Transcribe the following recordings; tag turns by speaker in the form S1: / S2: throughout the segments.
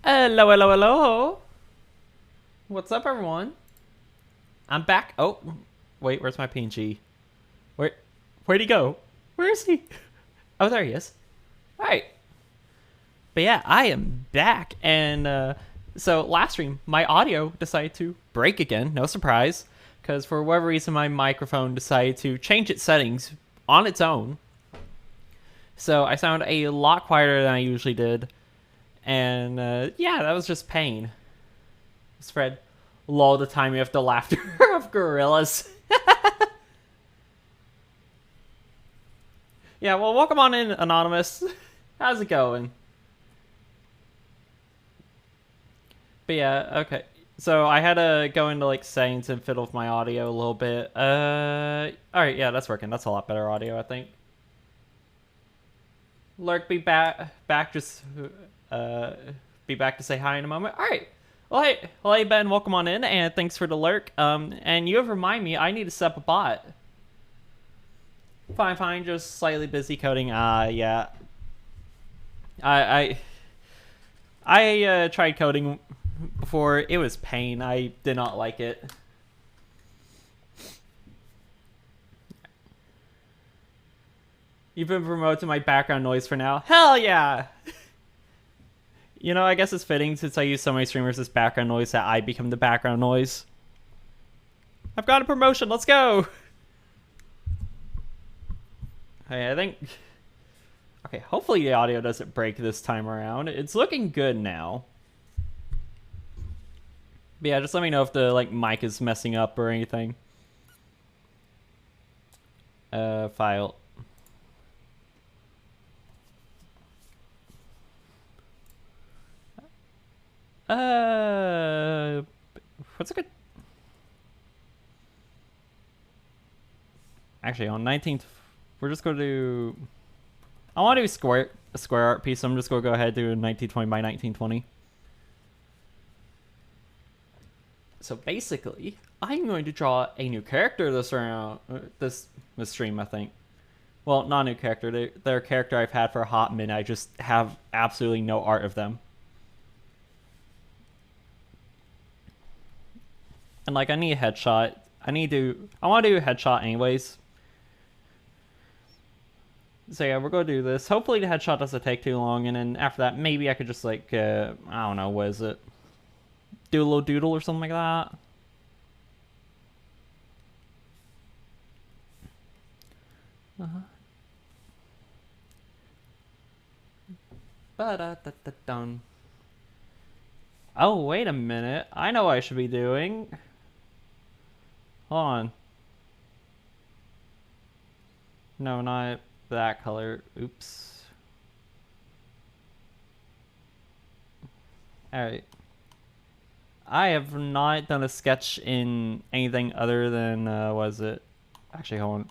S1: Hello, hello, hello. What's up, everyone? I'm back. Oh, wait, where's my PNG? Where'd he go? Where is he? Oh, there he is. All right. But yeah, I am back. And so last stream, my audio decided to break again. No surprise. Because for whatever reason, my microphone decided to change its settings on its own. So I sound a lot quieter than I usually did. And yeah, that was just pain. Spread lull the time of the laughter of gorillas. Yeah, well, welcome on in, Anonymous. How's it going? But yeah, okay. So I had to go into like settings and fiddle with my audio a little bit. Alright, yeah, that's working. That's a lot better audio, I think. Lurk, be back just be back to say hi in a moment. Alright. Well, hey, Ben, welcome on in, and thanks for the lurk. And you have remind me, I need to set up a bot. Fine, just slightly busy coding. Yeah. I tried coding before. It was pain. I did not like it. You've been promoted to my background noise for now. Hell yeah! You know, I guess it's fitting since I use so many streamers as background noise that I become the background noise. I've got a promotion, let's go! Hey, I think... Okay, hopefully the audio doesn't break this time around. It's looking good now. But yeah, just let me know if the like mic is messing up or anything. File. What's a good... Actually, on 19th, we're just going to do... I want to do a square art piece, so I'm just going to go ahead and do a 1920 by 1920. So basically, I'm going to draw a new character this stream, I think. Well, not a new character. They're a character I've had for a hot minute. I just have absolutely no art of them. And like, I need a headshot. I want to do a headshot anyways. So yeah, we're going to do this. Hopefully the headshot doesn't take too long, and then after that, maybe I could just like, I don't know, what is it? Do a little doodle or something like that. Ba-da-da-da-dun. Oh, wait a minute. I know what I should be doing. Hold on. No, not that color. Oops. Alright. I have not done a sketch in anything other than, was it? Actually, hold on.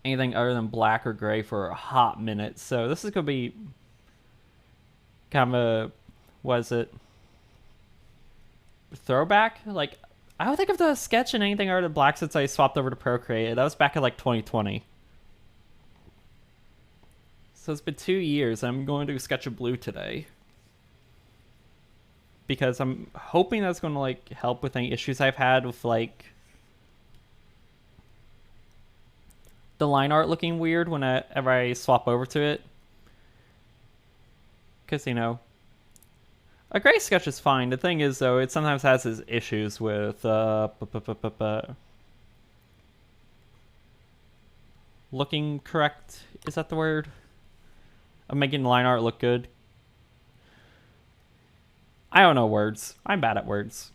S1: Anything other than black or gray for a hot minute. So this is going to be kind of a, was it? Throwback? Like, I don't think I've done a sketch in anything other than black since I swapped over to Procreate. That was back in like 2020. So it's been 2 years. I'm going to do a sketch of blue today. Because I'm hoping that's going to like help with any issues I've had with like the line art looking weird whenever I swap over to it. Because, you know, a gray sketch is fine. The thing is, though, it sometimes has its issues with looking correct. Is that the word? Of making line art look good. I don't know words. I'm bad at words.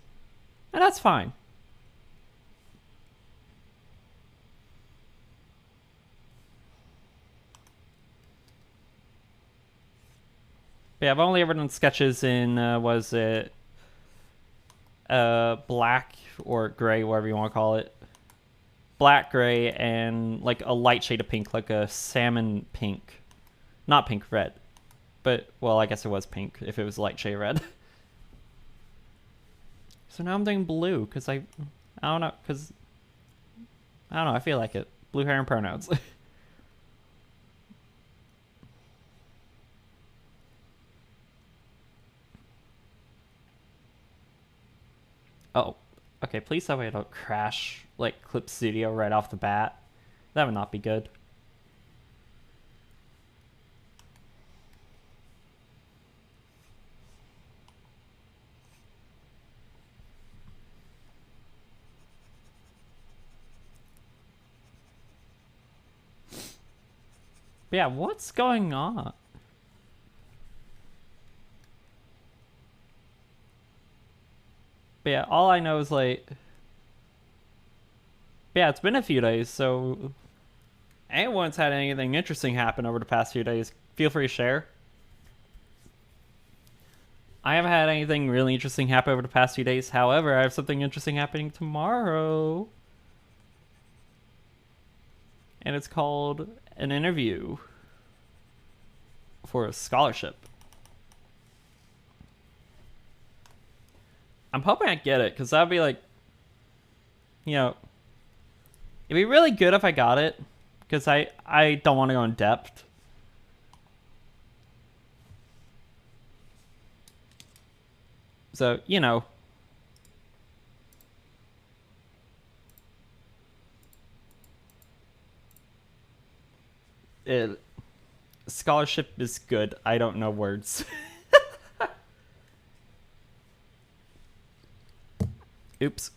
S1: And that's fine. But yeah, I've only ever done sketches in, was it black or gray, whatever you want to call it. Black, gray, and like a light shade of pink, like a salmon pink. Not pink, red. But, well, I guess it was pink if it was light shade red. So now I'm doing blue, because I don't know, because, I don't know, I feel like it. Blue hair and pronouns. Oh, okay, please tell me I don't crash, like, Clip Studio right off the bat. That would not be good. But yeah, what's going on? But yeah, all I know is, like... Yeah, it's been a few days, so... Anyone's had anything interesting happen over the past few days, feel free to share. I haven't had anything really interesting happen over the past few days. However, I have something interesting happening tomorrow. And it's called an interview for a scholarship. I'm hoping I get it, because that'd be like, you know, it'd be really good if I got it, because I don't want to go in depth. So, you know. Scholarship is good. I don't know words. Oops.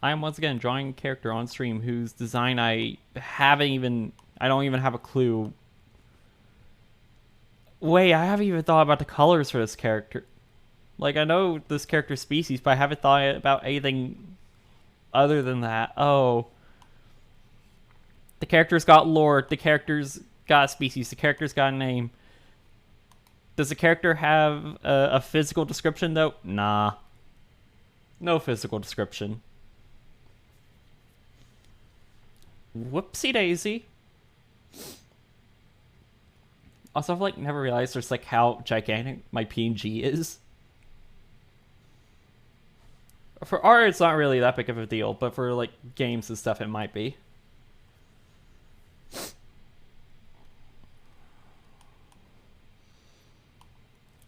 S1: I am once again drawing a character on stream whose design I don't even have a clue. Wait, I haven't even thought about the colors for this character. Like, I know this character's species, but I haven't thought about anything other than that. Oh. The character's got lore. The character's got a species. The character's got a name. Does the character have a physical description, though? Nah. No physical description. Whoopsie daisy. Also, I've, like, never realized there's, like, how gigantic my PNG is. For art, it's not really that big of a deal, but for, like, games and stuff, it might be.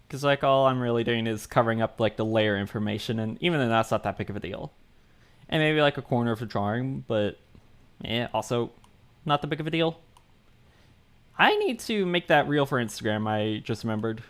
S1: Because, like, all I'm really doing is covering up, like, the layer information, and even then, that's not that big of a deal. And maybe, like, a corner of the drawing, but, yeah, also not that big of a deal. I need to make that reel for Instagram, I just remembered.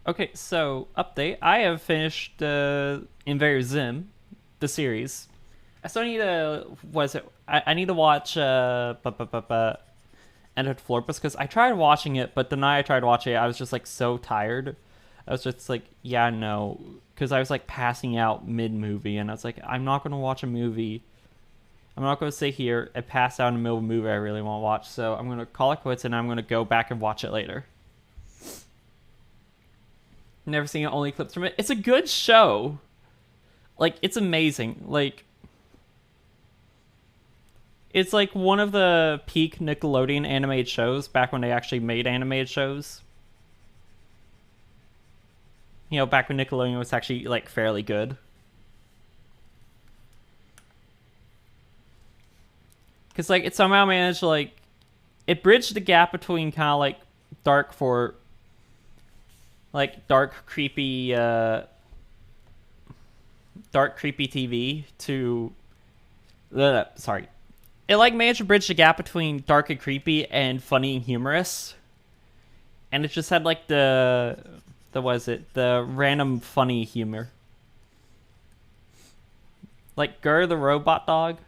S1: Okay, so update. I have finished Invader Zim, the series. I still need to. What is it? I need to watch End of Florpus, because I tried watching it, but the night I tried watching it, I was just like so tired. I was just like, yeah, no, because I was like passing out mid movie, and I was like, I'm not gonna watch a movie. I'm not gonna sit here and pass out in the middle of a movie I really want to watch. So I'm gonna call it quits, and I'm gonna go back and watch it later. Never seen it, only clips from it. It's a good show. Like, it's amazing. Like, it's like one of the peak Nickelodeon animated shows back when they actually made animated shows. You know, back when Nickelodeon was actually, like, fairly good. Because, like, it somehow managed to, like, it bridged the gap between kind of, like, dark for... like dark creepy TV to sorry, it like managed to bridge the gap between dark and creepy and funny and humorous, and it just had like the random funny humor. Like Gur the robot dog.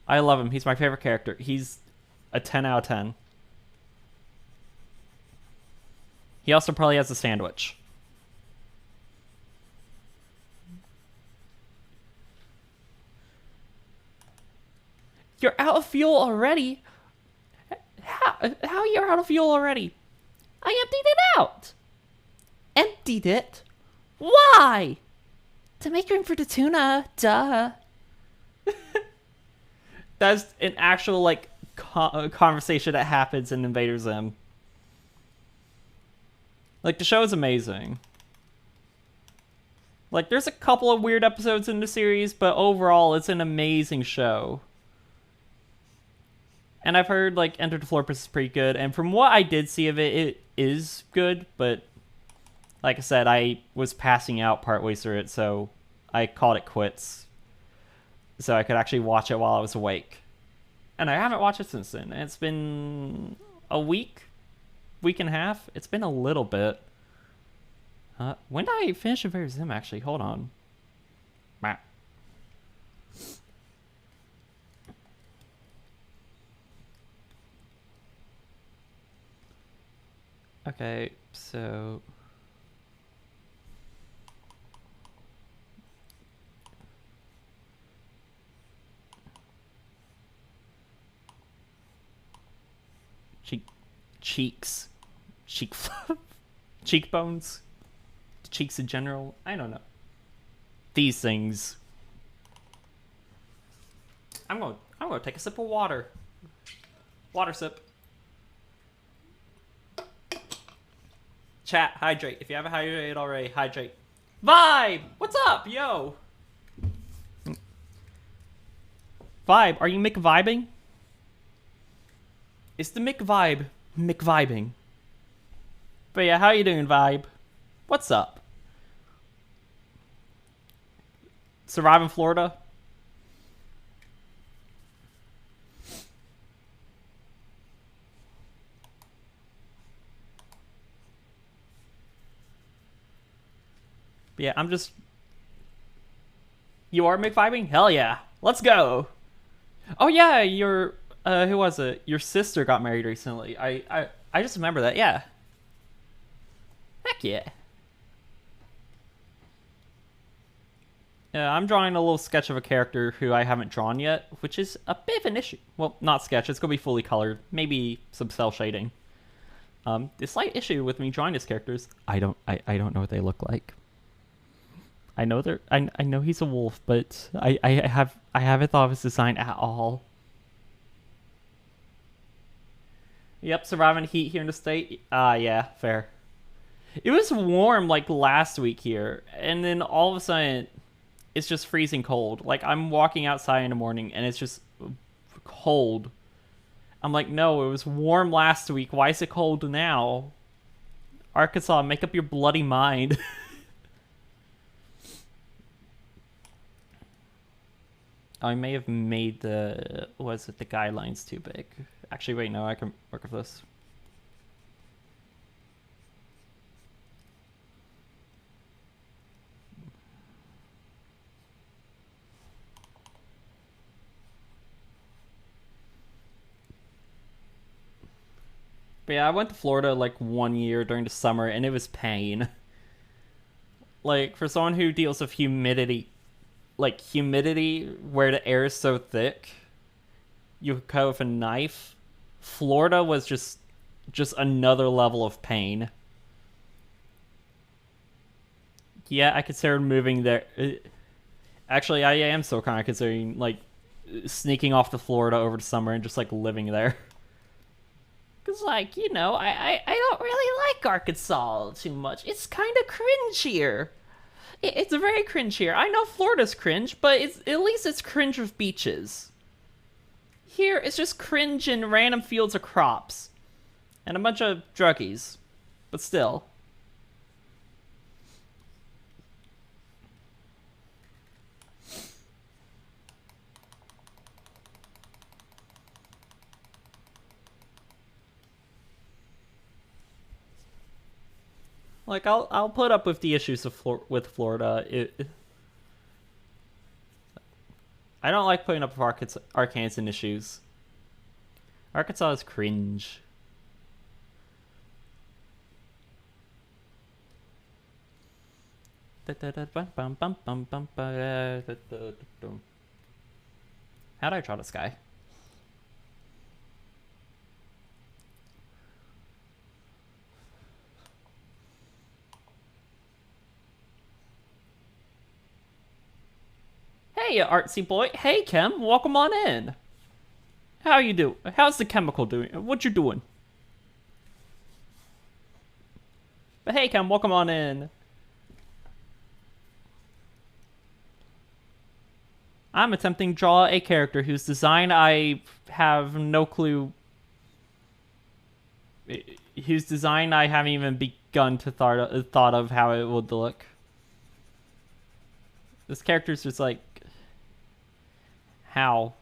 S1: I love him. He's my favorite character. He's a 10 out of 10. He also probably has a sandwich. You're out of fuel already? How you're out of fuel already? I emptied it out. Emptied it? Why? To make room for the tuna. Duh. That's an actual, like, conversation that happens in Invader Zim. Like, the show is amazing. Like, there's a couple of weird episodes in the series, but overall, it's an amazing show. And I've heard, like, Enter the Florpus is pretty good, and from what I did see of it, it is good, but like I said, I was passing out partway through it, so I called it quits. So I could actually watch it while I was awake. And I haven't watched it since then. It's been a week and a half. It's been a little bit. When did I finish Invader Zim, actually? Hold on. Okay, so... cheeks. Cheekbones? Cheeks in general? I don't know. These things. I'm gonna take a sip of water. Water sip. Chat, hydrate. If you haven't hydrated already, hydrate. Vibe! What's up, yo? Vibe, are you McVibing? It's the McVibe. McVibing. But yeah, how you doing, Vibe? What's up? Surviving Florida? But yeah, I'm just... You are McVibing? Hell yeah. Let's go. Oh yeah, your... who was it? Your sister got married recently. I just remember that, yeah. Heck yeah. Yeah, I'm drawing a little sketch of a character who I haven't drawn yet, which is a bit of an issue. Well, not sketch, it's going to be fully colored. Maybe some cell shading. The slight issue with me drawing his characters, I don't know what they look like. I know I know he's a wolf, but I haven't thought of his design at all. Yep, surviving heat here in the state. Yeah, fair. It was warm like last week here, and then all of a sudden, it's just freezing cold. Like, I'm walking outside in the morning, and it's just cold. I'm like, no, it was warm last week. Why is it cold now? Arkansas, make up your bloody mind. I may have made the guidelines too big. Actually, wait, no, I can work with this. But yeah, I went to Florida like 1 year during the summer, and it was pain. Like, for someone who deals with humidity, like humidity where the air is so thick, you could cut with a knife. Florida was just another level of pain. Yeah, I considered moving there. Actually, I am still kind of considering like sneaking off to Florida over the summer and just like living there. Cause like, you know, I don't really like Arkansas too much. It's kind of cringe here. It's very cringe here. I know Florida's cringe, but at least it's cringe with beaches. Here, it's just cringe in random fields of crops. And a bunch of druggies. But still. Like, I'll put up with the issues with Florida. I don't like putting up Arkansas issues. Arkansas is cringe. How'd I draw this guy? Hey, artsy boy. Hey, Chem. Welcome on in. How you do? How's the chemical doing? What you doing? But hey, Chem. Welcome on in. I'm attempting to draw a character whose design I have no clue. Whose design I haven't even begun to thought of how it would look. This character's just like, how?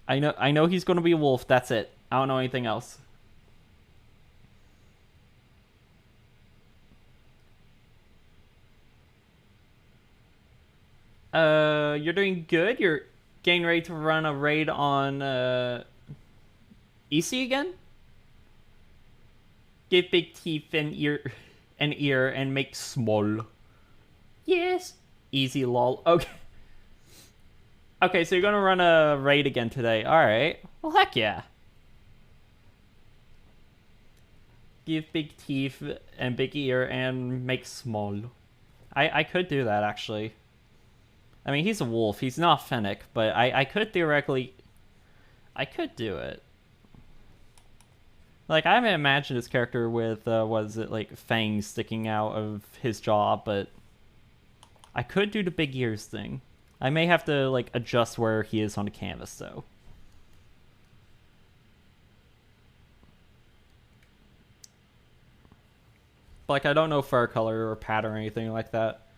S1: I know he's gonna be a wolf. That's it. I don't know anything else. You're doing good. You're getting ready to run a raid on EC again. Give big teeth and ear and make small. Yes. Easy lol. Okay. Okay, so you're gonna run a raid again today. Alright. Well, heck yeah. Give big teeth and big ear and make small. I could do that, actually. I mean, he's a wolf. He's not Fennec, but I could theoretically... I could do it. Like, I haven't imagined this character with, like, fangs sticking out of his jaw, but... I could do the big ears thing. I may have to, like, adjust where he is on the canvas, though. Like, I don't know fur color or pattern or anything like that.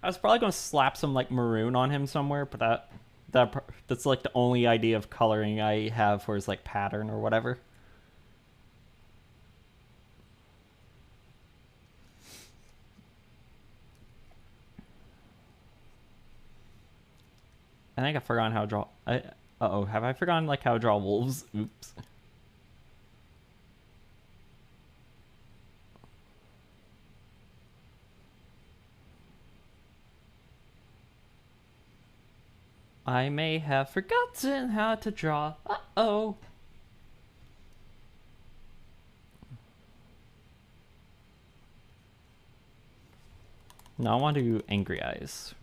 S1: I was probably going to slap some, like, maroon on him somewhere, but that's, like, the only idea of coloring I have for his, like, pattern or whatever. I think I've forgotten how to draw... Uh-oh, have I forgotten, like, how to draw wolves? Oops. I may have forgotten how to draw. Uh-oh. No, I want to do angry eyes.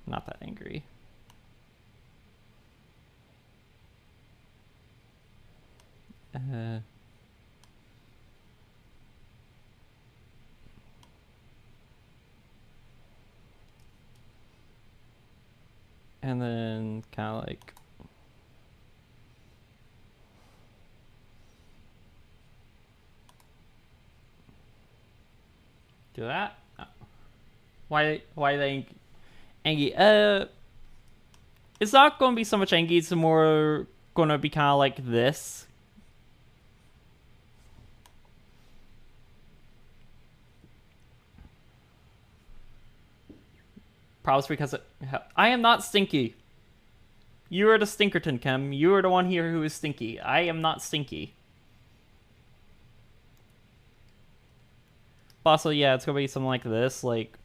S1: Not that angry. And then kind of like... do that? Oh. Why they Angie? It's not going to be so much Angie. It's more going to be kind of like this. Probably because I am not stinky. You are the Stinkerton, Chem. You are the one here who is stinky. I am not stinky. Also, yeah, it's gonna be something like this, like...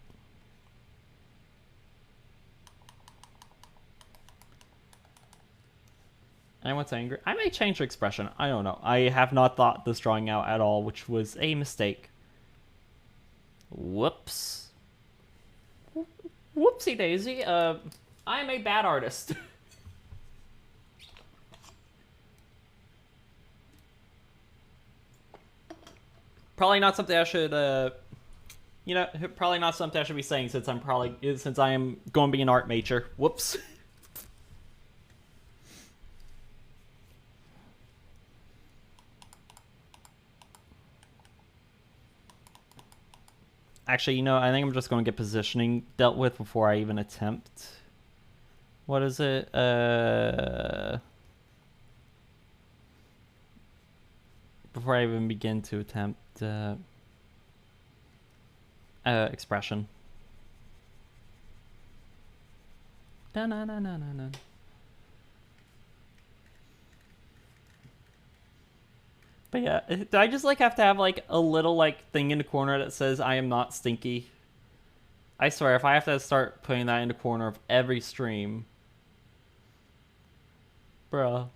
S1: Anyone's angry? I may change the expression. I don't know. I have not thought this drawing out at all, which was a mistake. Whoops. Whoopsie daisy. I am a bad artist. Probably not something I should, you know, probably not something I should be saying since I am going to be an art major. Whoops. Actually, you know, I think I'm just going to get positioning dealt with before I even attempt. What is it? Before I even begin to attempt, expression. Dun, dun, dun, dun, dun, dun. But yeah, do I just like have to have like a little like thing in the corner that says I am not stinky? I swear, if I have to start putting that in the corner of every stream, bruh.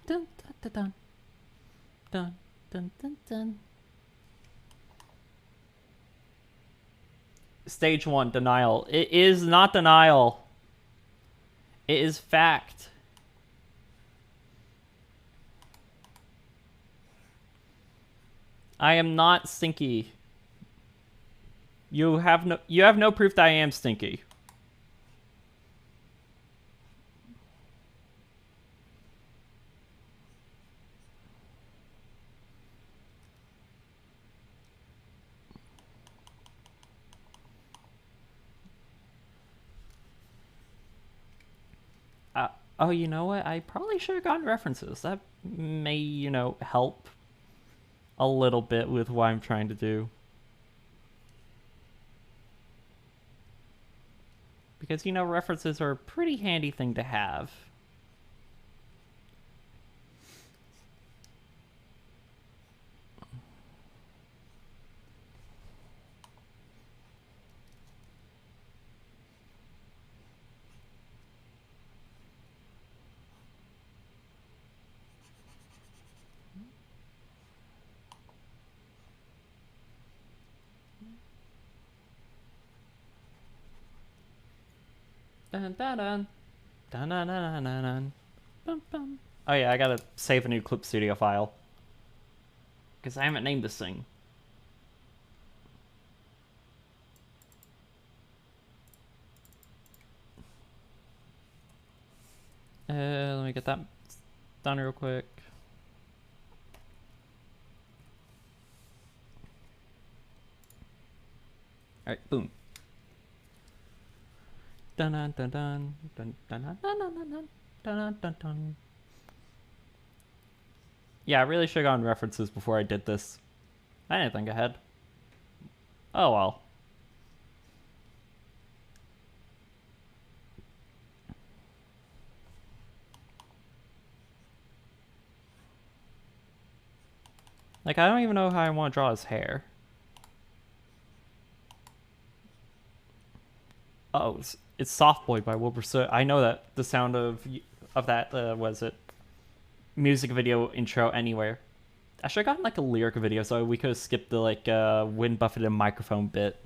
S1: Dun dun dun dun dun dun dun. Stage 1, denial. It is not denial. It is fact. I am not stinky. You have no proof that I am stinky. Oh, you know what? I probably should have gotten references. That may, help a little bit with what I'm trying to do. Because, references are a pretty handy thing to have. Dun, dun, dun. Dun, dun, dun, dun, dun. Bum, bum. Oh yeah, I gotta save a new Clip Studio file. Because I haven't named this thing. Let me get that done real quick. Alright, boom. Dun dun dun dun dun dun dun dun dun dun dun dun. Yeah, I really should have gotten references before I did this. I didn't think ahead. Oh well. Like, I don't even know how I want to draw his hair. Oh, it's Soft Boy by Wilbur Soot. I know that the sound of that was it music video intro anywhere. I should have gotten like a lyric video so we could have skipped the like wind buffeted microphone bit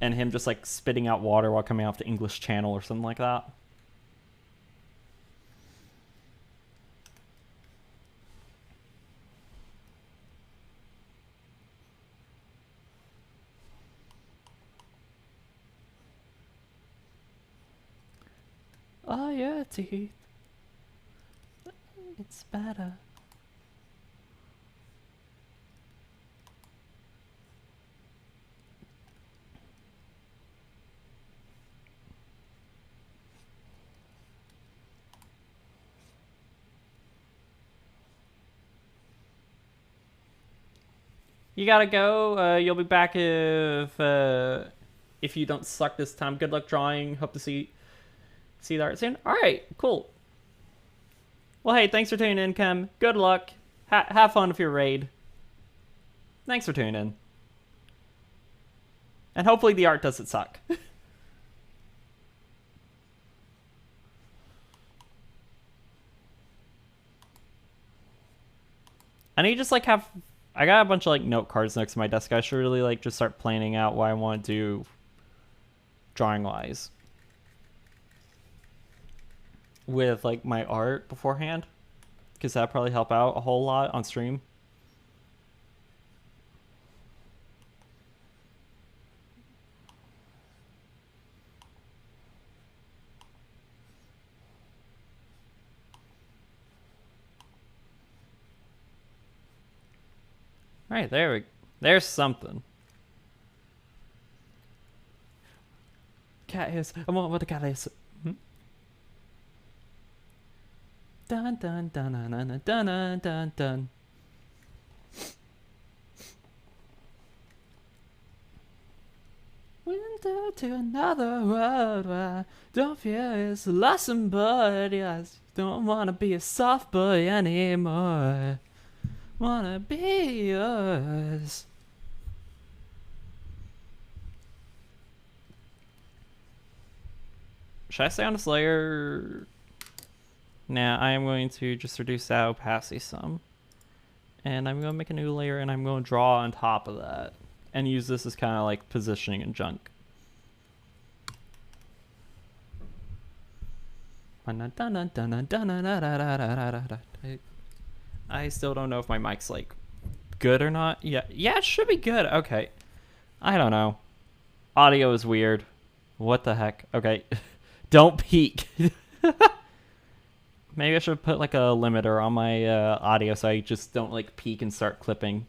S1: and him just like spitting out water while coming off the English Channel or something like that. Oh yeah, teeth. It's better. You gotta go. You'll be back if you don't suck this time. Good luck drawing. Hope to see the art soon. All right, cool. Well, hey, thanks for tuning in, Kem. Good luck. Have fun with your raid. Thanks for tuning in. And hopefully the art doesn't suck. I need to just like have... I got a bunch of like note cards next to my desk. I should really like just start planning out what I want to do drawing-wise with like my art beforehand, because that'd probably help out a whole lot on stream. All right, there's something. Cat is. I want what the cat is. Dun dun dun dun dun dun dun dun. Window to another world where don't fear is a lesson, but yes, don't wanna be a soft boy anymore. Wanna be yours. Should I stay on this layer? Nah, I am going to just reduce that opacity some. And I'm going to make a new layer and I'm going to draw on top of that. And use this as kind of like positioning and junk. I still don't know if my mic's like good or not. Yeah, it should be good. Okay. I don't know. Audio is weird. What the heck? Okay. Don't peek. Maybe I should put like a limiter on my audio so I just don't like peek and start clipping.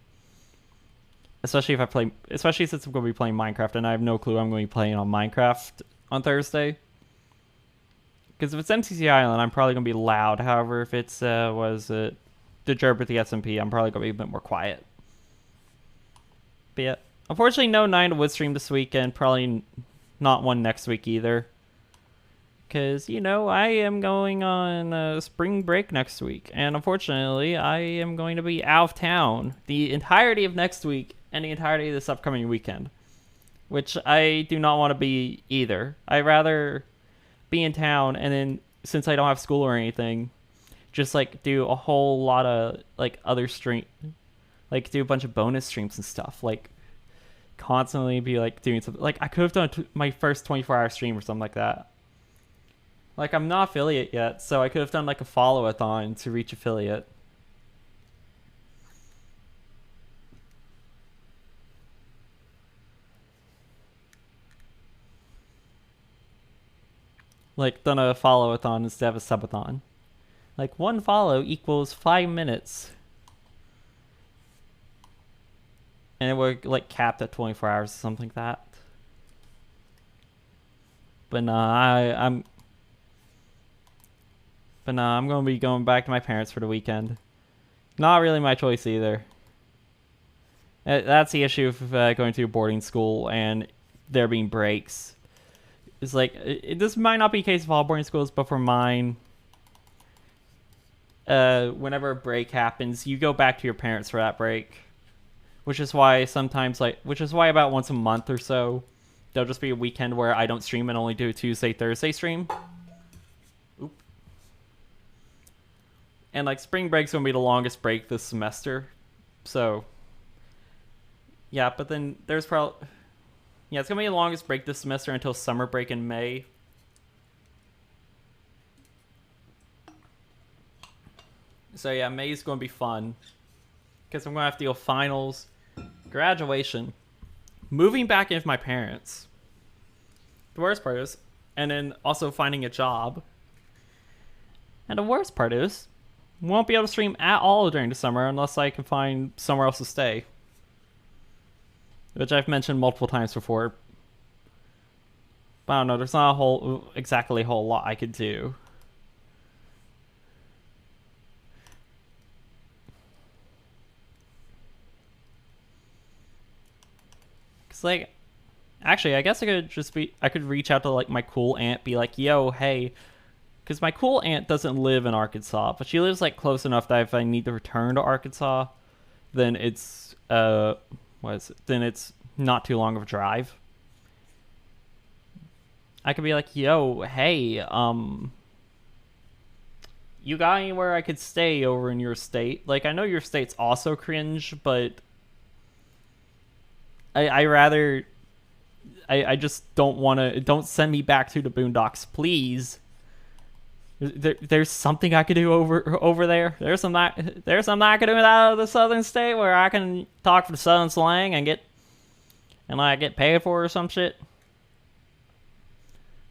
S1: Especially since I'm going to be playing Minecraft and I have no clue I'm going to be playing on Minecraft on Thursday. Because if it's MTC Island, I'm probably going to be loud. However, if it's the Jerb with the SMP, I'm probably going to be a bit more quiet. But yeah, unfortunately, no 9 to Wood stream this weekend. Probably not one next week either. Because, you know, I am going on spring break next week. And unfortunately, I am going to be out of town the entirety of next week and the entirety of this upcoming weekend. Which I do not want to be either. I'd rather be in town and then, since I don't have school or anything, just like do a whole lot of like other stream, like do a bunch of bonus streams and stuff. Like constantly be like doing something. Like I could have done my first 24-hour stream or something like that. Like, I'm not affiliate yet, so I could have done, like, a follow-a-thon to reach affiliate. Like, done a follow-a-thon instead of a subathon. Like, 1 follow equals 5 minutes. And it would, like, capped at 24 hours or something like that. But nah, I'm going to be going back to my parents for the weekend. Not really my choice either. That's the issue of going to a boarding school and there being breaks. It's like, this might not be the case of all boarding schools, but for mine, whenever a break happens, you go back to your parents for that break. Which is why sometimes, about once a month or so, there'll just be a weekend where I don't stream and only do a Tuesday, Thursday stream. And, like, spring break's going to be the longest break this semester. So, yeah, but then there's probably... Yeah, it's going to be the longest break this semester until summer break in May. So, yeah, May's going to be fun. Because I'm going to have to deal with finals, graduation, moving back in with my parents. The worst part is... And then also finding a job. And the worst part is... Won't be able to stream at all during the summer unless I can find somewhere else to stay. Which I've mentioned multiple times before. But I don't know, there's not exactly a whole lot I could do. Cause like, actually I guess I could reach out to like my cool aunt, be like, yo, hey, because my cool aunt doesn't live in Arkansas, but she lives like close enough that if I need to return to Arkansas, then it's then it's not too long of a drive. I could be like, yo, hey, you got anywhere I could stay over in your state? Like, I know your state's also cringe, but I just don't send me back to the boondocks, please. There's something I could do over there. There's something I could do out of the southern state where I can talk for the southern slang and get paid for or some shit.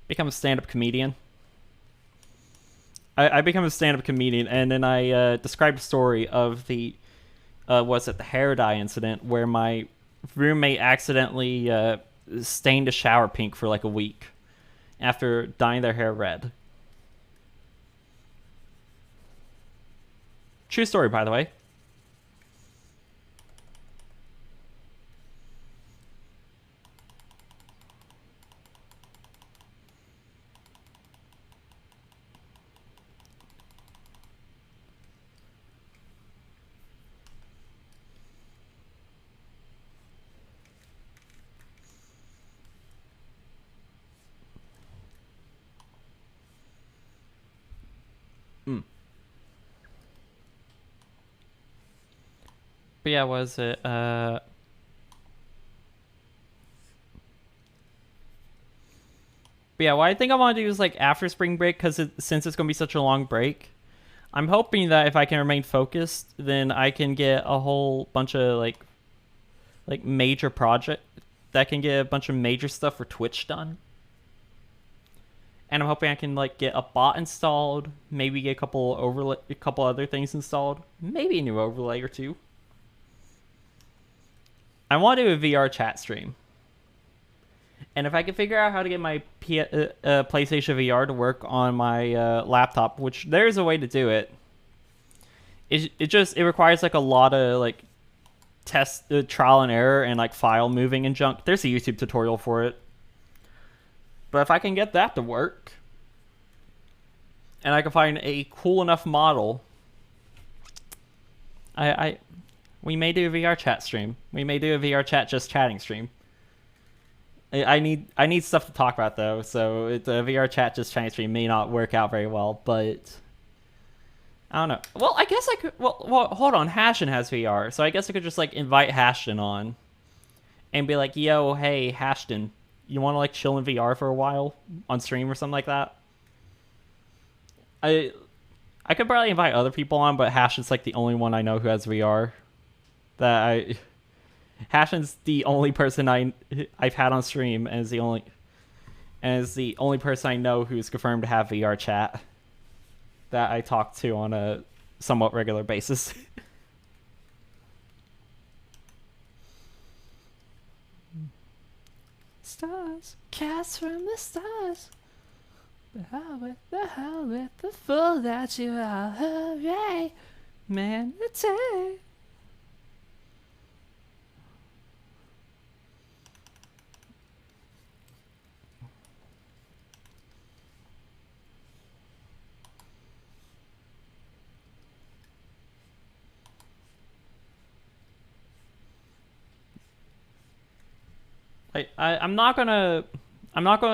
S1: Become a stand-up comedian. I become a stand-up comedian, and then I described a story of the the hair dye incident where my roommate accidentally stained a shower pink for like a week after dyeing their hair red. True story, by the way. But yeah, what is it? But yeah, what I think I want to do is like after spring break, because since it's going to be such a long break, I'm hoping that if I can remain focused, then I can get a whole bunch of like major project that can get a bunch of major stuff for Twitch done. And I'm hoping I can like get a bot installed, maybe get a couple other things installed, maybe a new overlay or two. I want to do a VR chat stream. And if I can figure out how to get my PlayStation VR to work on my laptop, which there's a way to do it, it requires like a lot of like trial and error and like file moving and junk. There's a YouTube tutorial for it. But if I can get that to work, and I can find a cool enough model, we may do a VR chat stream. We may do a VR chat just chatting stream. I need stuff to talk about though, so a VR chat just chatting stream may not work out very well, but I don't know. Well, I guess I could. Well, hold on. Hashton has VR, so I guess I could just like invite Hashton on, and be like, "Yo, hey, Hashton, you want to like chill in VR for a while on stream or something like that?" I could probably invite other people on, but Hashton's like the only one I know who has VR. Hashton's the only person I've had on stream, and is the only person I know who's confirmed to have VR chat that I talk to on a somewhat regular basis. Stars, cast from the stars. The hell with the fool that you are, hooray, manatee. I'm not gonna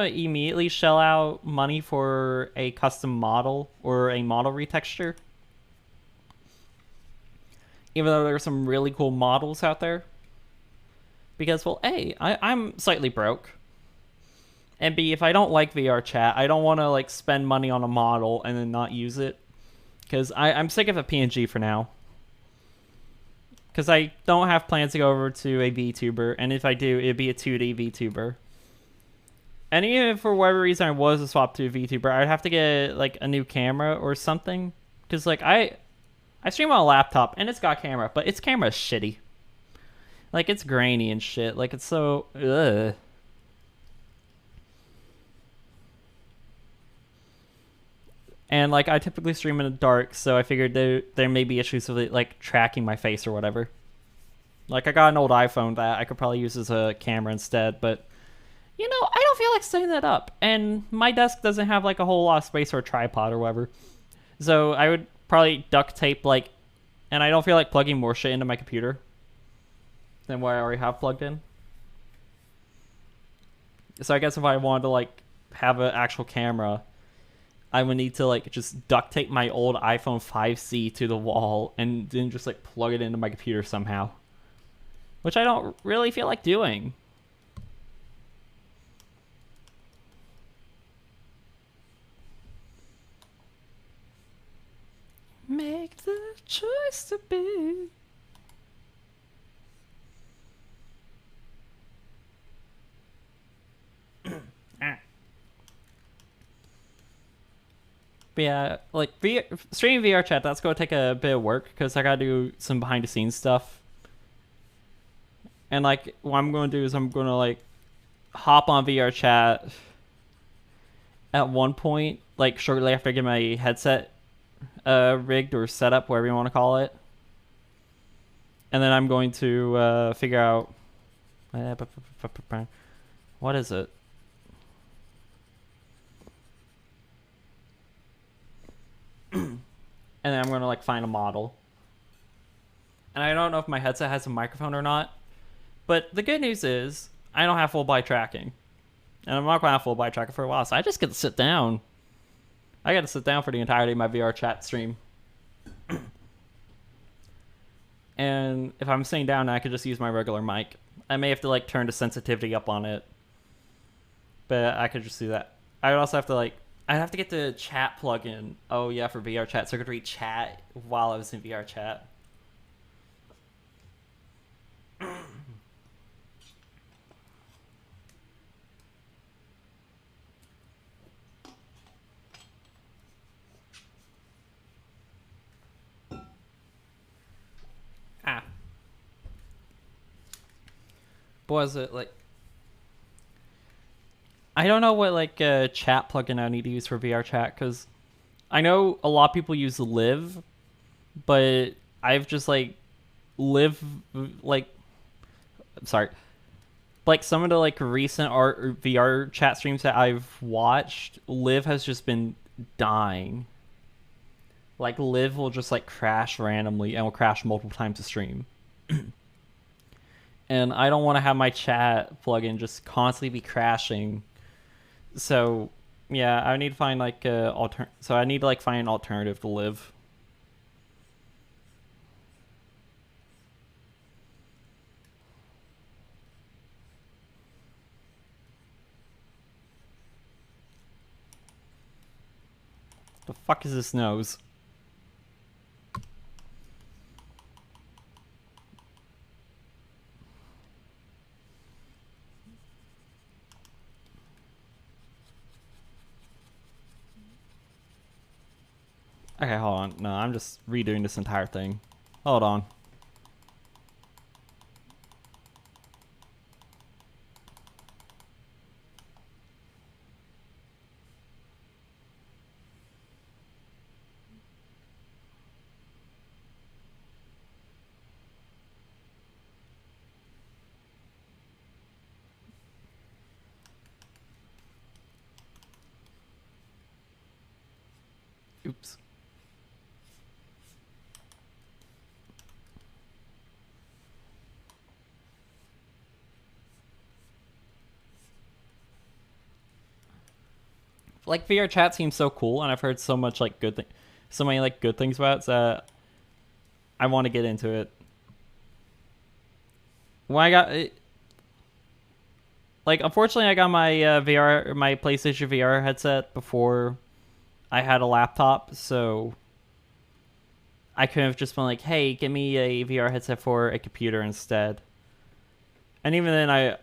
S1: immediately shell out money for a custom model or a model retexture, even though there's some really cool models out there. Because, well, A, I'm slightly broke, and B, if I don't like VR chat, I don't want to like spend money on a model and then not use it, because I'm sick of a PNG for now. Because I don't have plans to go over to a VTuber, and if I do, it'd be a 2D VTuber. And even if for whatever reason I was to swap to a VTuber, I'd have to get like a new camera or something. Because like I stream on a laptop, and it's got camera, but its camera's shitty. Like, it's grainy and shit. Like, it's so... ugh. And, like, I typically stream in the dark, so I figured there may be issues with it, like, tracking my face or whatever. Like, I got an old iPhone that I could probably use as a camera instead, but, you know, I don't feel like setting that up. And my desk doesn't have, like, a whole lot of space for a tripod or whatever. So I would probably duct tape, like... And I don't feel like plugging more shit into my computer than what I already have plugged in. So I guess if I wanted to, like, have an actual camera... I would need to, like, just duct tape my old iPhone 5C to the wall and then just, like, plug it into my computer somehow. Which I don't really feel like doing. Make the choice to be. But yeah, like streaming VR chat, that's going to take a bit of work because I got to do some behind the scenes stuff. And like what I'm going to do is I'm going to like hop on VR chat at one point, like shortly after I get my headset rigged or set up, whatever you want to call it. And then I'm going to figure out what is it? And then I'm going to like find a model. And I don't know if my headset has a microphone or not. But the good news is I don't have full body tracking. And I'm not going to have full body tracking for a while. So I just get to sit down. I got to sit down for the entirety of my VR chat stream. And if I'm sitting down, I could just use my regular mic. I may have to like turn the sensitivity up on it, but I could just do that. I would also have to like, I'd have to get the chat plugin. Oh yeah, for VR chat, so I could read chat while I was in VR chat. Was it like, I don't know what like chat plugin I need to use for VR chat, because I know a lot of people use Live, but I've just like Live like, sorry, like some of the like recent art VR chat streams that I've watched, Live has just been dying. Like Live will just like crash randomly and will crash multiple times a stream. And I don't want to have my chat plugin just constantly be crashing. So, yeah, I need to find like so I need to like find an alternative to Live. The fuck is this nose? Okay, hold on. No, I'm just redoing this entire thing. Hold on. Oops. Like VR chat seems so cool, and I've heard so much like so many like good things about it, so I want to get into it. When I got it, like unfortunately I got my my PlayStation VR headset before I had a laptop, so I could have just been like, hey, give me a VR headset for a computer instead. And even then,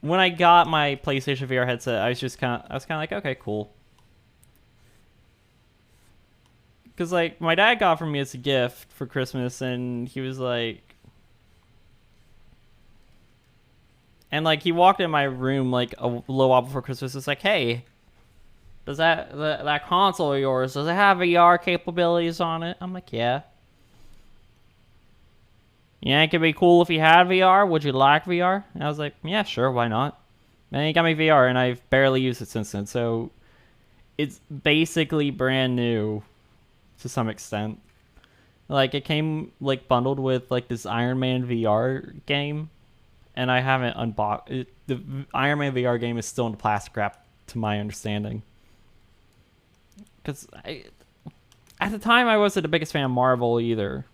S1: when I got my PlayStation VR headset, I was kind of like, okay, cool. Because like my dad got for me as a gift for Christmas, and he was like, and like he walked in my room like a little while before Christmas. It's like, hey, does that console of yours, does it have VR capabilities on it? I'm like, yeah. Yeah, it could be cool if you had VR. Would you like VR? And I was like, yeah, sure, why not? And he got me VR, and I've barely used it since then. So it's basically brand new to some extent. Like it came like bundled with like this Iron Man VR game, and I haven't unboxed it. The Iron Man VR game is still in the plastic wrap, to my understanding. Because at the time I wasn't the biggest fan of Marvel either.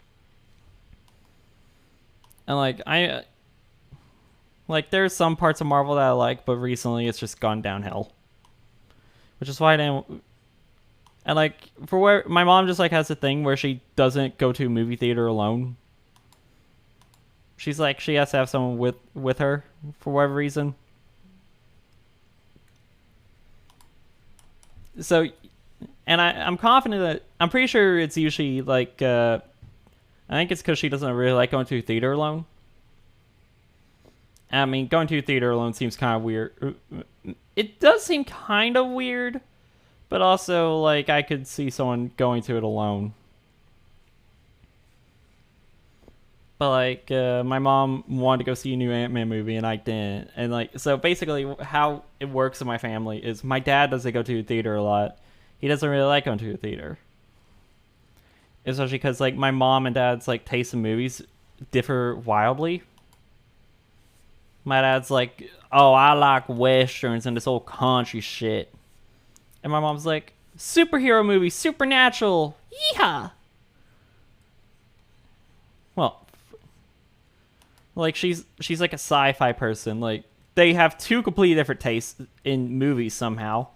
S1: And like there's some parts of Marvel that I like, but recently it's just gone downhill. Which is why I didn't. And like for where my mom just like has a thing where she doesn't go to a movie theater alone. She's like, she has to have someone with her for whatever reason. So, and I'm confident that I'm pretty sure it's usually like I think it's because she doesn't really like going to a theater alone. I mean, going to a theater alone seems kind of weird. It does seem kind of weird, but also like I could see someone going to it alone. But like my mom wanted to go see a new Ant-Man movie and I didn't. And like so basically how it works in my family is my dad doesn't go to a theater a lot. He doesn't really like going to a theater. Especially because like my mom and dad's like taste in movies differ wildly. My dad's like, oh, I like westerns and this old country shit. And my mom's like, superhero movies, supernatural, yeehaw. Well, Like she's like a sci-fi person. Like they have two completely different tastes in movies somehow.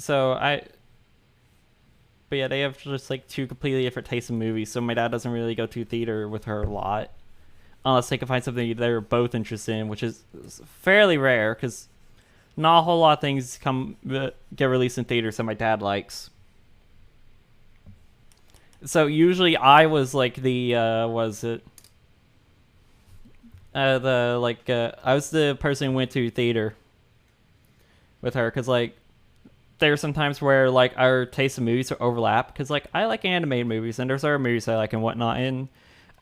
S1: But yeah, they have just like two completely different tastes in movies. So my dad doesn't really go to theater with her a lot, unless they can find something they're both interested in, which is fairly rare because not a whole lot of things get released in theaters that my dad likes. So usually I was like the was it the like I was the person who went to theater with her because like there's some times where like our taste in movies overlap because like I like animated movies and there's other movies I like and whatnot, and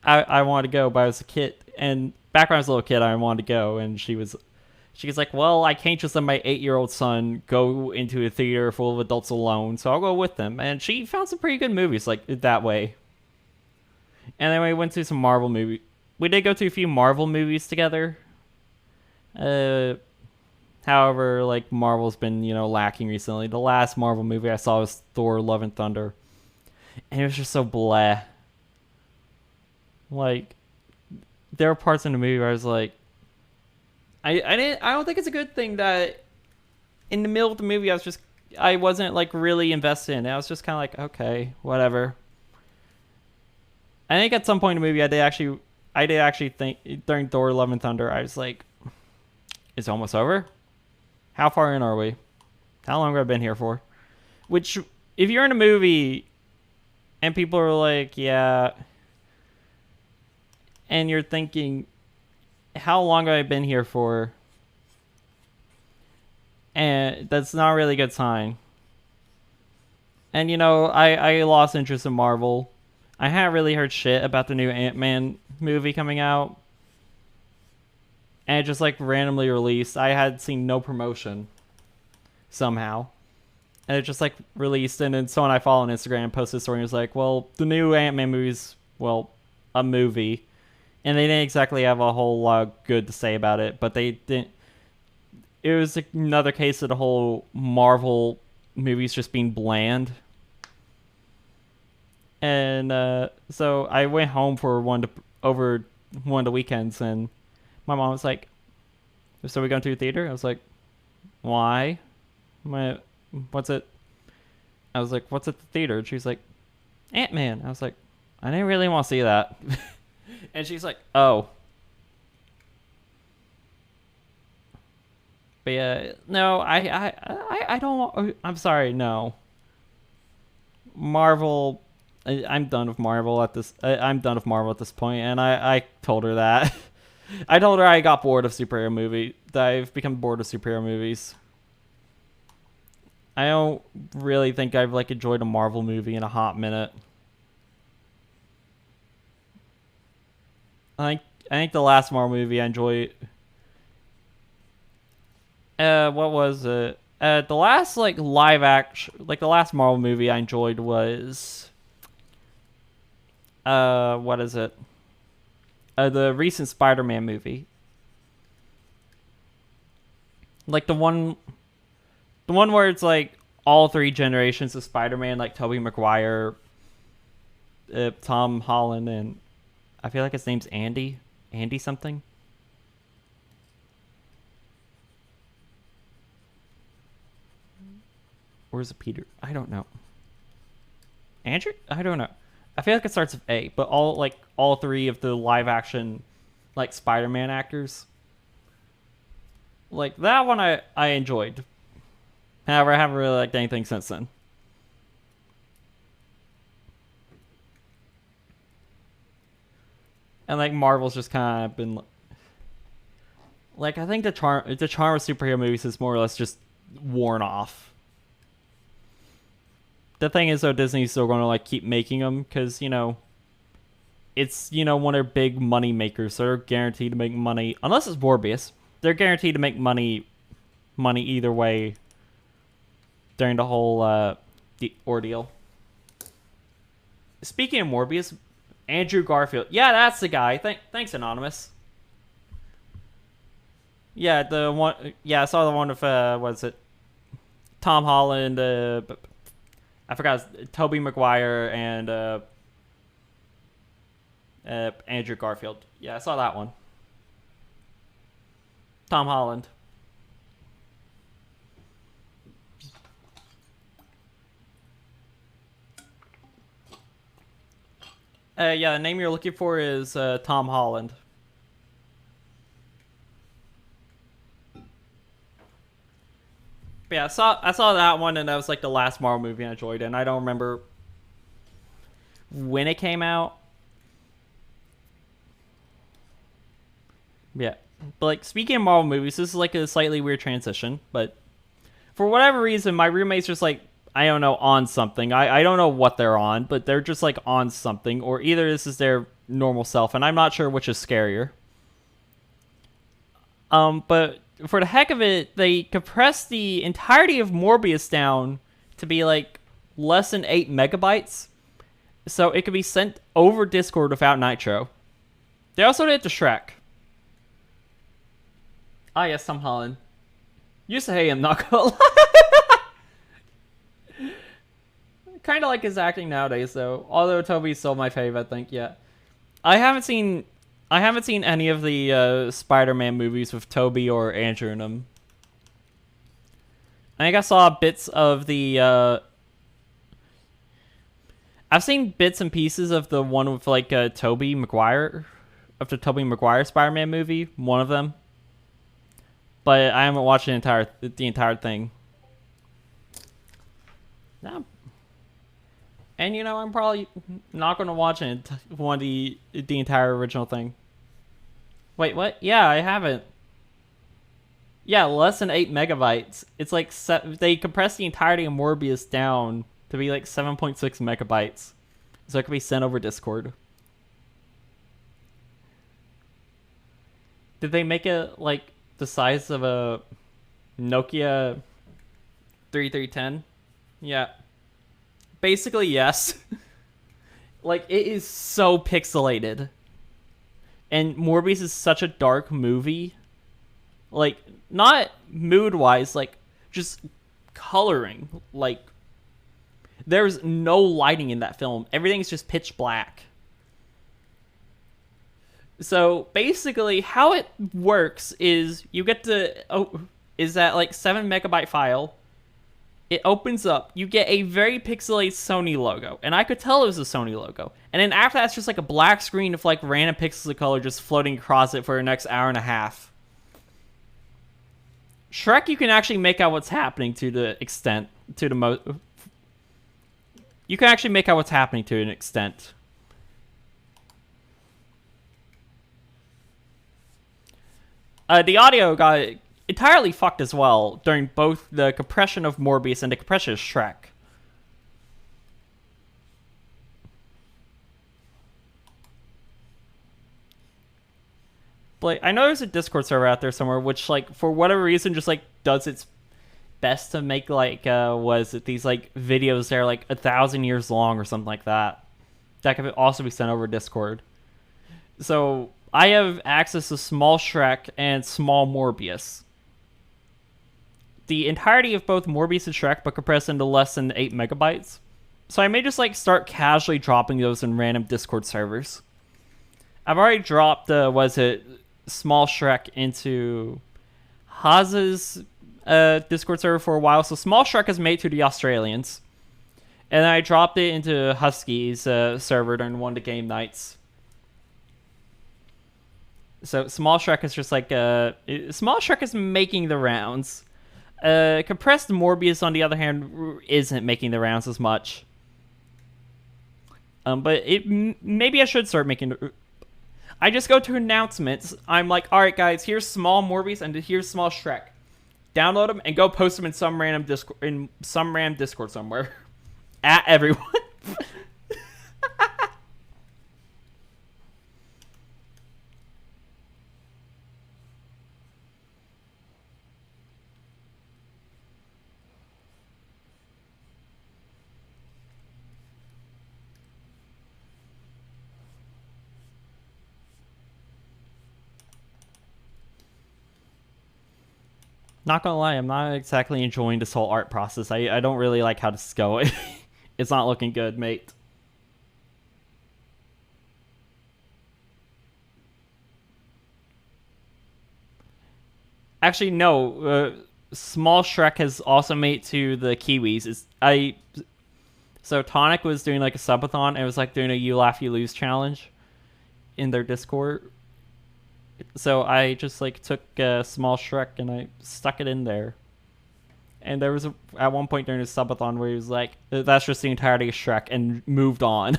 S1: I wanted to go, but I was a kid, and back when I was a little kid I wanted to go, and she was like, well, I can't just let my 8-year-old son go into a theater full of adults alone, so I'll go with them. And she found some pretty good movies like that way. And then we went to some Marvel movies. We did go to a few Marvel movies together. However, like Marvel's been, lacking recently. The last Marvel movie I saw was Thor: Love and Thunder, and it was just so blah. Like, there were parts in the movie where I was like, I don't think it's a good thing that in the middle of the movie I wasn't like really invested in it. I was just kind of like, okay, whatever. I think at some point in the movie I did actually think during Thor: Love and Thunder I was like, it's almost over. How far in are we? How long have I been here for? Which, if you're in a movie and people are like, yeah, and you're thinking, how long have I been here for? And that's not a really good sign. And I lost interest in Marvel. I haven't really heard shit about the new Ant-Man movie coming out. And it just like randomly released. I had seen no promotion somehow. And it just like released, and then someone I follow on Instagram posted a story and was like, well, the new Ant-Man movie's, well, a movie. And they didn't exactly have a whole lot good to say about it, but they didn't. It was another case of the whole Marvel movies just being bland. And so I went home for over one of the weekends, and my mom was like, so we going to the theater? I was like, why? What's it? I was like, what's at the theater? And she's like, Ant-Man. I was like, I didn't really want to see that. And she's like, oh. But yeah, no, I don't, I'm sorry, no. Marvel, I'm done with Marvel at this, I'm done with Marvel at this point, and I told her that. I told her I got bored of superhero movies, that I've become bored of superhero movies. I don't really think I've like enjoyed a Marvel movie in a hot minute. I think the last Marvel movie I enjoyed. What was it? The last like live action, like the last Marvel movie I enjoyed was. What is it? The recent Spider-Man movie. Like the one where it's like all three generations of Spider-Man, like Tobey Maguire, Tom Holland, and I feel like his name's Andy something. Or is it Peter? I don't know. Andrew? I don't know. I feel like it starts with A, but all three of the live action like Spider-Man actors. Like that one I enjoyed. However, I haven't really liked anything since then. And like Marvel's just kind of been like, I think the charm of superhero movies is more or less just worn off. The thing is though, Disney's still going to like keep making them because it's one of their big money makers. So they're guaranteed to make money unless it's Morbius. They're guaranteed to make money either way during the whole the ordeal. Speaking of Morbius, Andrew Garfield. Yeah, that's the guy. Thanks, Anonymous. Yeah, the one. Yeah, I saw the one with. Was it? Tom Holland, I forgot, Tobey Maguire, and Andrew Garfield. Yeah, I saw that one. Tom Holland. Yeah, the name you're looking for is Tom Holland. But yeah, I saw that one, and that was like the last Marvel movie I enjoyed, and I don't remember when it came out. Yeah, but like speaking of Marvel movies, this is like a slightly weird transition, but for whatever reason, my roommate's just like, I don't know, on something. I don't know what they're on, but they're just like on something, or either this is their normal self, and I'm not sure which is scarier. But for the heck of it, they compressed the entirety of Morbius down to be like less than 8 megabytes, so it could be sent over Discord without Nitro. They also did the Shrek. Ah, yes, Tom Holland. Used to hate him, not gonna lie. Kind of like his acting nowadays, though. Although Toby's still my fave, I think. Yeah, I haven't seen any of the Spider-Man movies with Toby or Andrew in them. I think I saw bits of the. I've seen bits and pieces of the one with like Tobey Maguire, of the Tobey Maguire Spider-Man movie. One of them, but I haven't watched the entire thing. No. And you know, I'm probably not going to watch the entire original thing. Wait, what? Yeah, I haven't. Yeah, less than 8 megabytes. It's like they compressed the entirety of Morbius down to be like 7.6 megabytes, so it can be sent over Discord. Did they make it like the size of a Nokia 3310? Yeah. Basically, yes. Like, it is so pixelated. And Morbius is such a dark movie. Like, not mood-wise, like, just coloring. Like, there's no lighting in that film. Everything's just pitch black. So, basically, how it works is you get is that, like, 7 megabyte file. It opens up. You get a very pixelated Sony logo. And I could tell it was a Sony logo. And then after that, it's just like a black screen of like random pixels of color just floating across it for the next hour and a half. Shrek, you can actually make out what's happening to the extent. You can actually make out what's happening to an extent. The audio got entirely fucked as well during both the compression of Morbius and the compression of Shrek. But I know there's a Discord server out there somewhere which, like, for whatever reason, just like does its best to make like these like videos that are like 1,000 years long or something like that. That could also be sent over Discord. So I have access to Small Shrek and Small Morbius. The entirety of both Morbius and Shrek, but compressed into less than 8 megabytes. So I may just like start casually dropping those in random Discord servers. I've already dropped Small Shrek into Haz's Discord server for a while. So Small Shrek is made to the Australians, and I dropped it into Husky's server during one of the game nights. So Small Shrek is just like Small Shrek is making the rounds. Compressed Morbius, on the other hand, isn't making the rounds as much. But maybe I should start making. I just go to announcements. I'm like, all right, guys, here's Small Morbius and here's Small Shrek. Download them and go post them in some random Discord somewhere. At everyone. Not gonna lie, I'm not exactly enjoying this whole art process. I don't really like how this is going. It's not looking good, mate. Actually, no. Small Shrek has also made to the Kiwis. So Tonic was doing like a subathon, and it was like doing a You Laugh You Lose challenge in their Discord. So I just like took Small Shrek and I stuck it in there. And there was at one point during his subathon where he was like, "That's just the entirety of Shrek," and moved on.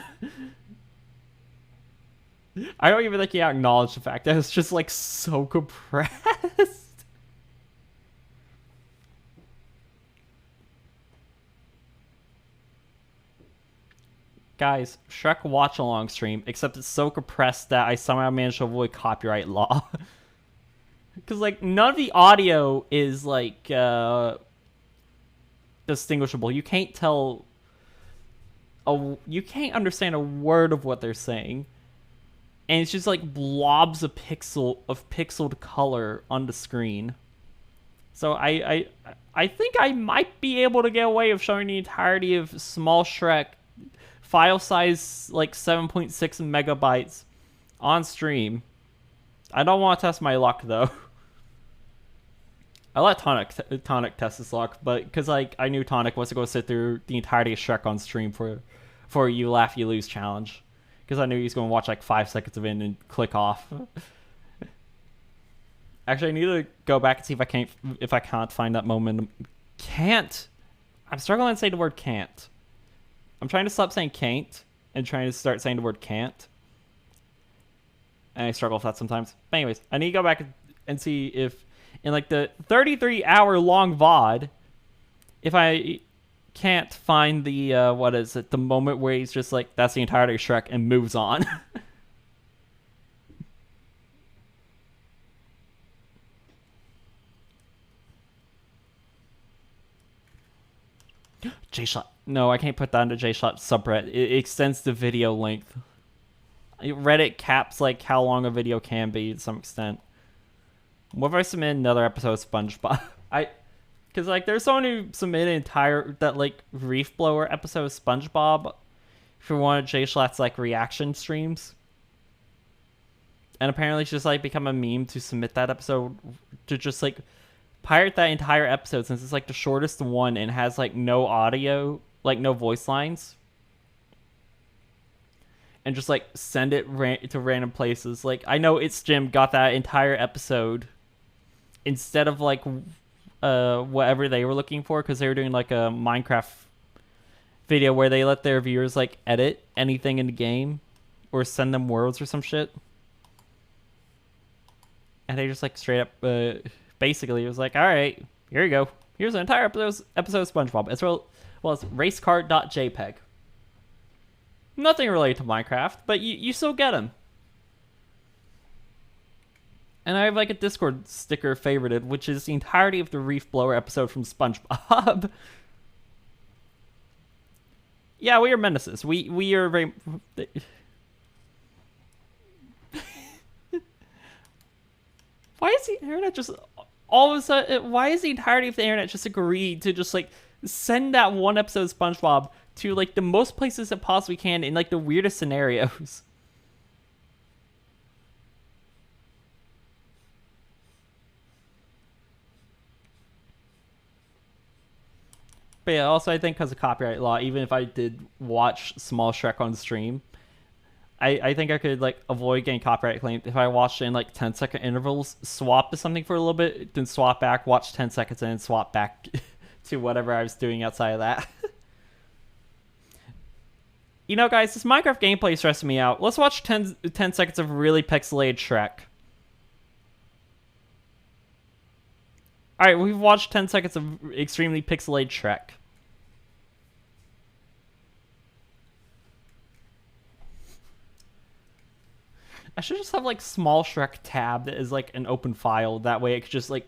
S1: I don't even think he acknowledged the fact that it's just like so compressed. Guys, Shrek watch along stream, except it's so compressed that I somehow managed to avoid copyright law. Because like none of the audio is like distinguishable. You can't tell. You can't understand a word of what they're saying, and it's just like blobs of pixeled color on the screen. So I think I might be able to get away with showing the entirety of Small Shrek, file size like 7.6 megabytes, on stream. I don't want to test my luck though. I let Tonic test his luck, but because like I knew Tonic wasn't going to sit through the entirety of Shrek on stream for a You Laugh You Lose challenge, because I knew he was going to watch like 5 seconds of it and click off. Actually, I need to go back and see if I can't find that moment. Can't. I'm struggling to say the word can't. I'm trying to stop saying can't and trying to start saying the word can't. And I struggle with that sometimes. But anyways, I need to go back and see if in like the 33-hour long VOD, if I can't find the what is it, the moment where he's just like, that's the entirety of Shrek, and moves on. JShot. No, I can't put that into JShot subreddit. It extends the video length. Reddit caps like how long a video can be to some extent. What if I submit another episode of SpongeBob? Because like there's someone who submitted that like Reef Blower episode of SpongeBob for one of JShot's like reaction streams. And apparently it's just like become a meme to submit that episode, to just like pirate that entire episode, since it's like the shortest one and has like no audio, like no voice lines, and just like send it to random places. Like I know It's Jim got that entire episode instead of like whatever they were looking for, because they were doing like a Minecraft video where they let their viewers like edit anything in the game or send them worlds or some shit, and they just like straight up basically it was like, all right, here you go, here's an entire episode of SpongeBob as well as racecard.jpg. Nothing related to Minecraft, but you still get them. And I have like a Discord sticker favorited, which is the entirety of the Reef Blower episode from SpongeBob. Yeah, we are menaces. We are very... Why is the internet just... all of a sudden... Why is the entirety of the internet just agreed to just like send that one episode of SpongeBob to like the most places it possibly can in like the weirdest scenarios? But yeah, also I think because of copyright law, even if I did watch Small Shrek on stream, I think I could like avoid getting copyright claimed if I watched it in like 10-second intervals, swap to something for a little bit, then swap back, watch 10 seconds, and then swap back to whatever I was doing outside of that. You know, guys, this Minecraft gameplay is stressing me out. Let's watch 10 seconds of really pixelated Shrek. Alright, we've watched 10 seconds of extremely pixelated Shrek. I should just have like Small Shrek tabbed as like an open file. That way I could just like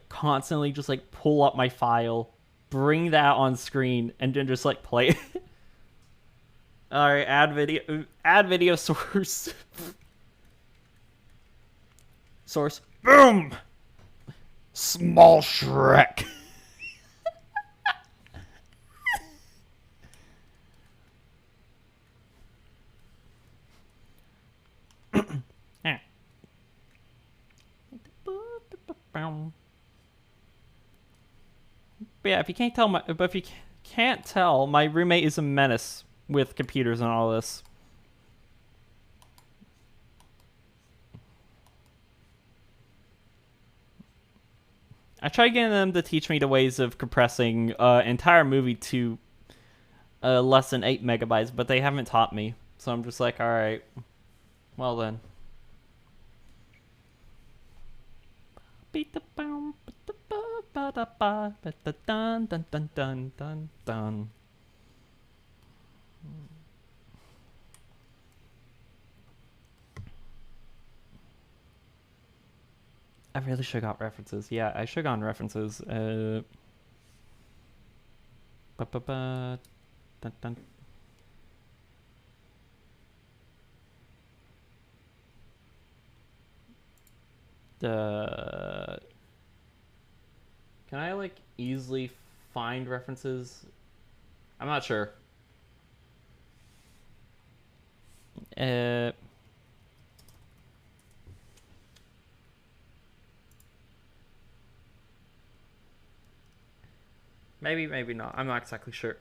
S1: constantly just like pull up my file, bring that on screen, and then just like play it. Alright, add video source. Source. Boom! Small Shrek. But yeah, if you can't tell, my roommate is a menace with computers and all this. I tried getting them to teach me the ways of compressing an entire movie to less than 8 megabytes, but they haven't taught me. So I'm just like, all right, well then. I really should have got references. Yeah, I should have gotten references. Dun, dun. Can I like easily find references? I'm not sure. Maybe, maybe not. I'm not exactly sure.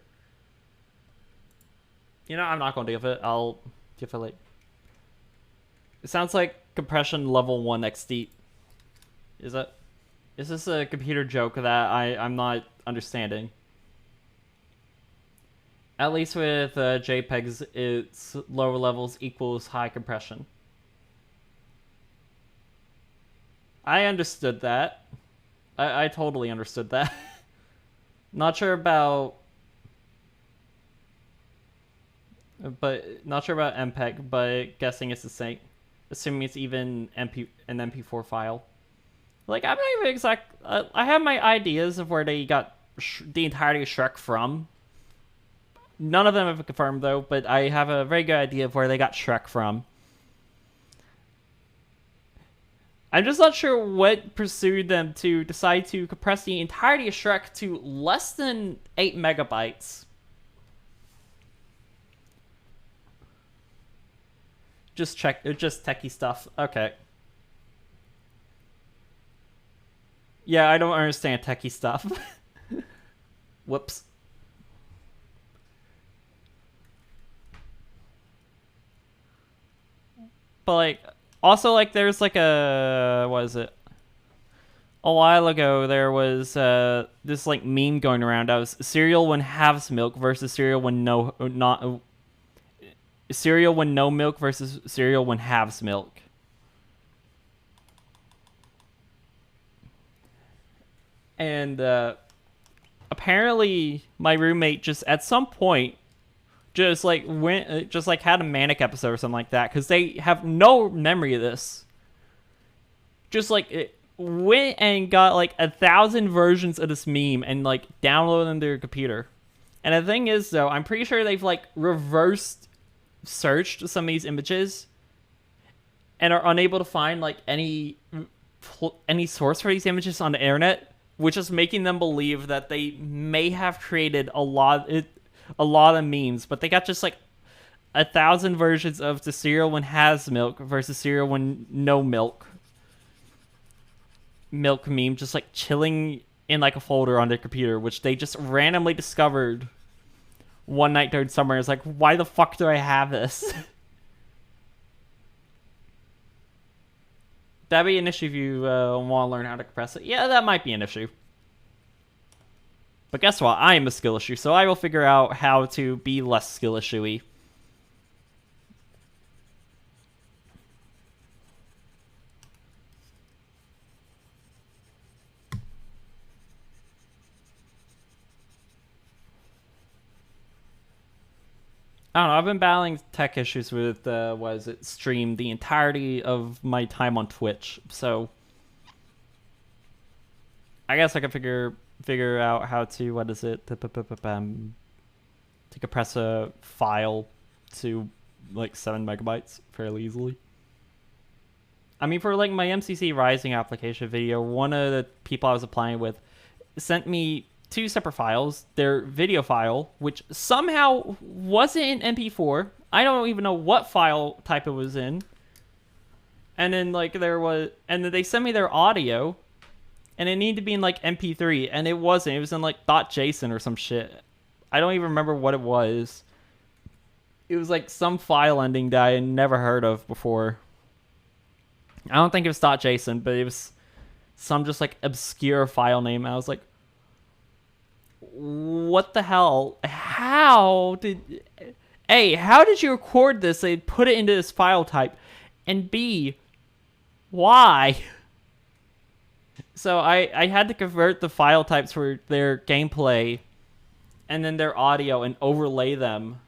S1: You know, I'm not going to give it. I'll give it like... It sounds like compression level 1 XD. Is that... Is this a computer joke that I'm not understanding? At least with JPEGs, it's lower levels equals high compression. I understood that. I totally understood that. Not sure about... But not sure about MPEG, but guessing it's the same. Assuming it's even an MP4 file. Like, I'm not even exact... I have my ideas of where they got the entirety of Shrek from. None of them have confirmed, though, but I have a very good idea of where they got Shrek from. I'm just not sure what pursued them to decide to compress the entirety of Shrek to less than 8 megabytes. Just techie stuff. Okay. Yeah, I don't understand techie stuff. Whoops. But like, also like, there's like a... What is it? A while ago, there was this like meme going around. That was cereal when halves milk versus cereal when no milk versus cereal when halves milk. And apparently my roommate just at some point just like had a manic episode or something like that, because they have no memory of this. Just like it went and got like 1,000 versions of this meme and like downloaded them to their computer. And the thing is, though, I'm pretty sure they've like reversed searched some of these images and are unable to find like any source for these images on the internet, which is making them believe that they may have created a lot of memes, but they got just like 1,000 versions of the cereal when has milk versus cereal when no milk meme just like chilling in like a folder on their computer, which they just randomly discovered one night during summer. It's like, why the fuck do I have this? That'd be an issue if you want to learn how to compress it. Yeah, that might be an issue. But guess what? I am a skill issue, so I will figure out how to be less skill issue-y. I don't know, I've been battling tech issues with, stream the entirety of my time on Twitch, so... I guess I can figure out how to, to compress a file to, like, 7 megabytes fairly easily. I mean, for like my MCC Rising application video, one of the people I was applying with sent me two separate files. Their video file, which somehow wasn't in MP4. I don't even know what file type it was in. And then and then they sent me their audio, and it needed to be in like MP3, and it wasn't. It was in like .json or some shit. I don't even remember what it was. It was like some file ending that I had never heard of before. I don't think it was .json, but it was some just like obscure file name. I was like, what the hell? How did you record this and put it into this file type? And B, why? So I had to convert the file types for their gameplay and then their audio and overlay them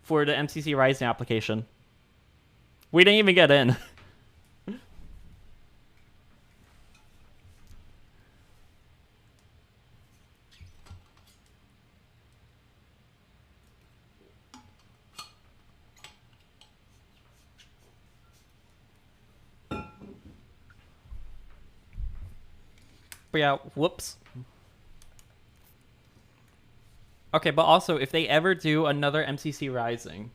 S1: for the MCC Rising application. We didn't even get in. But yeah, whoops. Okay, but also, if they ever do another MCC Rising,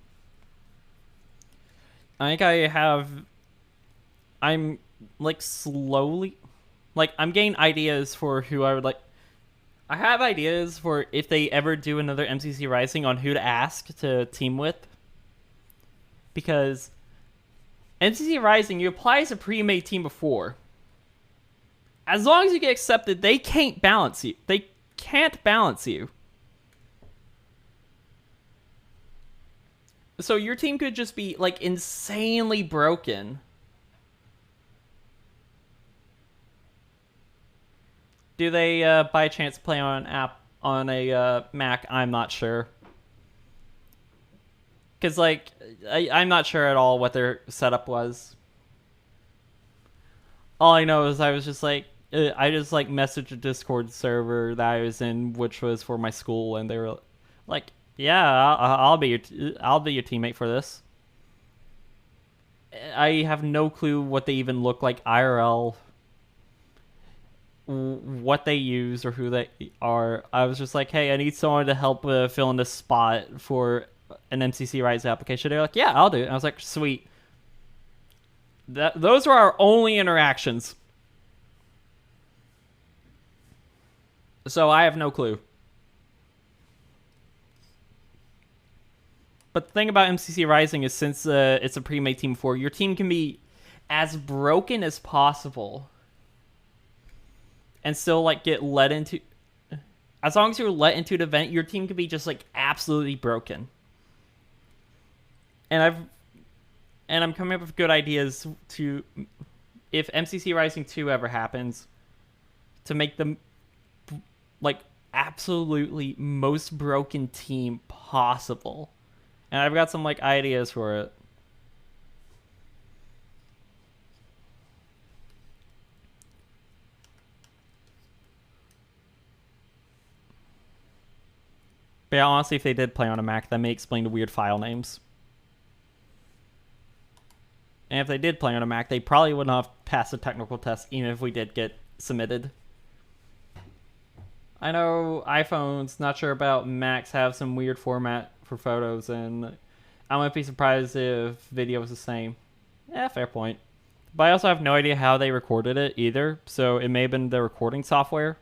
S1: I think I'm, like, slowly, like, I'm getting ideas for who I would like. I have ideas for if they ever do another MCC Rising on who to ask to team with. Because MCC Rising, you apply as a pre-made team before. As long as you get accepted, they can't balance you. They can't balance you. So your team could just be, like, insanely broken. Do they, by chance, play on an app on a Mac? I'm not sure. Because, like, I'm not sure at all what their setup was. All I know is I was just like, I just like messaged a Discord server that I was in, which was for my school, and they were like, "Yeah, I'll be your teammate for this." I have no clue what they even look like IRL, what they use, or who they are. I was just like, "Hey, I need someone to help fill in this spot for an MCC Rise application." They're like, "Yeah, I'll do it." And I was like, "Sweet." Those were our only interactions. So I have no clue. But the thing about MCC Rising is, since it's a pre-made team before, your team can be as broken as possible and still like get let into. As long as you're let into the event, your team can be just like absolutely broken. And I'm coming up with good ideas to, if MCC Rising 2 ever happens, to make them like absolutely most broken team possible. And I've got some like ideas for it. But yeah, honestly, if they did play on a Mac, that may explain the weird file names. And if they did play on a Mac, they probably wouldn't have passed the technical test, even if we did get submitted. I know iPhones, not sure about Macs, have some weird format for photos, and I wouldn't be surprised if video was the same. Yeah, fair point. But I also have no idea how they recorded it either, so it may have been the recording software.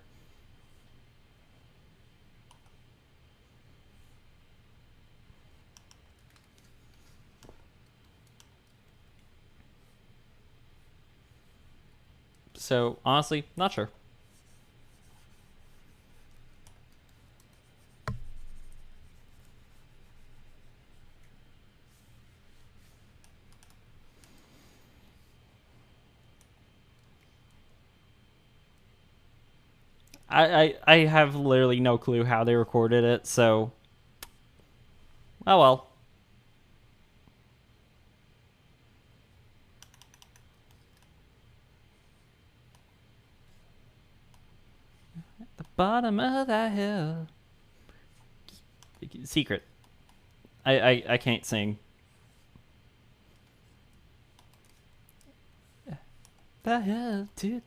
S1: So, honestly, not sure. I have literally no clue how they recorded it, so... Oh well. At the bottom of that hill. Secret. I can't sing. The hell, dude.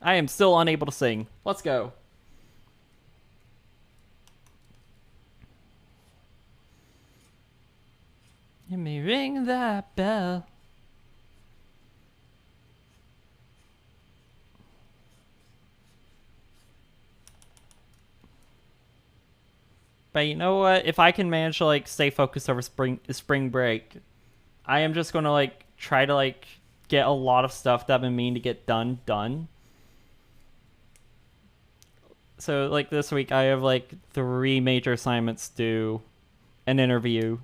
S1: I am still unable to sing. Let's go. Let me ring that bell. But you know what? If I can manage to like stay focused over spring break, I am just gonna like try to like get a lot of stuff that I've been meaning to get done. So like this week I have like 3 major assignments due, an interview,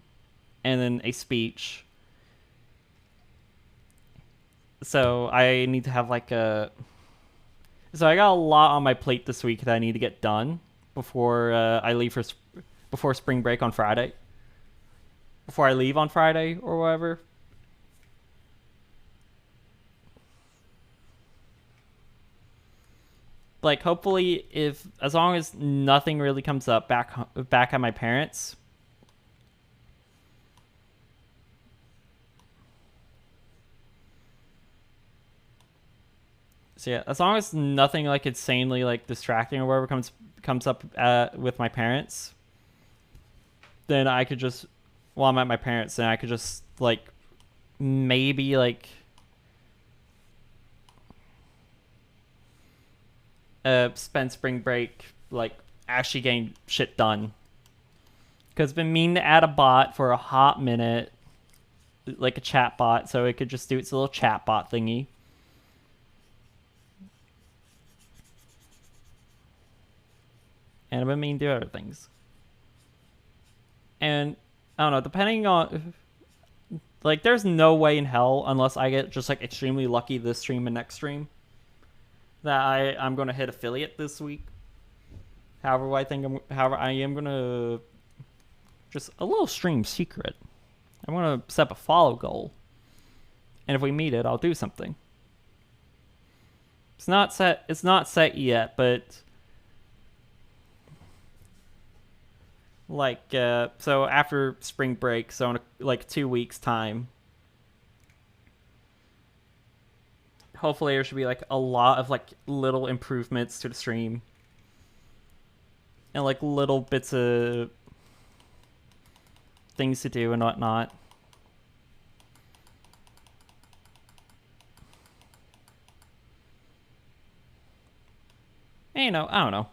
S1: and then a speech. So I need to have like a. So I got a lot on my plate this week that I need to get done before I leave for before spring break on Friday. Before I leave on Friday or whatever. Like hopefully, if as long as nothing really comes up back at my parents'. So yeah, as long as nothing like insanely like distracting or whatever comes up with my parents, then I could just while I'm at my parents, then I could just like maybe like spend spring break like actually getting shit done. Because I've been meaning to add a bot for a hot minute, like a chat bot, so it could just do its little chat bot thingy. And I've been meaning to do other things. And I don't know, depending on like there's no way in hell unless I get just like extremely lucky this stream and next stream that I'm gonna hit affiliate this week. However I am gonna just a little stream secret. I'm gonna set up a follow goal. And if we meet it, I'll do something. It's not set yet, but like so after spring break, so in like 2 weeks time, hopefully there should be like a lot of like little improvements to the stream and like little bits of things to do and whatnot. And, you know, I don't know.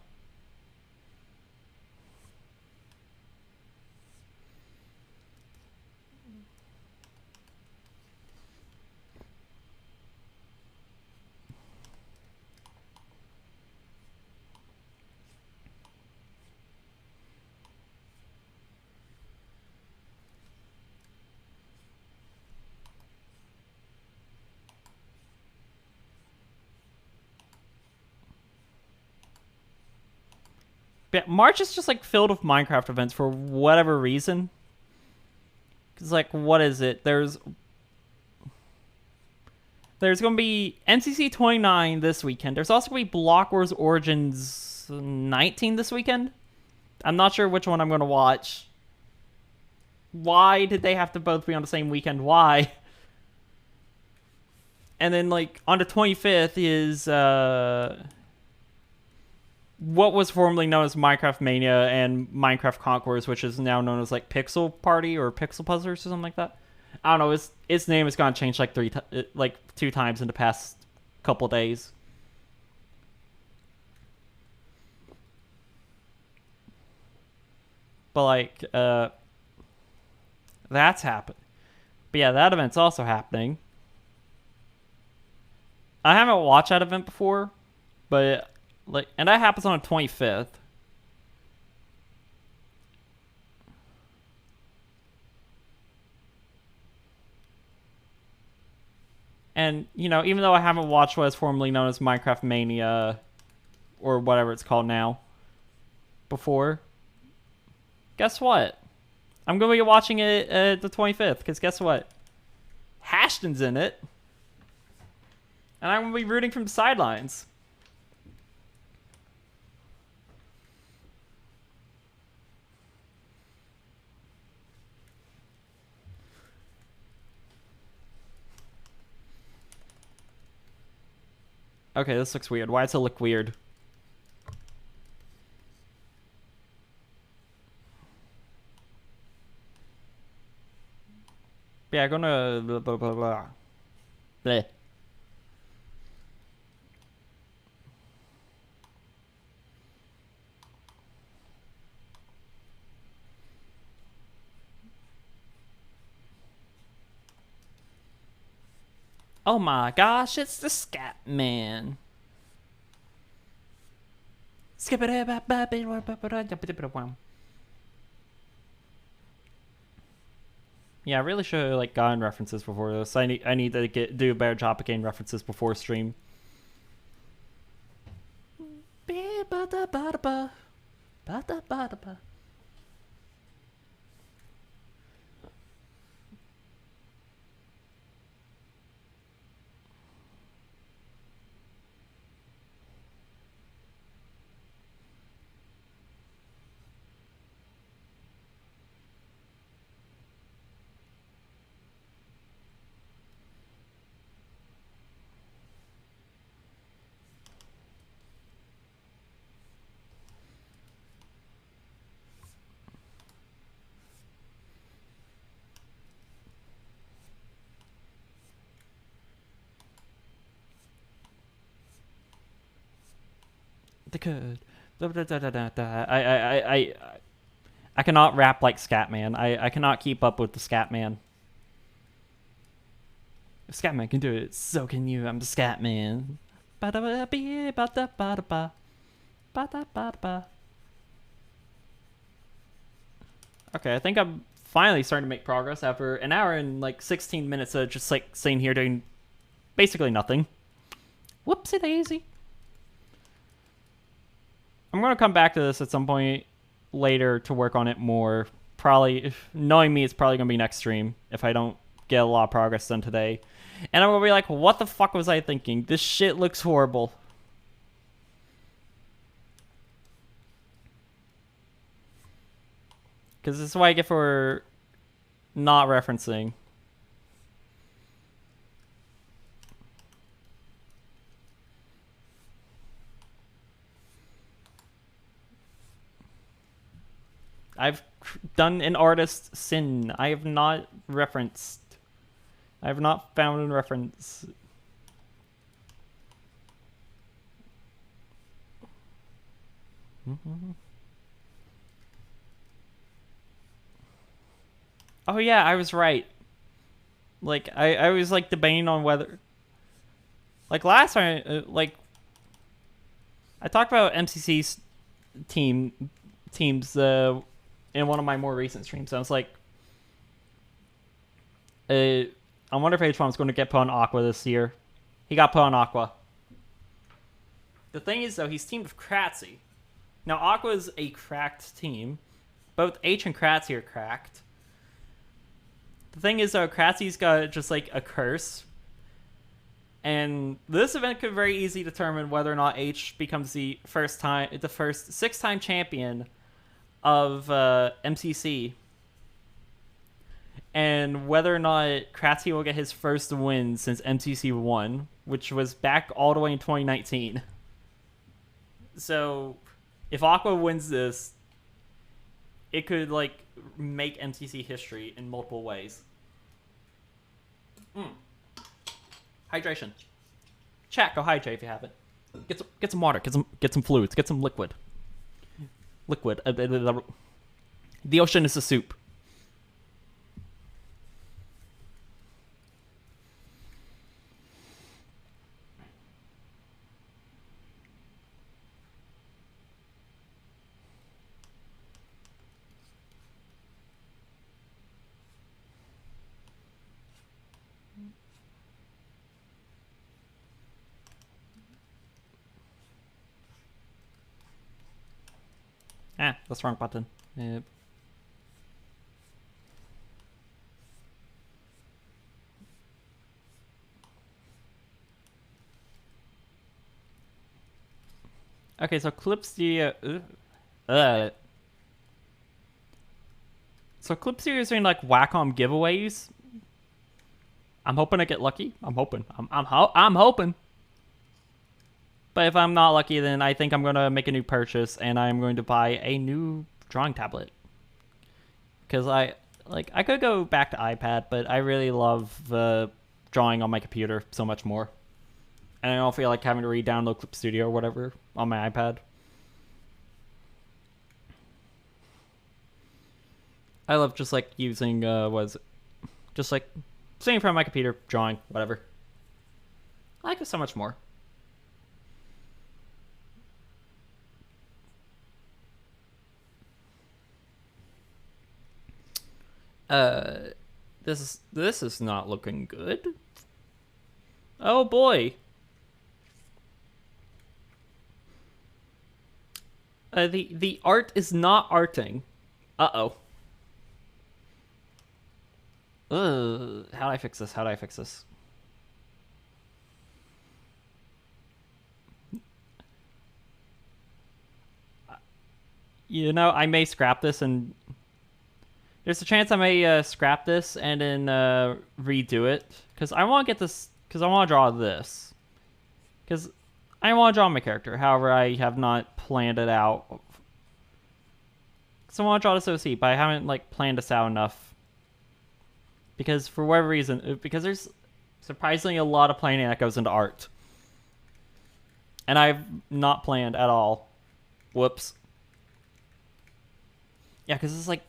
S1: But March is just like filled with Minecraft events for whatever reason. Cause like, what is it? There's gonna be MCC 29 this weekend. There's also gonna be Block Wars Origins 19 this weekend. I'm not sure which one I'm gonna watch. Why did they have to both be on the same weekend? Why? And then like on the 25th is what was formerly known as Minecraft Mania and Minecraft Conquerors, which is now known as like Pixel Party or Pixel Puzzlers or something like that. I don't know. Its name has gone changed like 2 times in the past couple days. But like that's happened. But yeah, that event's also happening. I haven't watched that event before, but like, and that happens on the 25th. And, you know, even though I haven't watched what is formerly known as Minecraft Mania, or whatever it's called now, before, guess what? I'm going to be watching it the 25th, because guess what? Hashton's in it. And I'm going to be rooting from the sidelines. Okay, this looks weird. Why does it look weird? Yeah, gonna blah blah blah blah. Bleh. Oh my gosh, it's the Scat Man. Yeah, I really should have like gotten references before this. I need to do a better job of getting references before stream. I cannot rap like Scatman. I cannot keep up with the Scatman. If Scatman can do it, so can you. I'm the Scatman. Okay, I think I'm finally starting to make progress after an hour and like 16 minutes of just like sitting here doing basically nothing. Whoopsie daisy. I'm going to come back to this at some point later to work on it more. Probably, knowing me, it's probably going to be next stream if I don't get a lot of progress done today. And I'm going to be like, what the fuck was I thinking? This shit looks horrible. Because this is what I get for not referencing. I've done an artist sin. I have not referenced. I have not found a reference. Oh yeah, I was right. Like I was like debating on whether, like last time, like I talked about MCC's teams in one of my more recent streams. I was like, I wonder if H1 is going to get put on Aqua this year. He got put on Aqua. The thing is, though, he's teamed with Kratzy. Now, Aqua is a cracked team. Both H and Kratzy are cracked. The thing is, though, Kratzy's got just like a curse. And this event could very easily determine whether or not H becomes the first 6-time champion of MCC, and whether or not Kratzy will get his first win since MCC 1, which was back all the way in 2019. So, if Aqua wins this, it could like make MCC history in multiple ways. Hydration. Chat, go hydrate if you haven't. Get some water. Get some fluids. Get some liquid. Liquid. The ocean is a soup. That's the wrong button. Yep. Okay, so Clip Studio. So Clip Studio is doing like Wacom giveaways. I'm hoping I get lucky. I'm hoping. I'm hoping. But if I'm not lucky, then I think I'm going to make a new purchase, and I'm going to buy a new drawing tablet. Because I could go back to iPad, but I really love drawing on my computer so much more. And I don't feel like having to re-download Clip Studio or whatever on my iPad. I love just like using just like sitting in front of my computer, drawing, whatever. I like it so much more. This is not looking good. Oh boy. The art is not arting. Uh-oh. How do I fix this? How do I fix this? You know, I may scrap this, and there's a chance I may scrap this and then redo it, because I want to get this, because I want to draw this, because I want to draw my character. However, I have not planned it out. Because I want to draw this OC, but I haven't like planned this out enough. Because for whatever reason, because there's surprisingly a lot of planning that goes into art, and I've not planned at all. Whoops. Yeah, because it's like,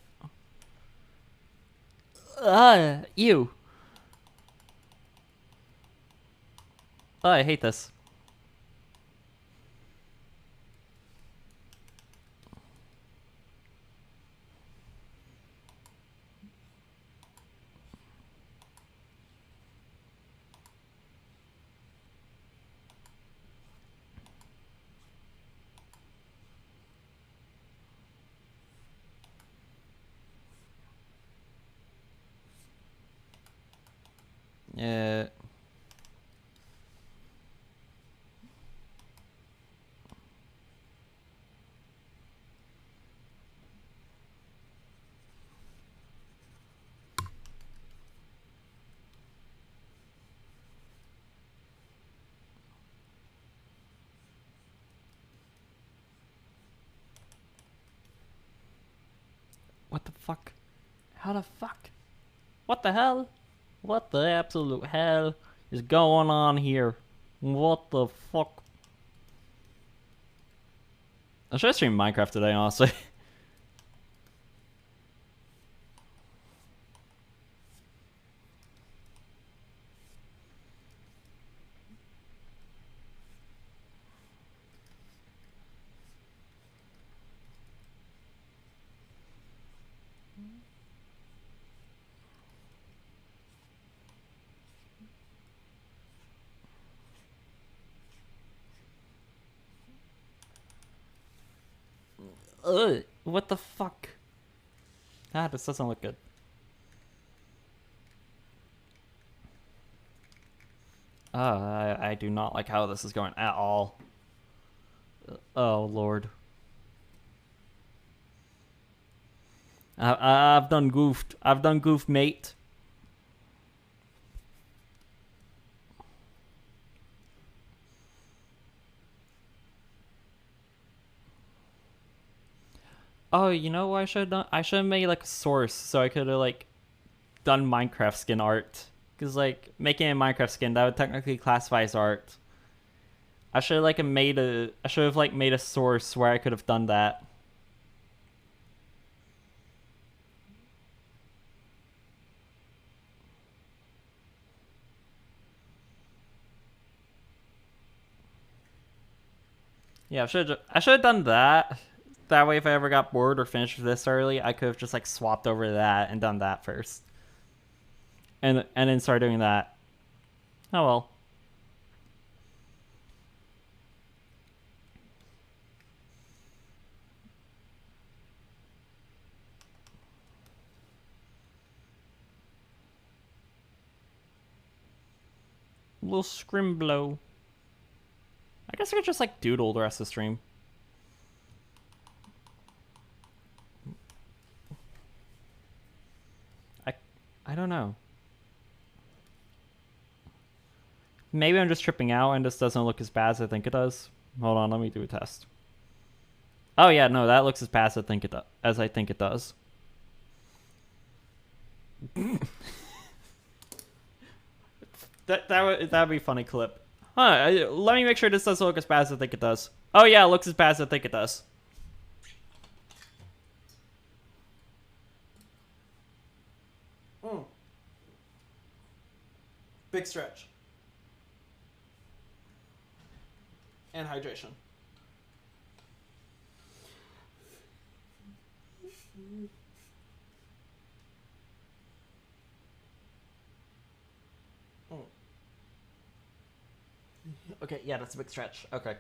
S1: ew. Oh, I hate this. Yeah. What the fuck? How the fuck? What the hell? What the absolute hell is going on here? What the fuck? I should stream Minecraft today, honestly. Ugh, what the fuck? Ah, this doesn't look good. I do not like how this is going at all. Oh, Lord. I've done goofed. I've done goofed, mate. Oh, you know what I should have done? I should have made like a source so I could have like done Minecraft skin art. Because like making a Minecraft skin, that would technically classify as art. I should have like made a source where I could have done that. Yeah, I should have done that. That way, if I ever got bored or finished this early, I could have just like swapped over to that and done that first, and then start doing that. Oh well. Little scrim blow. I guess I could just like doodle the rest of the stream. I don't know. Maybe I'm just tripping out and this doesn't look as bad as I think it does. Hold on, let me do a test. Oh yeah, no, that looks as fast as I think it does. That'd be a funny clip. Huh, let me make sure this doesn't look as fast as I think it does. Oh yeah, it looks as fast as I think it does. Big stretch. And hydration. Okay, yeah, that's a big stretch. Okay.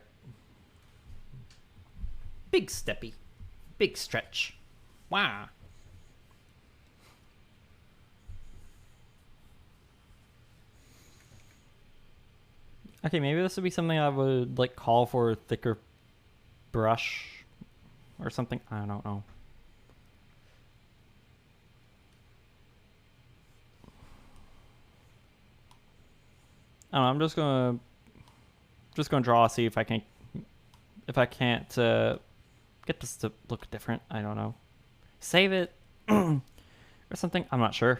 S1: Big steppy. Big stretch. Wow. Okay, maybe this would be something I would like call for a thicker brush or something. I don't know. I don't know, I'm just gonna draw, see if I can't get this to look different. I don't know. Save it or something. I'm not sure.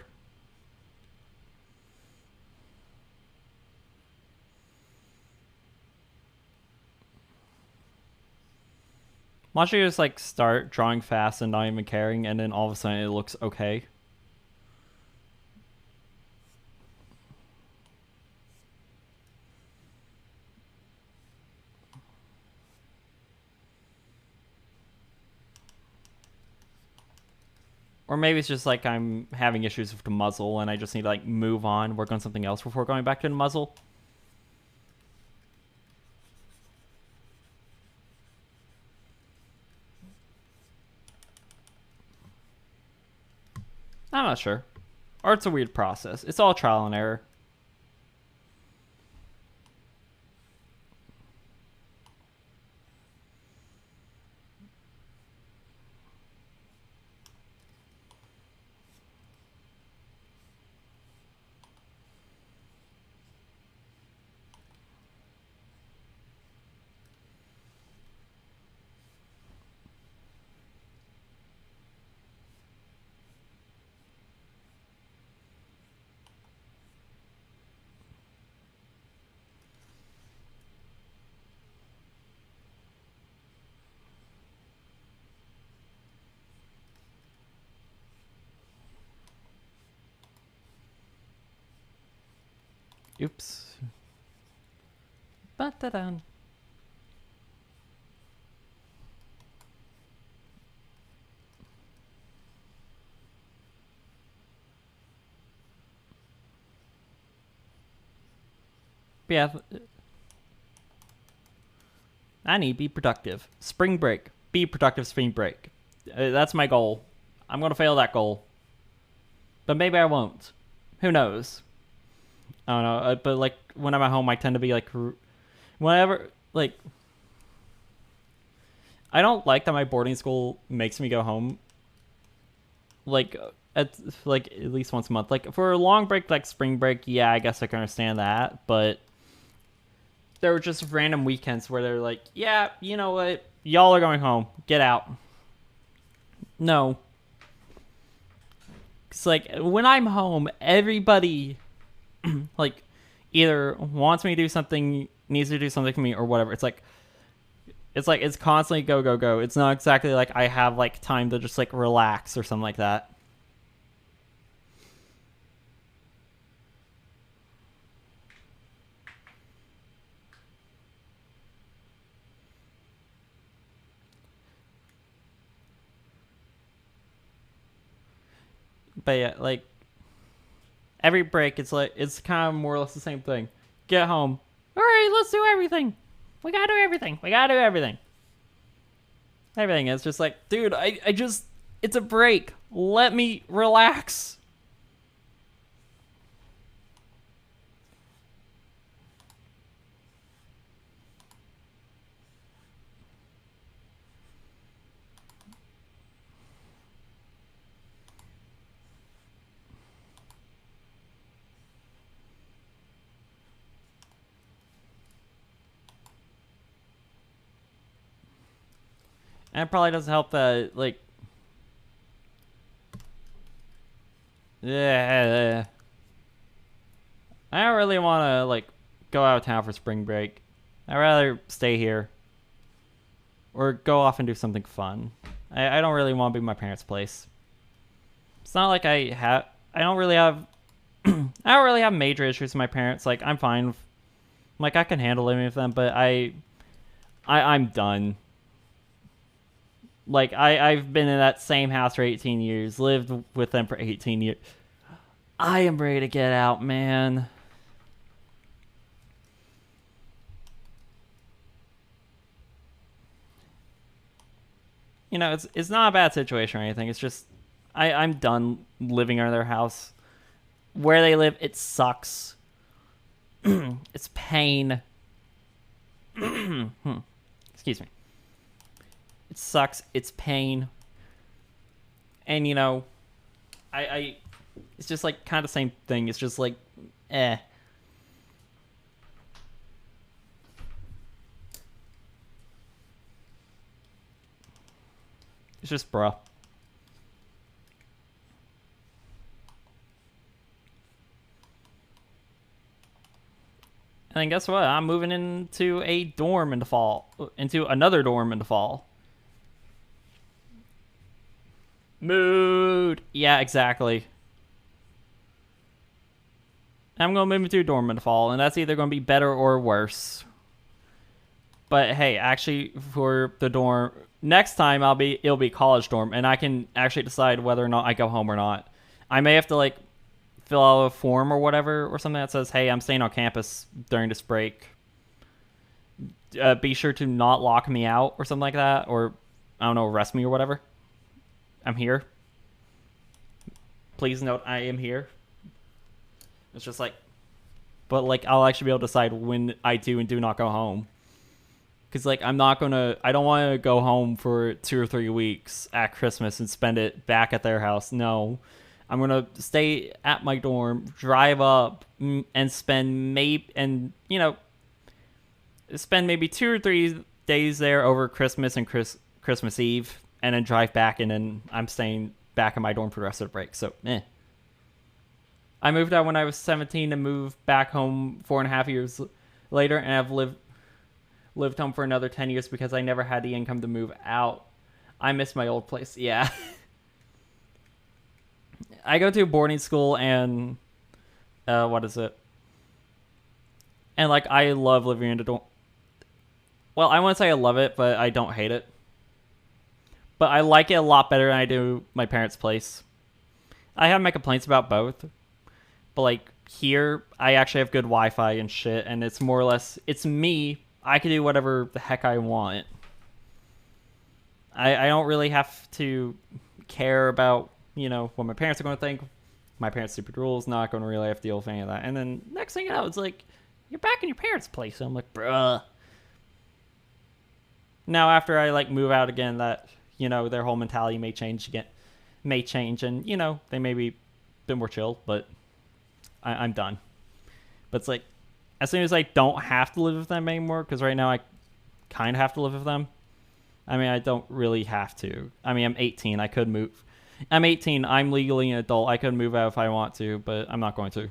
S1: Watch you just like start drawing fast and not even caring, and then all of a sudden it looks okay. Or maybe it's just like I'm having issues with the muzzle and I just need to like move on, work on something else before going back to the muzzle. I'm not sure. Or it's a weird process. It's all trial and error. Oops. Ba-da-dun. Yeah. I need be productive. Spring break. Be productive spring break. That's my goal. I'm going to fail that goal. But maybe I won't. Who knows? I don't know. But like when I'm at home, I tend to be like, whenever, like, I don't like that my boarding school makes me go home. Like, at least once a month. Like for a long break, like spring break, yeah, I guess I can understand that. But there were just random weekends where they're like, yeah, you know what? Y'all are going home. Get out. No. It's like when I'm home, everybody like either wants me to do something, needs to do something for me, or whatever. It's constantly go, go, go. It's not exactly like I have like time to just like relax or something like that. But yeah, like every break, it's kind of more or less the same thing. Get home. All right, let's do everything. We gotta do everything. We gotta do everything. Everything is just like, dude, I just, it's a break. Let me relax. And it probably doesn't help that, like... Yeah. I don't really want to, like, go out of town for spring break. I'd rather stay here. Or go off and do something fun. I don't really want to be my parents' place. It's not like I don't really have... I don't really have major issues with my parents. Like, I'm fine. Like, I can handle living with them, but I'm done. Like, I've been in that same house for 18 years. Lived with them for 18 years. I am ready to get out, man. You know, it's not a bad situation or anything. It's just I'm done living in their house. Where they live, it sucks. It's pain. Excuse me. It sucks. It's pain. And, you know, I it's just like kind of the same thing. It's just like, eh. It's just bruh. And then guess what? I'm moving into a dorm in the fall. Into another dorm in the fall. Mood. Yeah, exactly. I'm going to move into a dorm in the fall, and that's either going to be better or worse. But hey, actually, for the dorm, next time it'll be college dorm, and I can actually decide whether or not I go home or not. I may have to, like, fill out a form or whatever, or something that says, hey, I'm staying on campus during this break. Be sure to not lock me out or something like that, or, I don't know, arrest me or whatever. I'm here. Please note, I am here. It's just like, but like, I'll actually be able to decide when I do and do not go home. Because, like, I don't want to go home for 2 or 3 weeks at Christmas and spend it back at their house. No. I'm going to stay at my dorm, drive up, and spend maybe 2 or 3 days there over Christmas and Christmas Eve, and then drive back, and then I'm staying back in my dorm for the rest of the break. So, I moved out when I was 17 and moved back home 4.5 years later, and I've lived home for another 10 years because I never had the income to move out. I miss my old place. Yeah. I go to a boarding school, and what is it? And, like, I love living in a dorm. Well, I wouldn't say I love it, but I don't hate it. But I like it a lot better than I do my parents' place. I have my complaints about both. But, like, here, I actually have good Wi-Fi and shit, and it's more or less, it's me. I can do whatever the heck I want. I don't really have to care about, what my parents are going to think. My parents' stupid rules, not going to really have to deal with any of that. And then next thing you know, it's like, you're back in your parents' place. So I'm like, bruh. Now, after I, like, move out again, that, their whole mentality may change again. And, they may be a bit more chill, but I'm done. But it's like, as soon as I don't have to live with them anymore, because right now I kind of have to live with them. I mean, I don't really have to. I mean, I'm 18. I could move. I'm 18. I'm legally an adult. I could move out if I want to, but I'm not going to.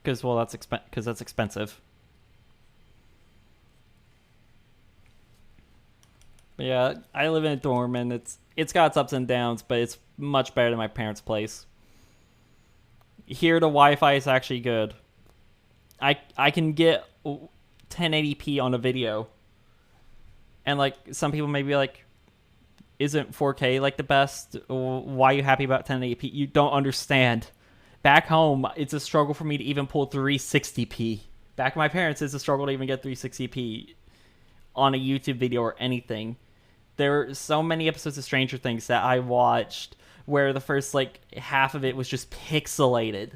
S1: Because, well, that's expensive. But yeah, I live in a dorm, and it's got its ups and downs, but it's much better than my parents' place. Here, the Wi-Fi is actually good. I can get 1080p on a video. And, like, some people may be like, isn't 4K, like, the best? Why are you happy about 1080p? You don't understand. Back home, it's a struggle for me to even pull 360p. Back at my parents, it's a struggle to even get 360p on a YouTube video or anything. There are so many episodes of Stranger Things that I watched where the first, like, half of it was just pixelated.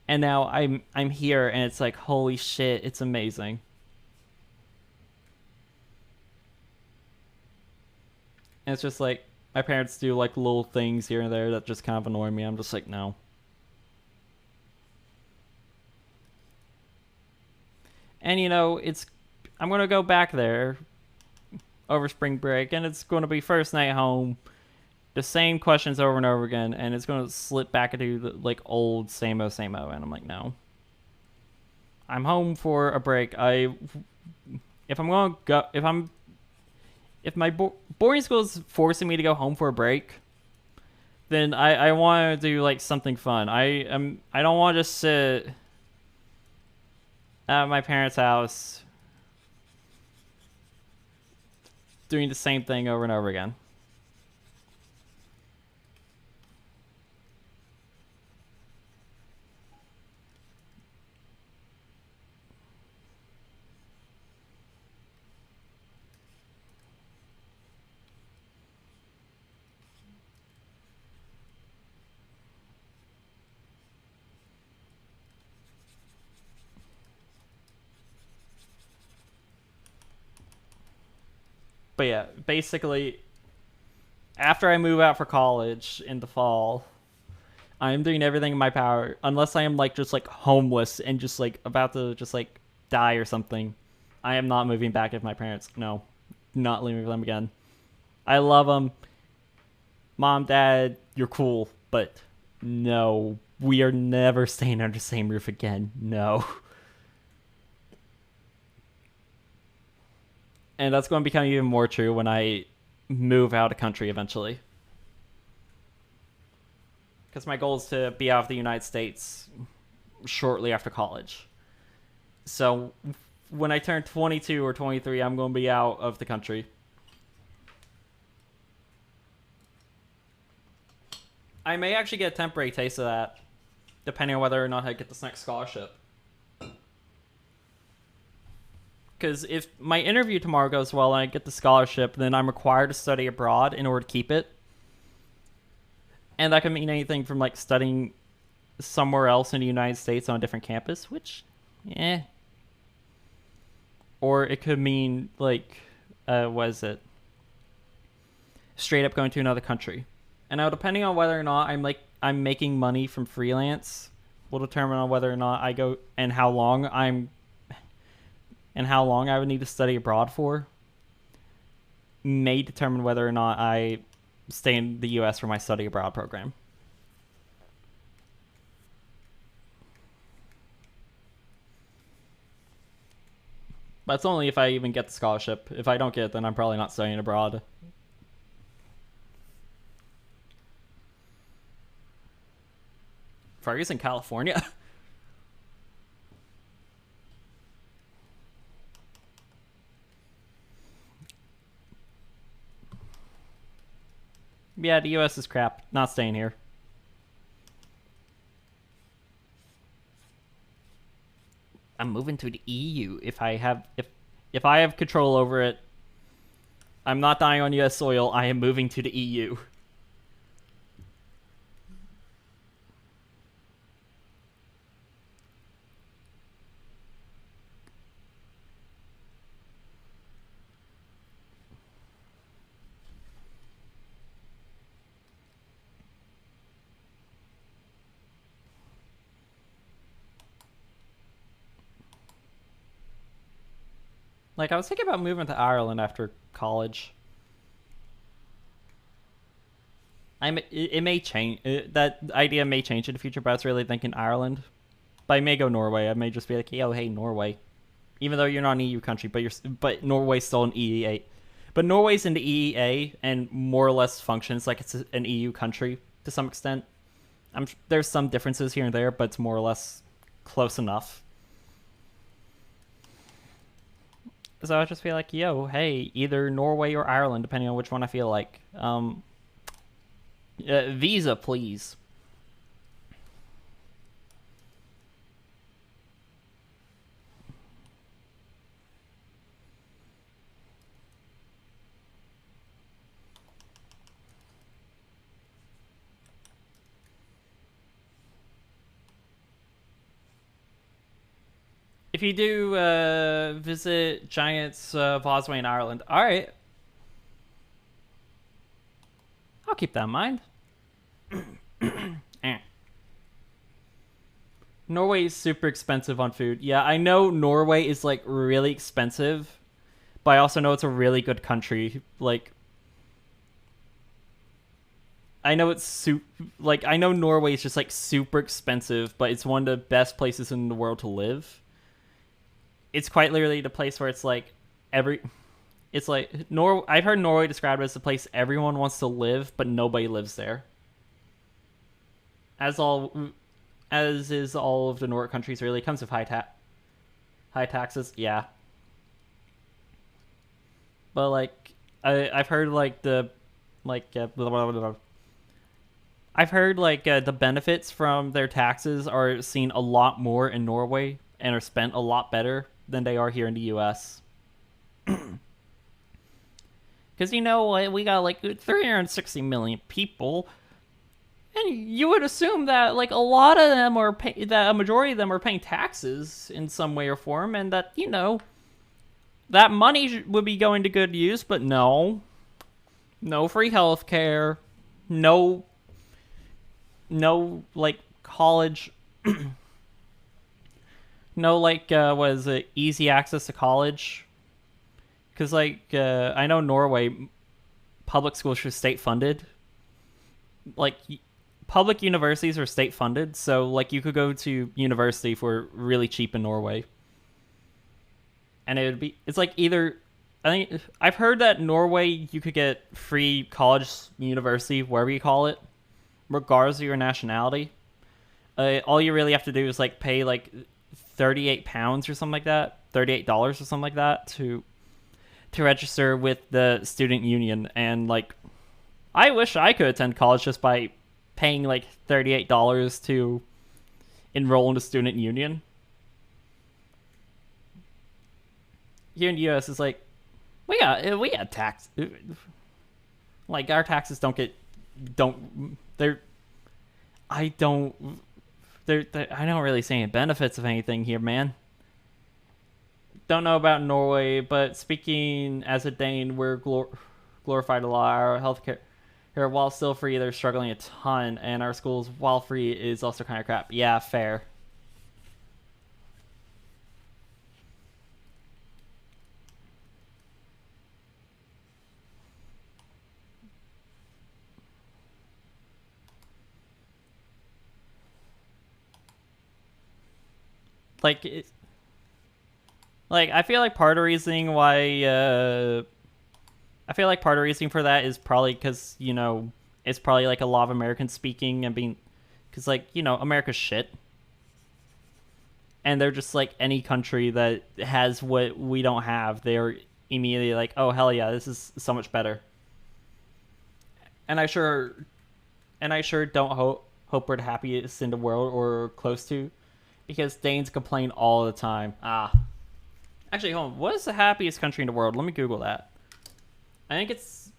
S1: And now I'm here, and it's like, holy shit, it's amazing. And it's just like, my parents do, like, little things here and there that just kind of annoy me. I'm just like, no. And you know, I'm gonna go back there over spring break, and it's gonna be first night home, the same questions over and over again, and it's gonna slip back into the like old same o, and I'm like, no. I'm home for a break. If I'm gonna go, if my boarding school is forcing me to go home for a break, then I want to do like something fun. I don't want to just sit at my parents' house doing the same thing over and over again. But yeah, basically, after I move out for college in the fall, I'm doing everything in my power, unless I am like just like homeless and just like about to just like die or something. I am not moving back with my parents. No, not living with them again. I love them. Mom, Dad, you're cool, but no, we are never staying under the same roof again. No. And that's going to become even more true when I move out of country eventually. Because my goal is to be out of the United States shortly after college. So when I turn 22 or 23, I'm going to be out of the country. I may actually get a temporary taste of that, depending on whether or not I get this next scholarship. Because if my interview tomorrow goes well and I get the scholarship, then I'm required to study abroad in order to keep it. And that could mean anything from like studying somewhere else in the United States on a different campus, which, or it could mean like, what is it? Straight up going to another country. And now, depending on whether or not I'm making money from freelance, will determine on whether or not I go and how long I would need to study abroad for. May determine whether or not I stay in the U.S. for my study abroad program. But it's only if I even get the scholarship. If I don't get it, then I'm probably not studying abroad. Fergus in California? Yeah, the US is crap. Not staying here. I'm moving to the EU if I have control over it. I'm not dying on US soil. I am moving to the EU. Like, I was thinking about moving to Ireland after college. It may change. That idea may change in the future, but I was really thinking Ireland. But I may go Norway. I may just be like, yo, hey, Norway. Even though you're not an EU country, but Norway's still an EEA. But Norway's in the EEA and more or less functions like it's an EU country to some extent. There's some differences here and there, but it's more or less close enough. So I would just be like, yo, hey, either Norway or Ireland, depending on which one I feel like. Visa, please. If you do visit Giants Causeway in Ireland, all right. I'll keep that in mind. Norway is super expensive on food. Yeah, I know Norway is like really expensive, but I also know it's a really good country. Like, I know I know Norway is just like super expensive, but it's one of the best places in the world to live. It's quite literally the place where it's like every it's like I've heard Norway described as the place everyone wants to live, but nobody lives there. As all as is all of the Nordic countries, really. It comes with high taxes. Yeah, but like I've heard like the like blah, blah, blah, blah. I've heard like the benefits from their taxes are seen a lot more in Norway and are spent a lot better than they are here in the U.S. Because you know we got like 360 million people, and you would assume that like a lot of them that a majority of them are paying taxes in some way or form, and that that money would be going to good use. But no free healthcare, no like college, no like what is it, easy access to college. Because like I know Norway public schools are state funded. Like public universities are state funded, so like you could go to university for really cheap in Norway, and it's like either I think I've heard that Norway you could get free college, university, wherever you call it, regardless of your nationality. All you really have to do is like pay like £38 or something like that, $38 or something like that to register with the student union. And like I wish I could attend college just by paying like $38 to enroll in the student union. Here in the US it's like we got tax, like our taxes I don't really see any benefits of anything here, man. Don't know about Norway, but speaking as a Dane, we're glorified a lot. Our healthcare here, while still free, they're struggling a ton, and our schools, while free, is also kind of crap. Yeah, fair. Like I feel like part of the reasoning why I feel like part of the reasoning for that is probably because it's probably like a lot of Americans speaking and being, because like America's shit, and they're just like any country that has what we don't have, they're immediately like, oh hell yeah, this is so much better. And I sure don't hope we're the happiest in the world or close to, because Danes complain all the time. Actually, hold on. What is the happiest country in the world? Let me Google that. I think it's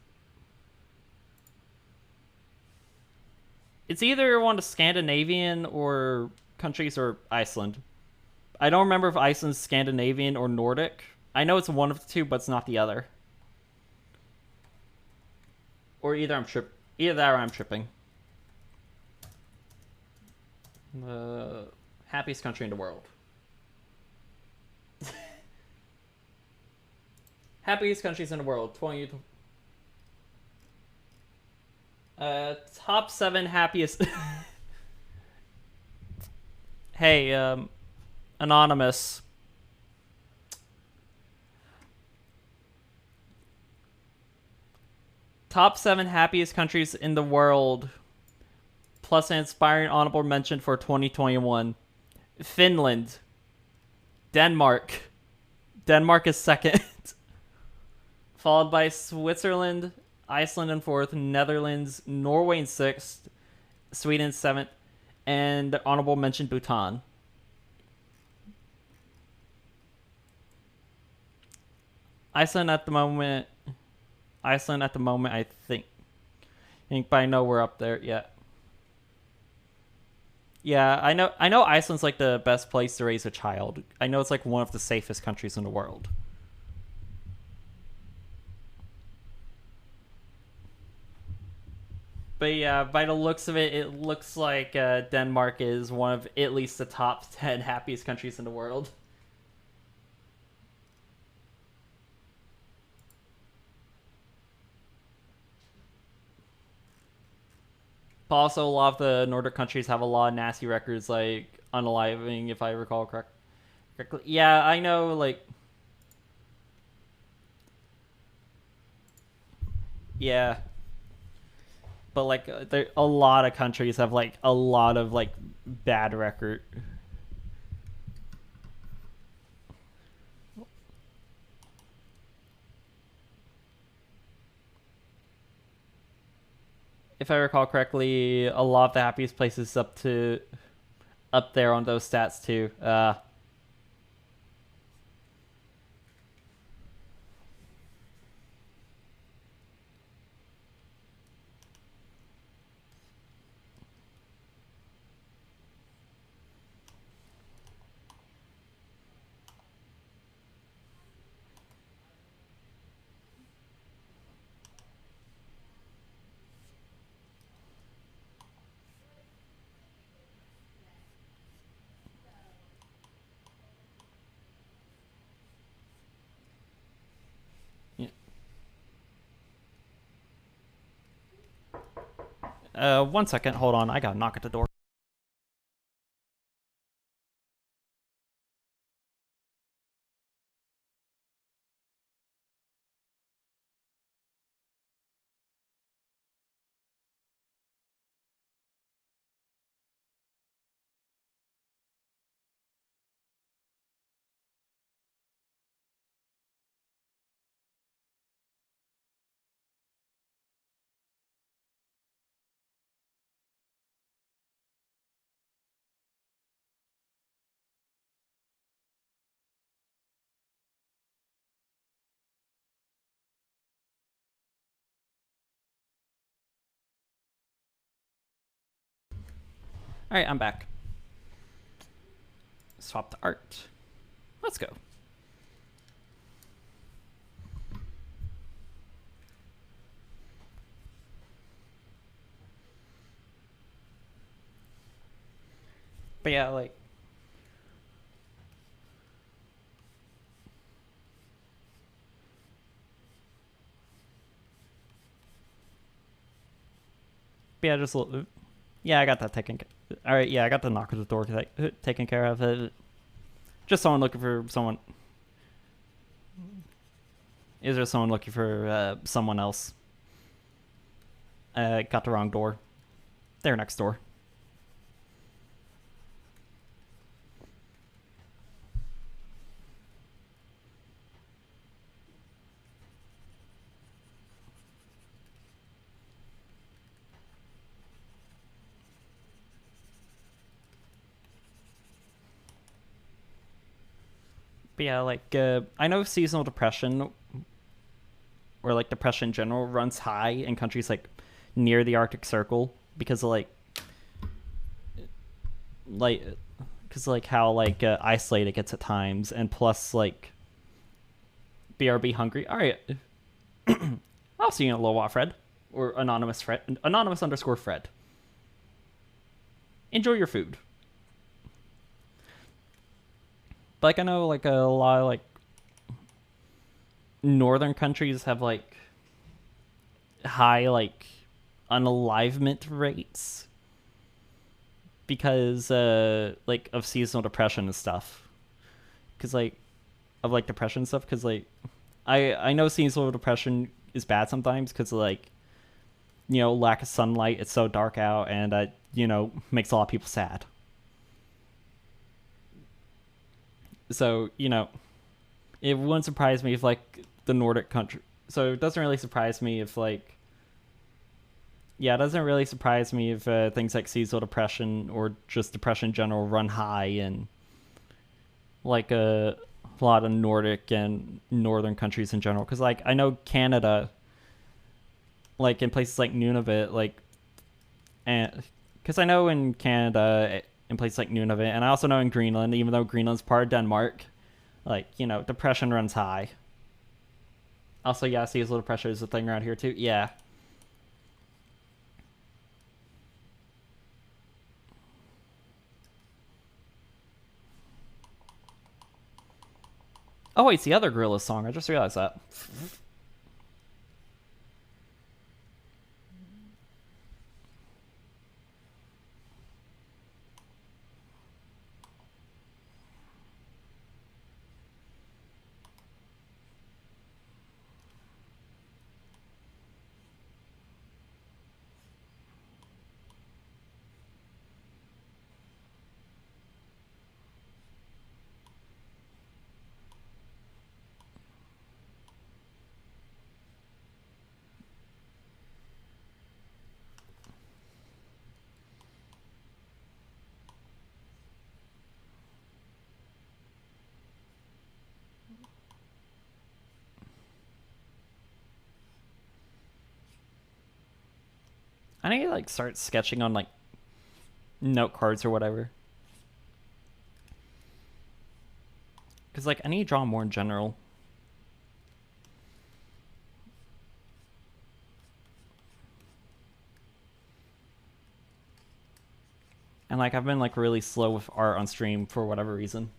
S1: either one of the Scandinavian or countries or Iceland. I don't remember if Iceland's Scandinavian or Nordic. I know it's one of the two, but it's not the other. Or either that or I'm tripping. The happiest country in the world. Happiest countries in the world. Top 7 happiest. Hey, anonymous. Top 7 happiest countries in the world, plus an inspiring honorable mention for 2021. Finland. Denmark. Denmark is second. Followed by Switzerland, Iceland in 4th, Netherlands, Norway in 6th, Sweden 7th, and honorable mention Bhutan. Iceland at the moment, I think, but I know we're up there. Yeah, I know Iceland's like the best place to raise a child. I know it's like one of the safest countries in the world. But yeah, by the looks of it, it looks like Denmark is one of at least the top 10 happiest countries in the world. But also, a lot of the Nordic countries have a lot of nasty records, like unaliving, if I recall correctly. Yeah, I know, like... Yeah. But, like, there, a lot of countries have, like, a lot of, like, bad record. If I recall correctly, a lot of the happiest places up there on those stats too. Yeah. 1 second, hold on. I gotta knock at the door. All right, I'm back. Swap to art. Let's go. But yeah, like... Yeah, just a little... Yeah, I got that taken... Alright, yeah, I got the knock at the door taken care of. Just someone looking for someone... Is there someone looking for someone else? Got the wrong door. They're next door. But yeah, like, I know seasonal depression, or like depression in general, runs high in countries like near the Arctic Circle because of because like how like isolated it gets at times, and plus like BRB hungry. All right, I'll see you in a little while, Fred, or anonymous Fred, anonymous underscore Fred. Enjoy your food. But like I know like a lot of like northern countries have like high like unalivement rates because like of seasonal depression and stuff, because like of like depression stuff, because like I know seasonal depression is bad sometimes because like, you know, lack of sunlight, it's so dark out, and you know, makes a lot of people sad. So, you know, it wouldn't surprise me if like the Nordic country, so it doesn't really surprise me if like, yeah, it doesn't really surprise me if things like seasonal depression or just depression in general run high in like a lot of Nordic and northern countries in general. Because like I know Canada, like in places like Nunavut, like, and because I know in Canada, in places like Nunavut, and I also know in Greenland, even though Greenland's part of Denmark, like, you know, depression runs high. Also, yeah, seasonal depression is a thing around here too. Yeah. Oh, it's the other Gorilla song. I just realized that. I need to like start sketching on like note cards or whatever. Because like I need to draw more in general. And like I've been like really slow with art on stream for whatever reason.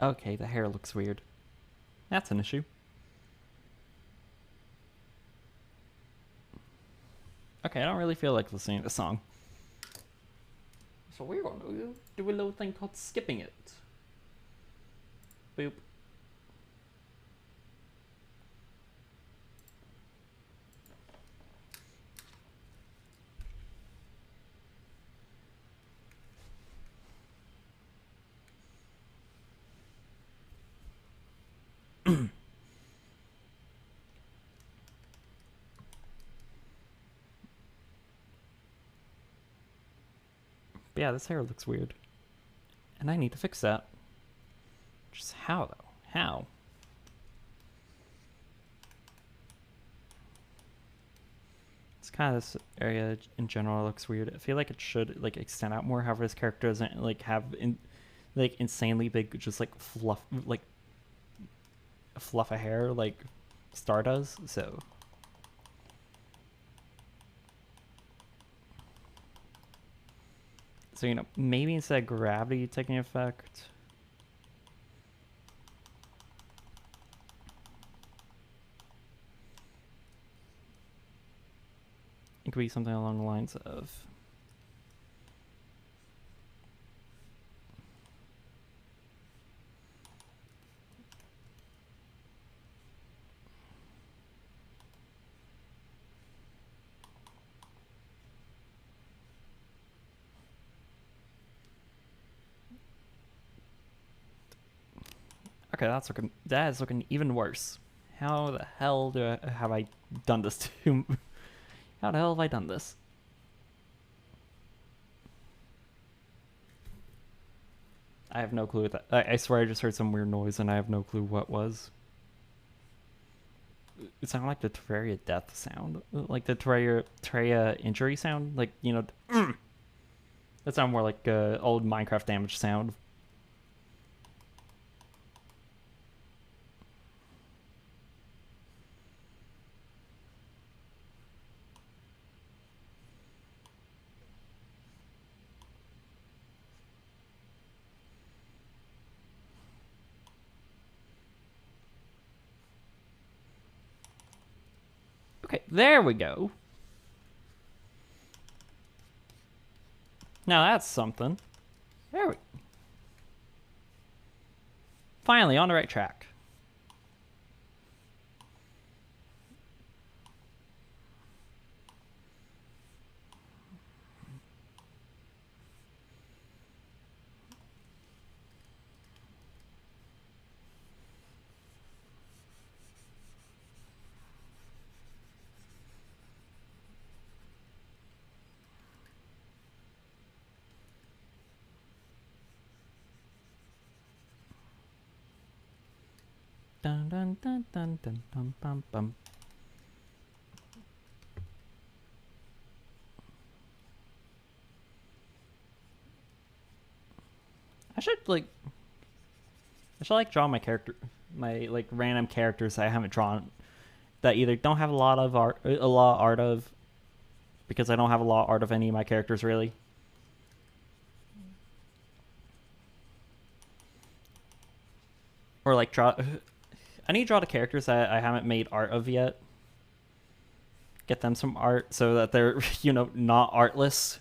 S1: Okay, the hair looks weird. That's an issue. Okay, I don't really feel like listening to the song. So we're going to do a little thing called skipping it. Boop. But yeah, this hair looks weird. And I need to fix that. Just how, though? How? It's kind of this area in general looks weird. I feel like it should like extend out more. However, this character doesn't like have like insanely big, just like fluff of hair like Star does. So you know, maybe instead of gravity taking effect, it could be something along the lines of okay, that is looking even worse. How the hell have I done this to? How the hell have I done this? I have no clue what that. I swear I just heard some weird noise and I have no clue what was. It sounded like the Terraria death sound, like the Terraria injury sound, like you know. That sounded more like old Minecraft damage sound. Okay, there we go. Now that's something. There we. Finally on the right track. Dun, dun, dun, dun, dun, dun, bum, bum. I should draw my character, my like random characters I haven't drawn that either don't have a lot of art of, because I don't have a lot of art of any of my characters really. Or like draw. I need to draw the characters that I haven't made art of yet. Get them some art so that they're, not artless.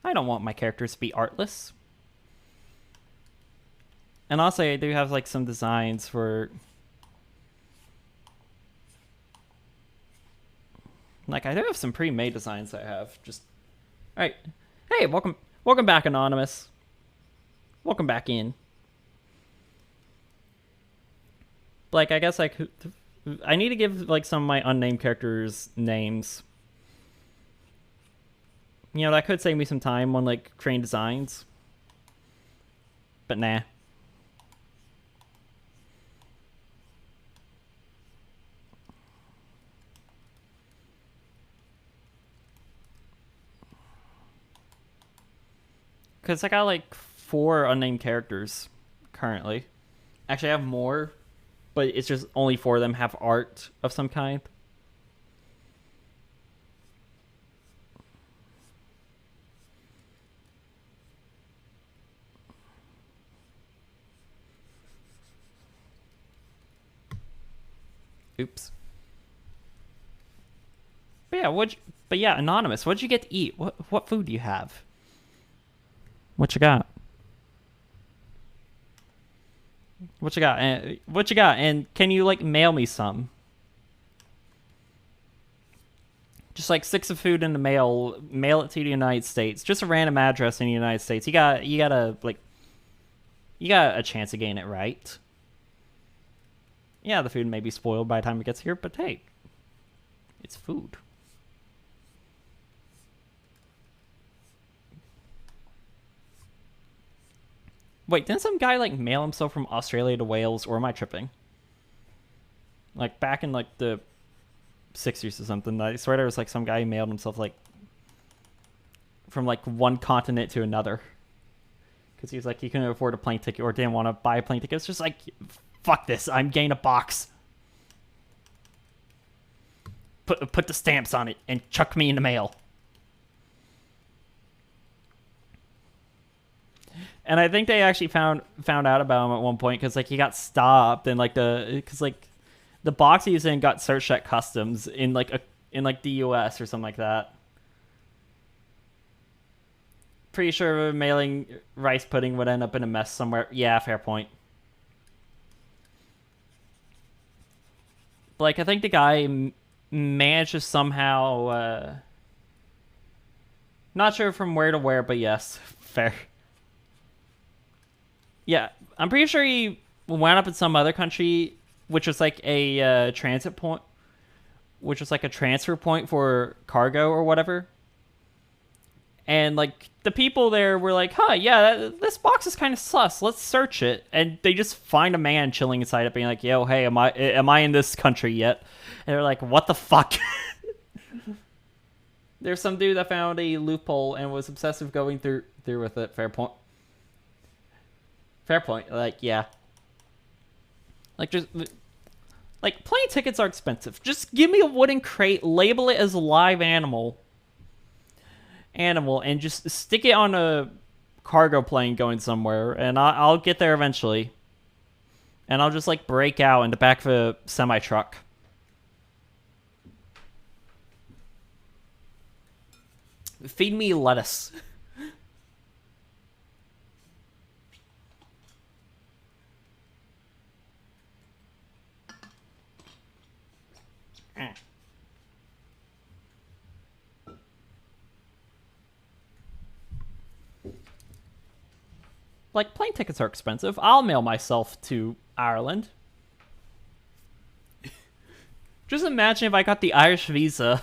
S1: I don't want my characters to be artless. And also, I do have like some designs for, like, I do have some pre-made designs I have. Just, all right. Hey, welcome back, Anonymous. Welcome back in. Like, I guess like I need to give like some of my unnamed characters names. That could save me some time on like creating designs. But nah. Because I got like 4 unnamed characters currently. Actually, I have more, but it's just only 4 of them have art of some kind. Oops. But yeah, Anonymous, what'd you get to eat? What food do you have? What you got? What you got? And can you like mail me some? Just like sticks of food in the mail. Mail it to the United States. Just a random address in the United States. You got a chance of getting it right. Yeah, the food may be spoiled by the time it gets here, but hey, it's food. Wait, didn't some guy like mail himself from Australia to Wales, or am I tripping? Like back in like the 60s or something. I swear there was like some guy who mailed himself like from like one continent to another. Because he was like, he couldn't afford a plane ticket or didn't want to buy a plane ticket. It's just like, fuck this, I'm getting a box. Put the stamps on it and chuck me in the mail. And I think they actually found out about him at one point because like he got stopped and like the box he was in got searched at customs in like the US or something like that. Pretty sure mailing rice pudding would end up in a mess somewhere. Yeah, fair point. But, like, I think the guy managed to somehow not sure from where to where, but yes, fair. Yeah, I'm pretty sure he wound up in some other country, which was like a transit point, which was like a transfer point for cargo or whatever. And like the people there were like, "Huh, yeah, this box is kind of sus. Let's search it." And they just find a man chilling inside it, being like, "Yo, hey, am I in this country yet?" And they're like, "What the fuck?" There's some dude that found a loophole and was obsessive going through with it. Fair point. Fair point. Like, yeah. Like, just like plane tickets are expensive. Just give me a wooden crate, label it as a live animal, and just stick it on a cargo plane going somewhere, and I'll get there eventually. And I'll just like break out in the back of a semi truck. Feed me lettuce. Like, plane tickets are expensive. I'll mail myself to Ireland. Just imagine if I got the Irish visa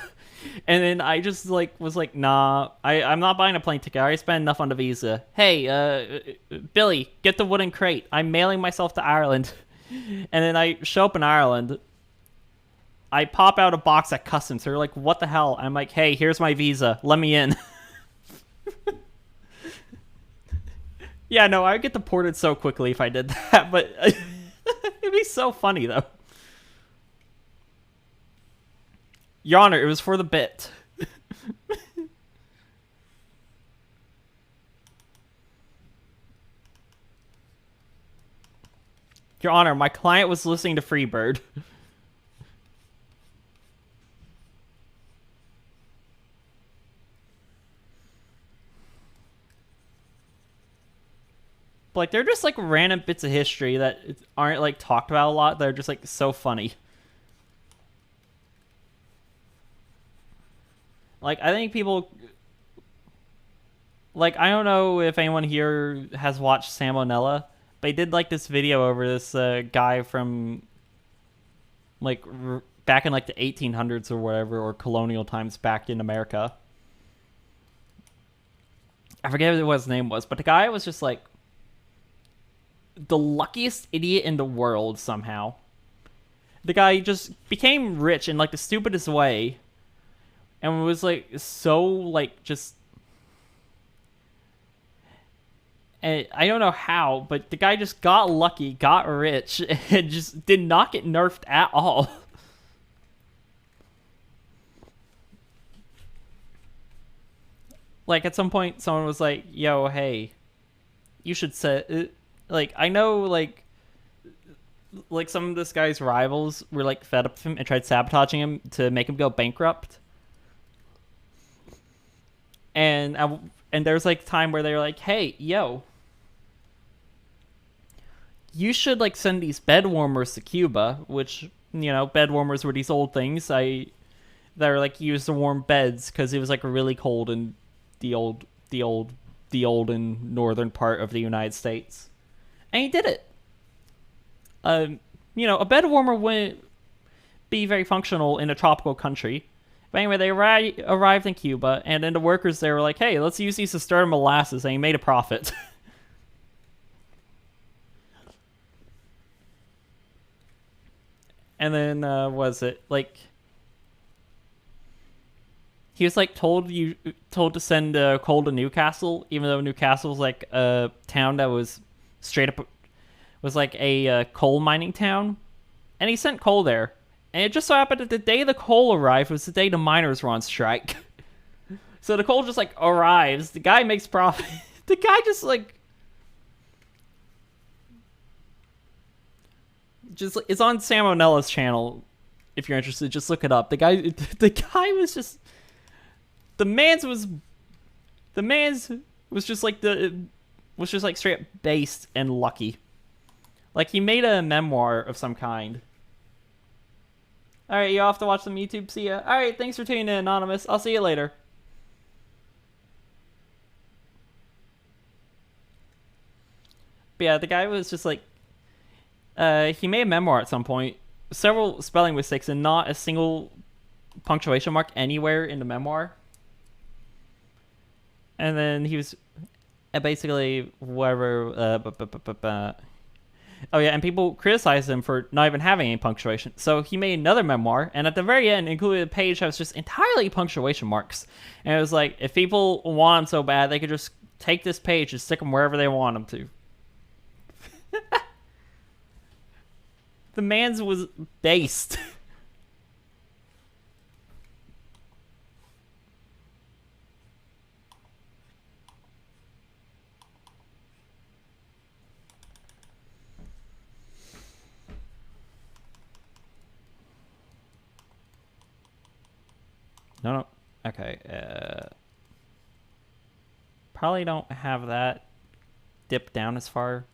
S1: And then I just like was like, nah, I'm not buying a plane ticket. I already spent enough on the visa. Hey, Billy, get the wooden crate. I'm mailing myself to Ireland. And then I show up in Ireland. I pop out a box at customs. They're like, what the hell? I'm like, hey, here's my visa. Let me in. Yeah, no, I would get deported so quickly if I did that, but it'd be so funny, though. Your Honor, it was for the bit. Your Honor, my client was listening to Freebird. But, like, they're just, like, random bits of history that aren't, like, talked about a lot. They're just, like, so funny. Like, I think people... Like, I don't know if anyone here has watched Salmonella, but he did, like, this video over this guy from, like, back in, like, the 1800s or whatever, or colonial times back in America. I forget what his name was, but the guy was just, like, the luckiest idiot in the world somehow. The guy just became rich in, like, the stupidest way, and was, like, so, like, just... And I don't know how, but the guy just got lucky, got rich, and just did not get nerfed at all. Like, at some point, someone was like, yo, hey, you should set... Like, I know, like, some of this guy's rivals were, like, fed up with him and tried sabotaging him to make him go bankrupt. And there was, like, time where they were like, hey, yo, you should, like, send these bed warmers to Cuba, which, you know, bed warmers were these old things that were, like, used to warm beds because it was, like, really cold in the old and northern part of the United States. And he did it. You know, a bed warmer wouldn't be very functional in a tropical country. But anyway, they arrived in Cuba, and then the workers there were like, hey, let's use these to stir molasses, and he made a profit. And then, was it, like... He was, like, told to send coal to Newcastle, even though Newcastle was, like, a town that was straight up... was, like, a coal mining town. And he sent coal there. And it just so happened that the day the coal arrived was the day the miners were on strike. So the coal just, like, arrives. The guy makes profit. The guy just, like... Just, it's on Salmonella's channel. If you're interested, just look it up. The guy was just... The man's was just, like, was just, like, straight up based and lucky. Like, he made a memoir of some kind. Alright, you all have to watch some YouTube. See ya. Alright, thanks for tuning in, Anonymous. I'll see you later. But yeah, the guy was just, like... he made a memoir at some point. Several spelling mistakes and not a single punctuation mark anywhere in the memoir. And then he was basically whatever... Oh yeah, and people criticized him for not even having any punctuation. So he made another memoir, and at the very end included a page that was just entirely punctuation marks. And it was like, if people want them so bad, they could just take this page and stick them wherever they want them to. The man's was based. No. Okay. Probably don't have that dip down as far.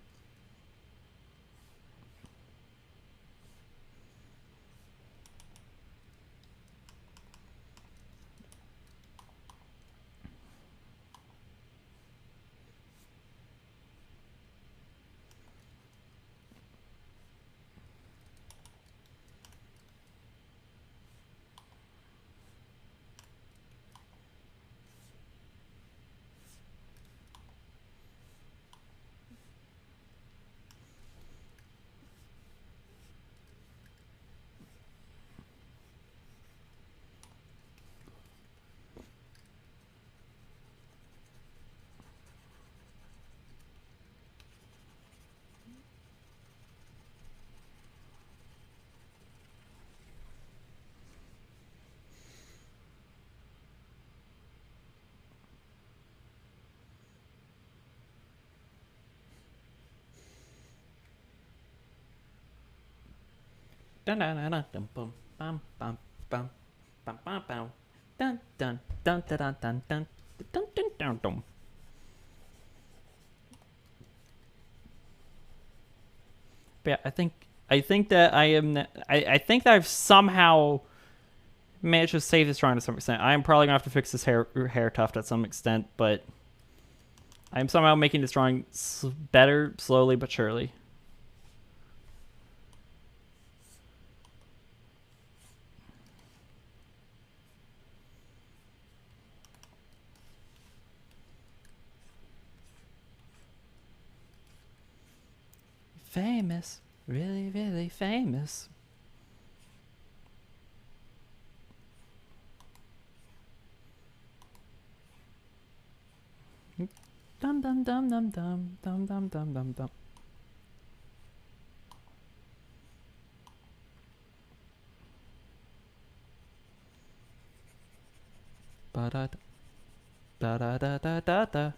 S1: Dun dun dun dun dun bum bum bum bum bum bum bum dun dun dun dun dun dun dun dun dun dun dun. But yeah, I think that I think that I've somehow managed to save this drawing to some extent. I am probably gonna have to fix this hair tuft at some extent, but I'm somehow making this drawing better slowly but surely. Famous, really, really famous. Dum dum dum dum dum dum dum dum dum dum. Ba da da da da da da da.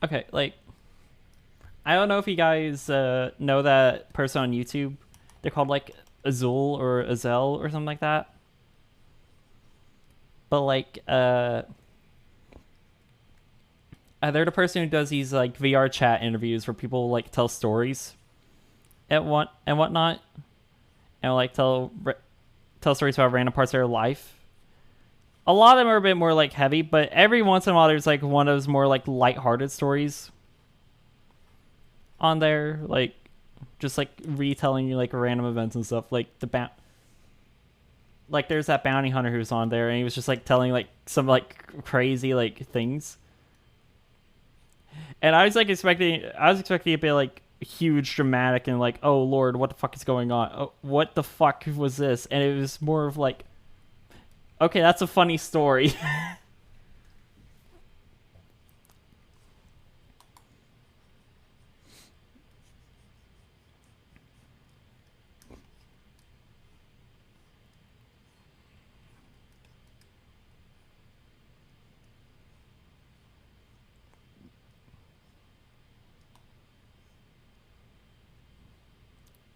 S1: Okay, like I don't know if you guys know that person on YouTube. They're called like Azul or Azel or something like that. But like they're the person who does these like VR chat interviews where people like tell stories and whatnot, and like tell stories about random parts of their life. A lot of them are a bit more like heavy, but every once in a while there's like one of those more like lighthearted stories on there, like just like retelling you like random events and stuff. Like like there's that bounty hunter who's on there, and he was just like telling like some like crazy like things. And I was expecting it to be like huge, dramatic, and like, oh lord, what the fuck is going on? Oh, what the fuck was this? And it was more of like, okay, that's a funny story.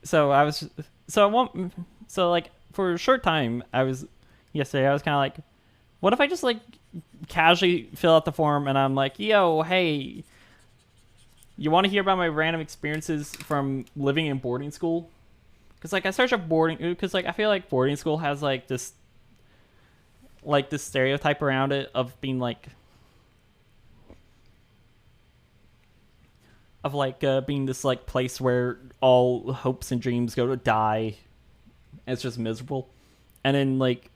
S1: So I was so I want so like for a short time I was yesterday I was kind of like, what if I just like casually fill out the form and I'm like, yo, hey, you want to hear about my random experiences from living in boarding school? Because like I search up boarding, because like I feel like boarding school has like this stereotype around it of being like being this like place where all hopes and dreams go to die. And it's just miserable. And then like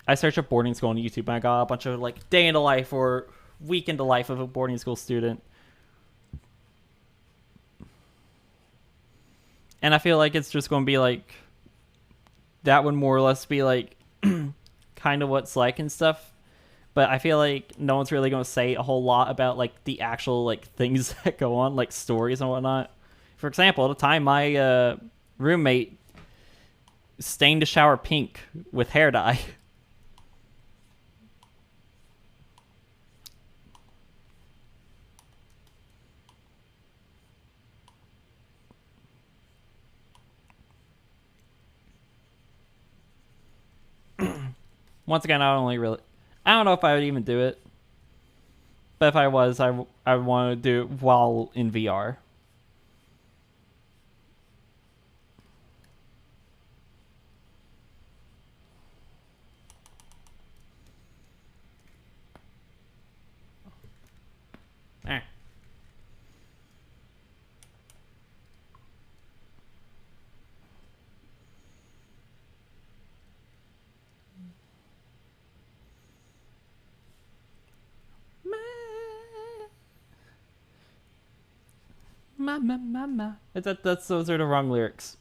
S1: I searched up boarding school on YouTube and I got a bunch of like day in the life or week in the life of a boarding school student. And I feel like it's just going to be like that would more or less be like kind of what it's like and stuff. But I feel like no one's really going to say a whole lot about like the actual like things that go on, like stories and whatnot. For example, at the time my roommate stained the shower pink with hair dye. Once again, I don't know if I would even do it. But if I was, I want to do it while in VR. Eh. Those are the wrong lyrics.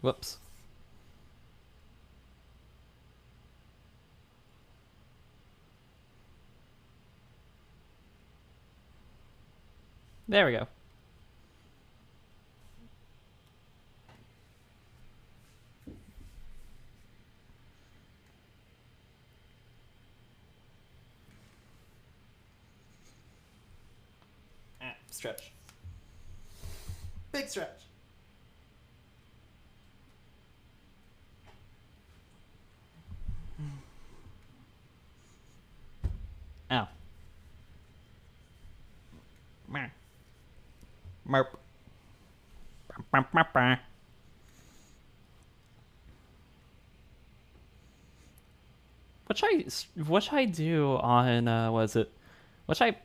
S1: Whoops. There we go. Stretch. Big stretch. Ow. Merp. What should I do on was it? What should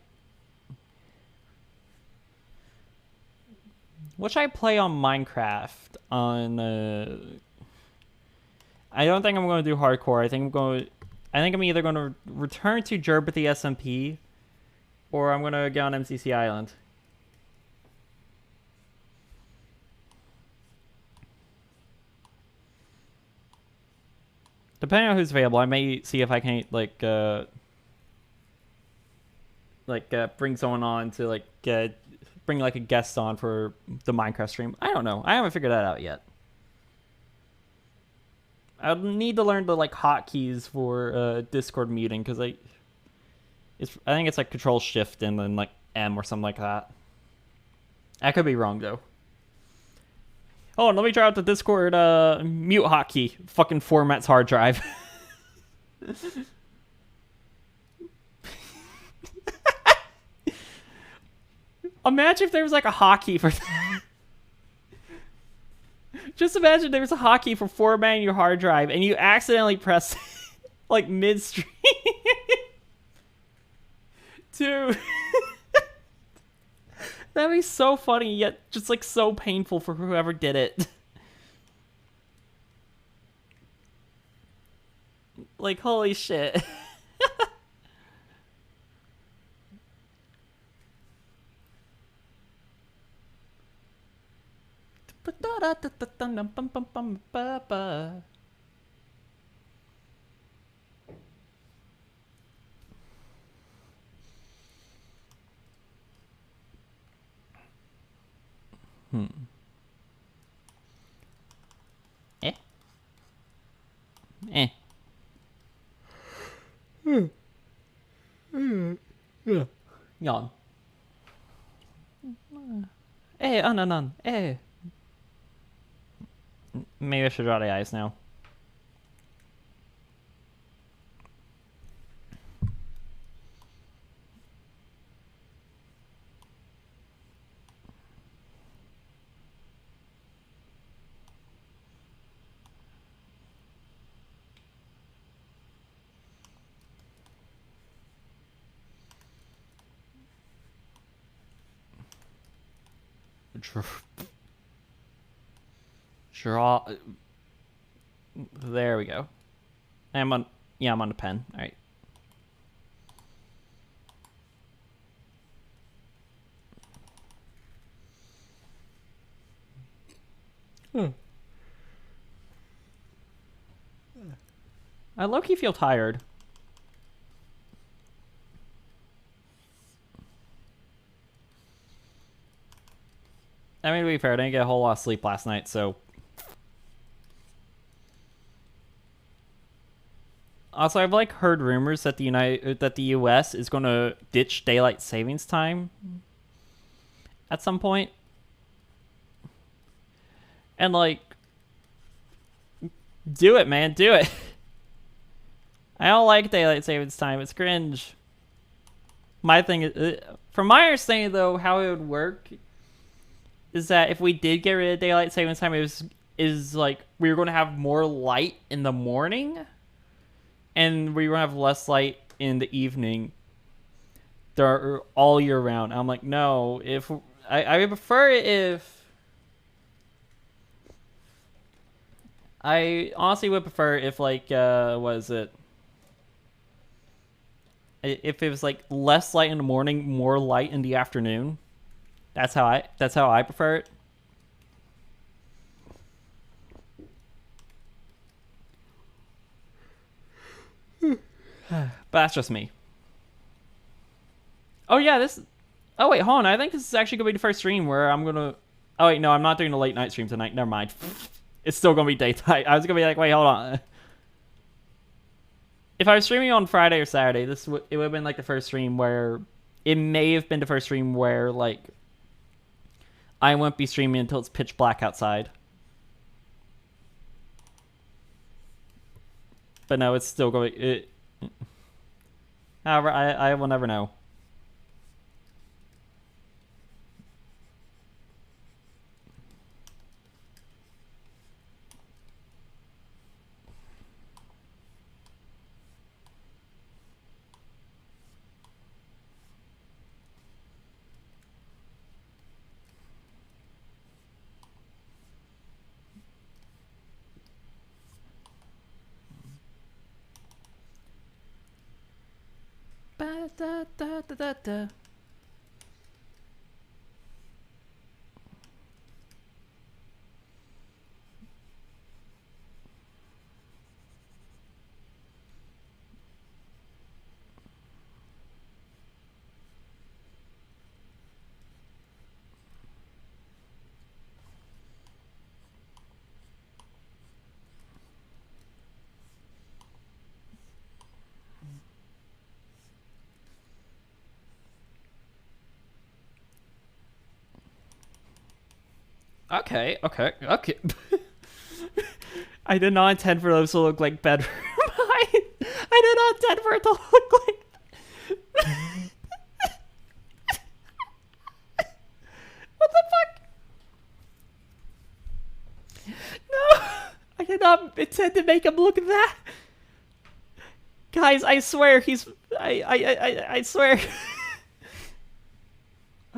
S1: I play on Minecraft on I don't think I'm going to do hardcore. I think I'm either going to return to Jerb with the SMP or I'm going to get on MCC Island. Depending on who's available, I may see if I can bring someone on to bring a guest on for the Minecraft stream. I don't know. I haven't figured that out yet. I'll need to learn the hotkeys for Discord muting because I think it's Control Shift and then M or something like that. I could be wrong though. Oh, and let me try out the Discord mute hotkey. Fucking formats hard drive. Imagine if there was a hotkey for that. Just imagine there was a hotkey for formatting your hard drive and you accidentally press midstream. Dude. That'd be so funny, yet just so painful for whoever did it. Holy shit. Yawn. Anan. Maybe I should draw the eyes now. Draw. There we go. I'm on the pen. All right. I low-key feel tired. I mean, to be fair, I didn't get a whole lot of sleep last night, so... Also, I've heard rumors that the U.S. is going to ditch daylight savings time at some point. And do it, man, do it. I don't like daylight savings time. It's cringe. My thing is, from my understanding though, how it would work is that if we did get rid of daylight savings time, is like we're going to have more light in the morning and we're going to have less light in the evening. They're all year round. I'm like, no, if I prefer it if I honestly would prefer if like what is it? If it was like less light in the morning, more light in the afternoon. That's how I prefer it. But that's just me. Oh yeah, this. Oh wait, hold on. I think this is actually gonna be the first stream where I'm gonna. Oh wait, no, I'm not doing the late night stream tonight. Never mind. It's still gonna be daytime. I was gonna be like, wait, hold on. If I was streaming on Friday or Saturday, it would have been like the first stream where it may have been the first stream where like I won't be streaming until it's pitch black outside. But no, it's still going. However, I will never know. Ba-da-da-da-da-da. Okay. I did not intend for those to look like bedroom. I did not intend for it to look like. What the fuck? No, I did not intend to make him look at that. Guys, I swear he's. I swear.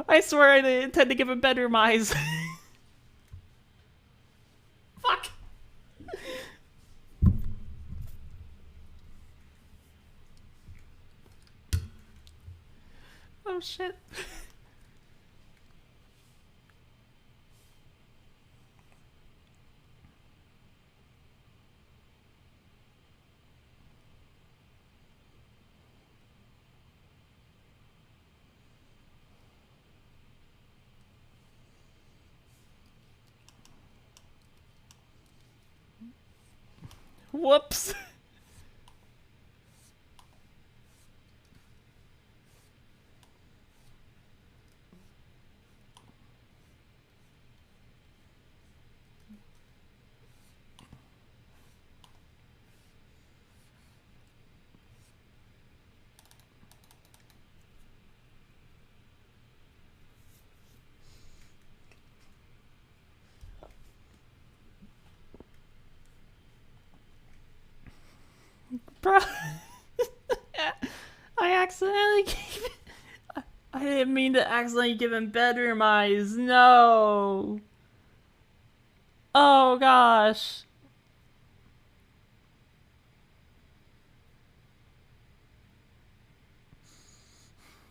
S1: I swear I didn't intend to give him bedroom eyes. Fuck. Oh shit. Whoops. Bro. I accidentally gave it. I didn't mean to accidentally give him bedroom eyes. No. Oh gosh.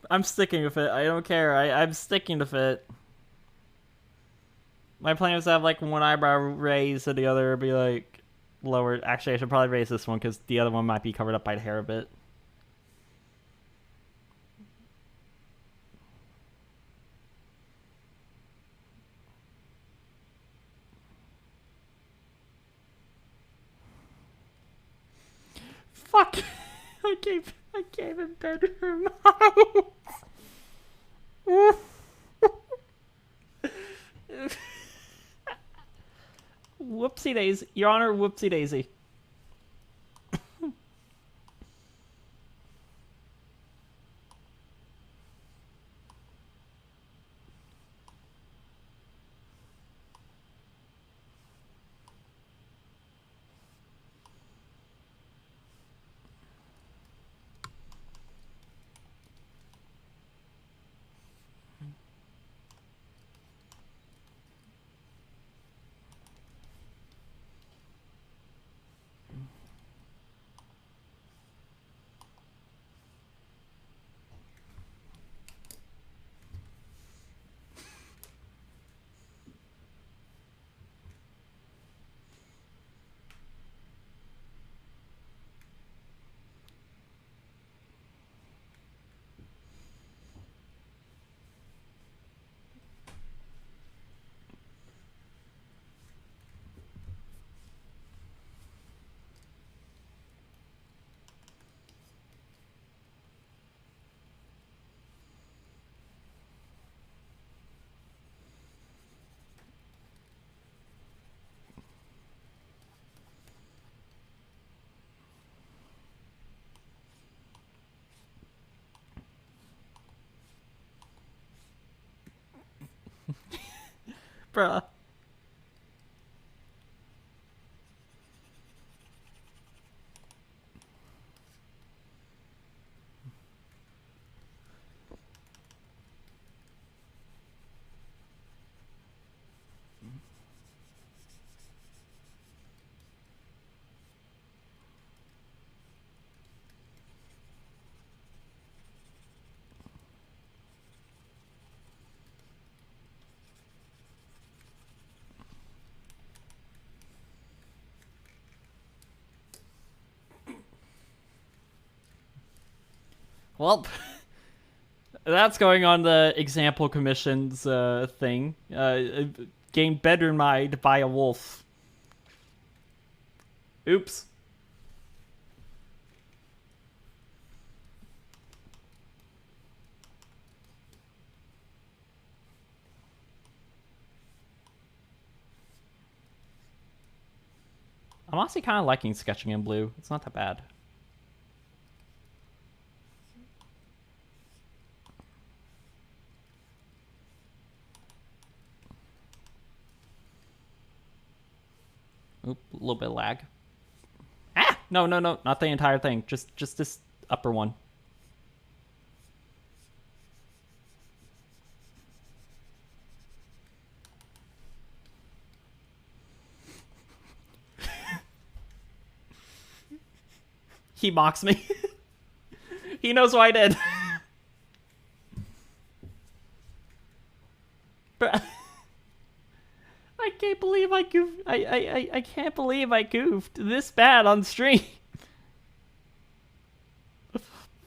S1: I'm sticking with it. I don't care. I'm sticking with it. My plan was to have like one eyebrow raised and the other be like lowered. Actually, I should probably raise this one because the other one might be covered up by the hair a bit. Fuck! I gave him bedroom eyes. Whoopsie daisy, Your Honor. Whoopsie daisy. Bruh. Well, that's going on the example commission's thing. Game better made by a wolf. Oops. I'm honestly kind of liking sketching in blue. It's not that bad. Oop, a little bit of lag. Ah! No, not the entire thing. Just this upper one. He mocks me. He knows what I did. But I can't believe I goofed. I can't believe I goofed this bad on stream.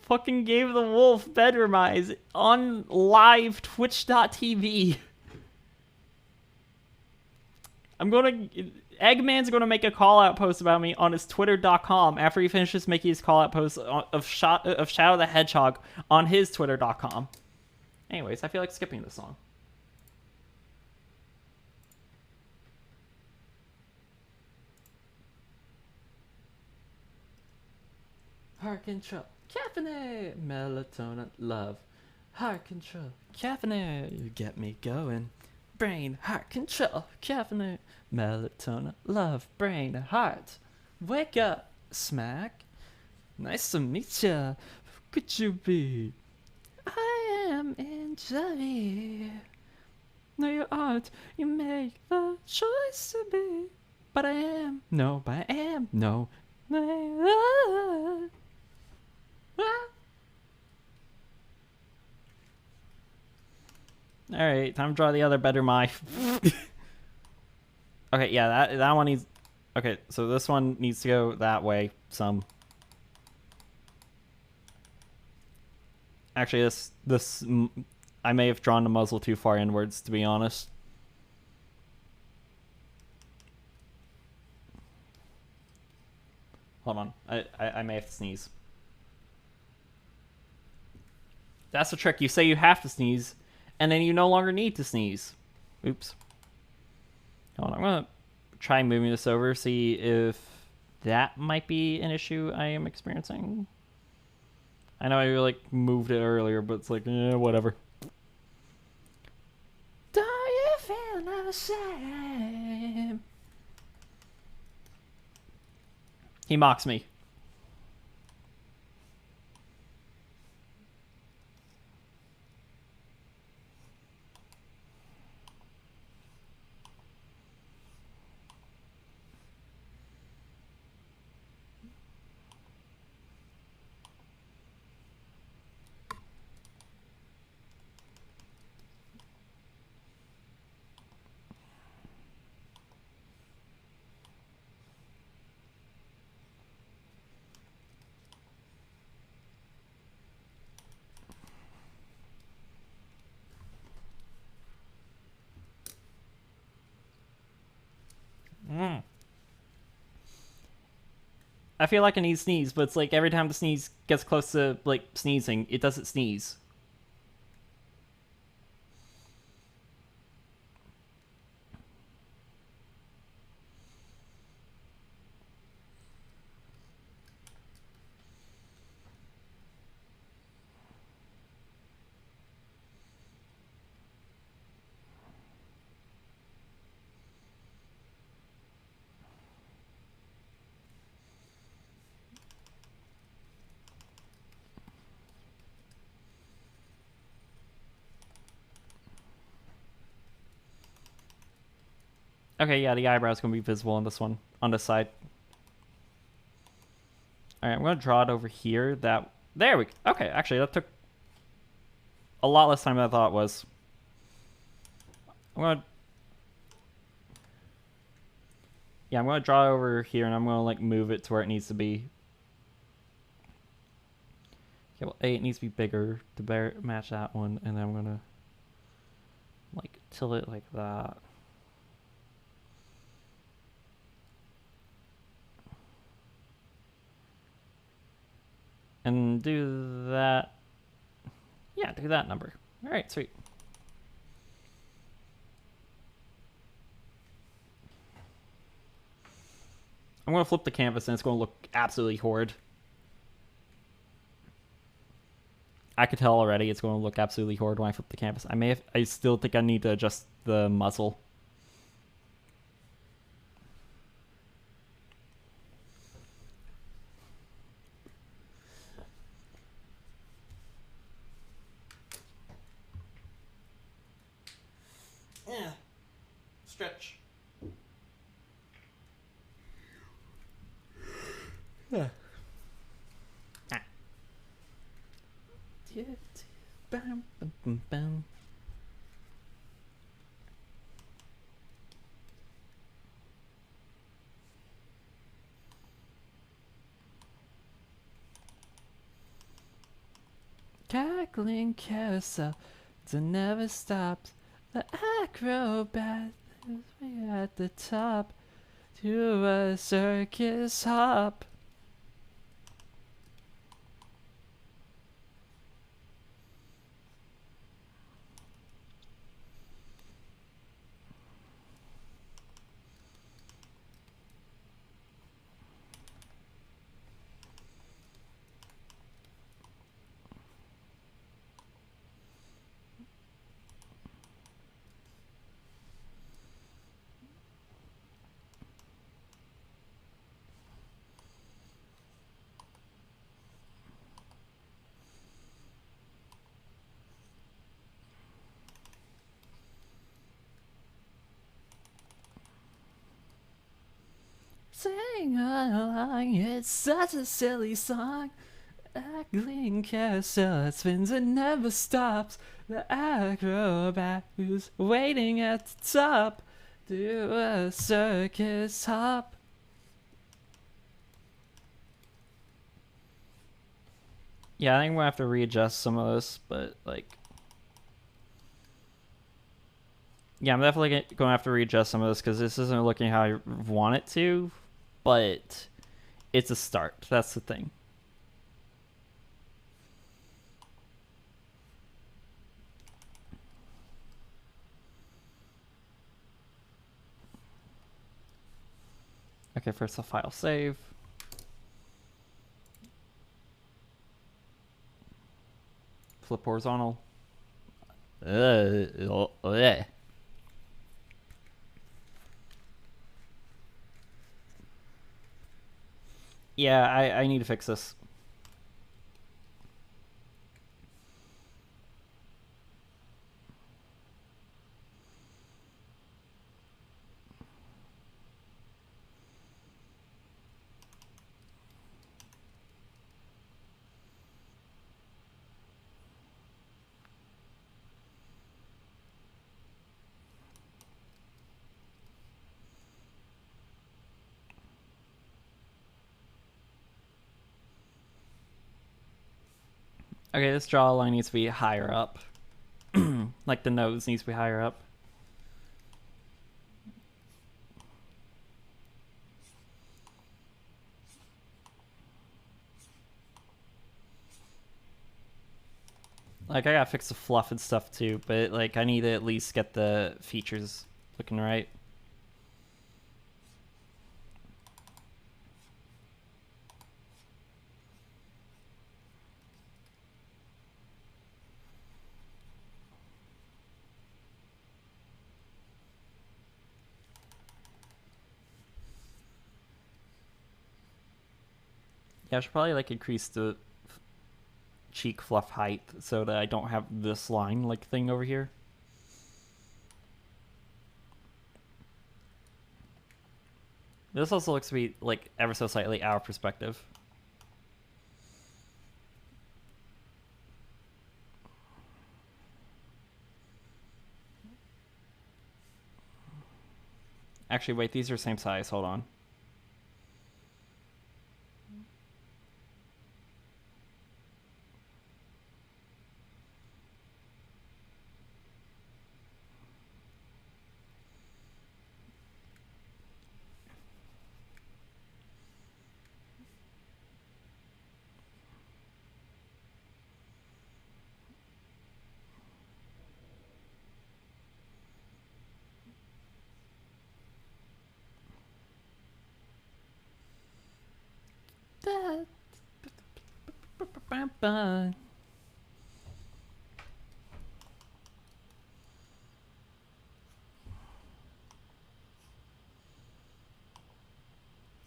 S1: Fucking gave the wolf bedroom eyes on live twitch.tv. Eggman's gonna make a call out post about me on his twitter.com after he finishes making his call out post of Shadow the Hedgehog on his twitter.com. Anyways, I feel like skipping this song. Heart control, caffeine, melatonin, love. Heart control, caffeine, you get me going. Brain, heart control, caffeine, melatonin, love. Brain, heart, wake up, smack. Nice to meet ya. Who could you be? I am in jelly. No, you aren't. You make the choice to be. But I am. No, but I am. No. Alright, time to draw the other better my. Okay, yeah, that one needs. Okay, so this one needs to go that way some. Actually, this I may have drawn the muzzle too far inwards, to be honest. Hold on, I may have to sneeze. That's the trick. You say you have to sneeze, and then you no longer need to sneeze. Oops. Hold on, I'm gonna try moving this over, see if that might be an issue I am experiencing. I know I like moved it earlier, but it's like, whatever. Do you feel the same? He mocks me. I feel like I need to sneeze, but it's like every time the sneeze gets close to like sneezing, it doesn't sneeze. Okay, yeah, the eyebrow's gonna be visible on this one, on this side. All right, I'm gonna draw it over here. There we go. Okay, actually, that took a lot less time than I thought it was. I'm gonna draw it over here, and I'm gonna like move it to where it needs to be. Okay, well, it needs to be bigger to match that one, and then I'm gonna like tilt it like that. And do that. Yeah, do that number. All right, sweet. I'm gonna flip the canvas, and it's gonna look absolutely horrid. I could tell already it's going to look absolutely horrid when I flip the canvas. I still think I need to adjust the muzzle. Yeah. Stretch. Yeah. Bam, bam, bam, bam. Cackling carousel that never stops. The acrobat is way at the top. To a circus hop. Sing along, it's such a silly song. Cackling carousel that spins and never stops. The acrobat who's waiting at the top. Do a circus hop. Yeah, I think we'll have to readjust some of this, but like... Yeah, I'm definitely going to have to readjust some of this because this isn't looking how I want it to, but it's a start. That's the thing. Okay, first the file save. Flip horizontal. Yeah, I need to fix this. Okay, this jawline needs to be higher up. Like the nose needs to be higher up. Like, I gotta fix the fluff and stuff too, but like I need to at least get the features looking right. Yeah, I should probably like increase the cheek fluff height so that I don't have this line like thing over here. This also looks to be like ever so slightly out of perspective. Actually, wait, these are same size. Hold on.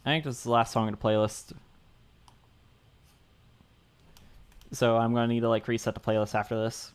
S1: I think this is the last song in the playlist. So I'm going to need to like reset the playlist after this.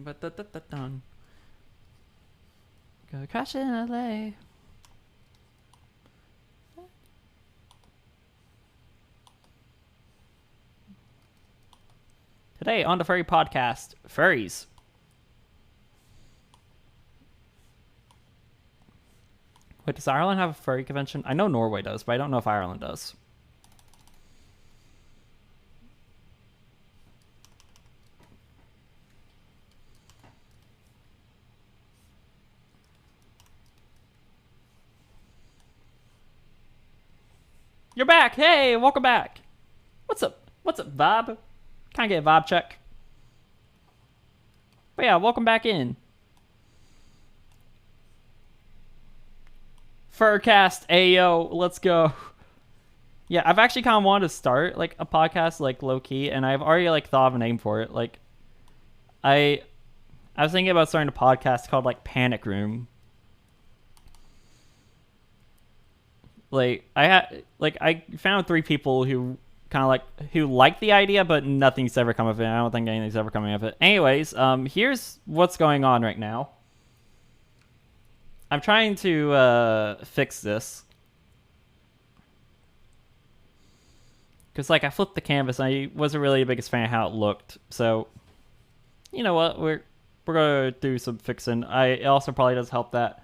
S1: But go crash in LA. Today on the Furry Podcast, furries. Wait, does Ireland have a furry convention? I know Norway does, but I don't know if Ireland does. You're back! Hey, welcome back! What's up? What's up, Vibe? Can I get a vibe check? But yeah, welcome back in. Furcast, ayo, let's go. Yeah, I've actually kind of wanted to start like a podcast like low key, and I've already like thought of a name for it. Like, I was thinking about starting a podcast called like Panic Room. Like I found 3 people who kind of like who like the idea, but nothing's ever come of it. I don't think anything's ever coming of it. Anyways, here's what's going on right now. I'm trying to fix this because like I flipped the canvas. And I wasn't really the biggest fan of how it looked. So you know what, we're gonna do some fixing. It also probably does help that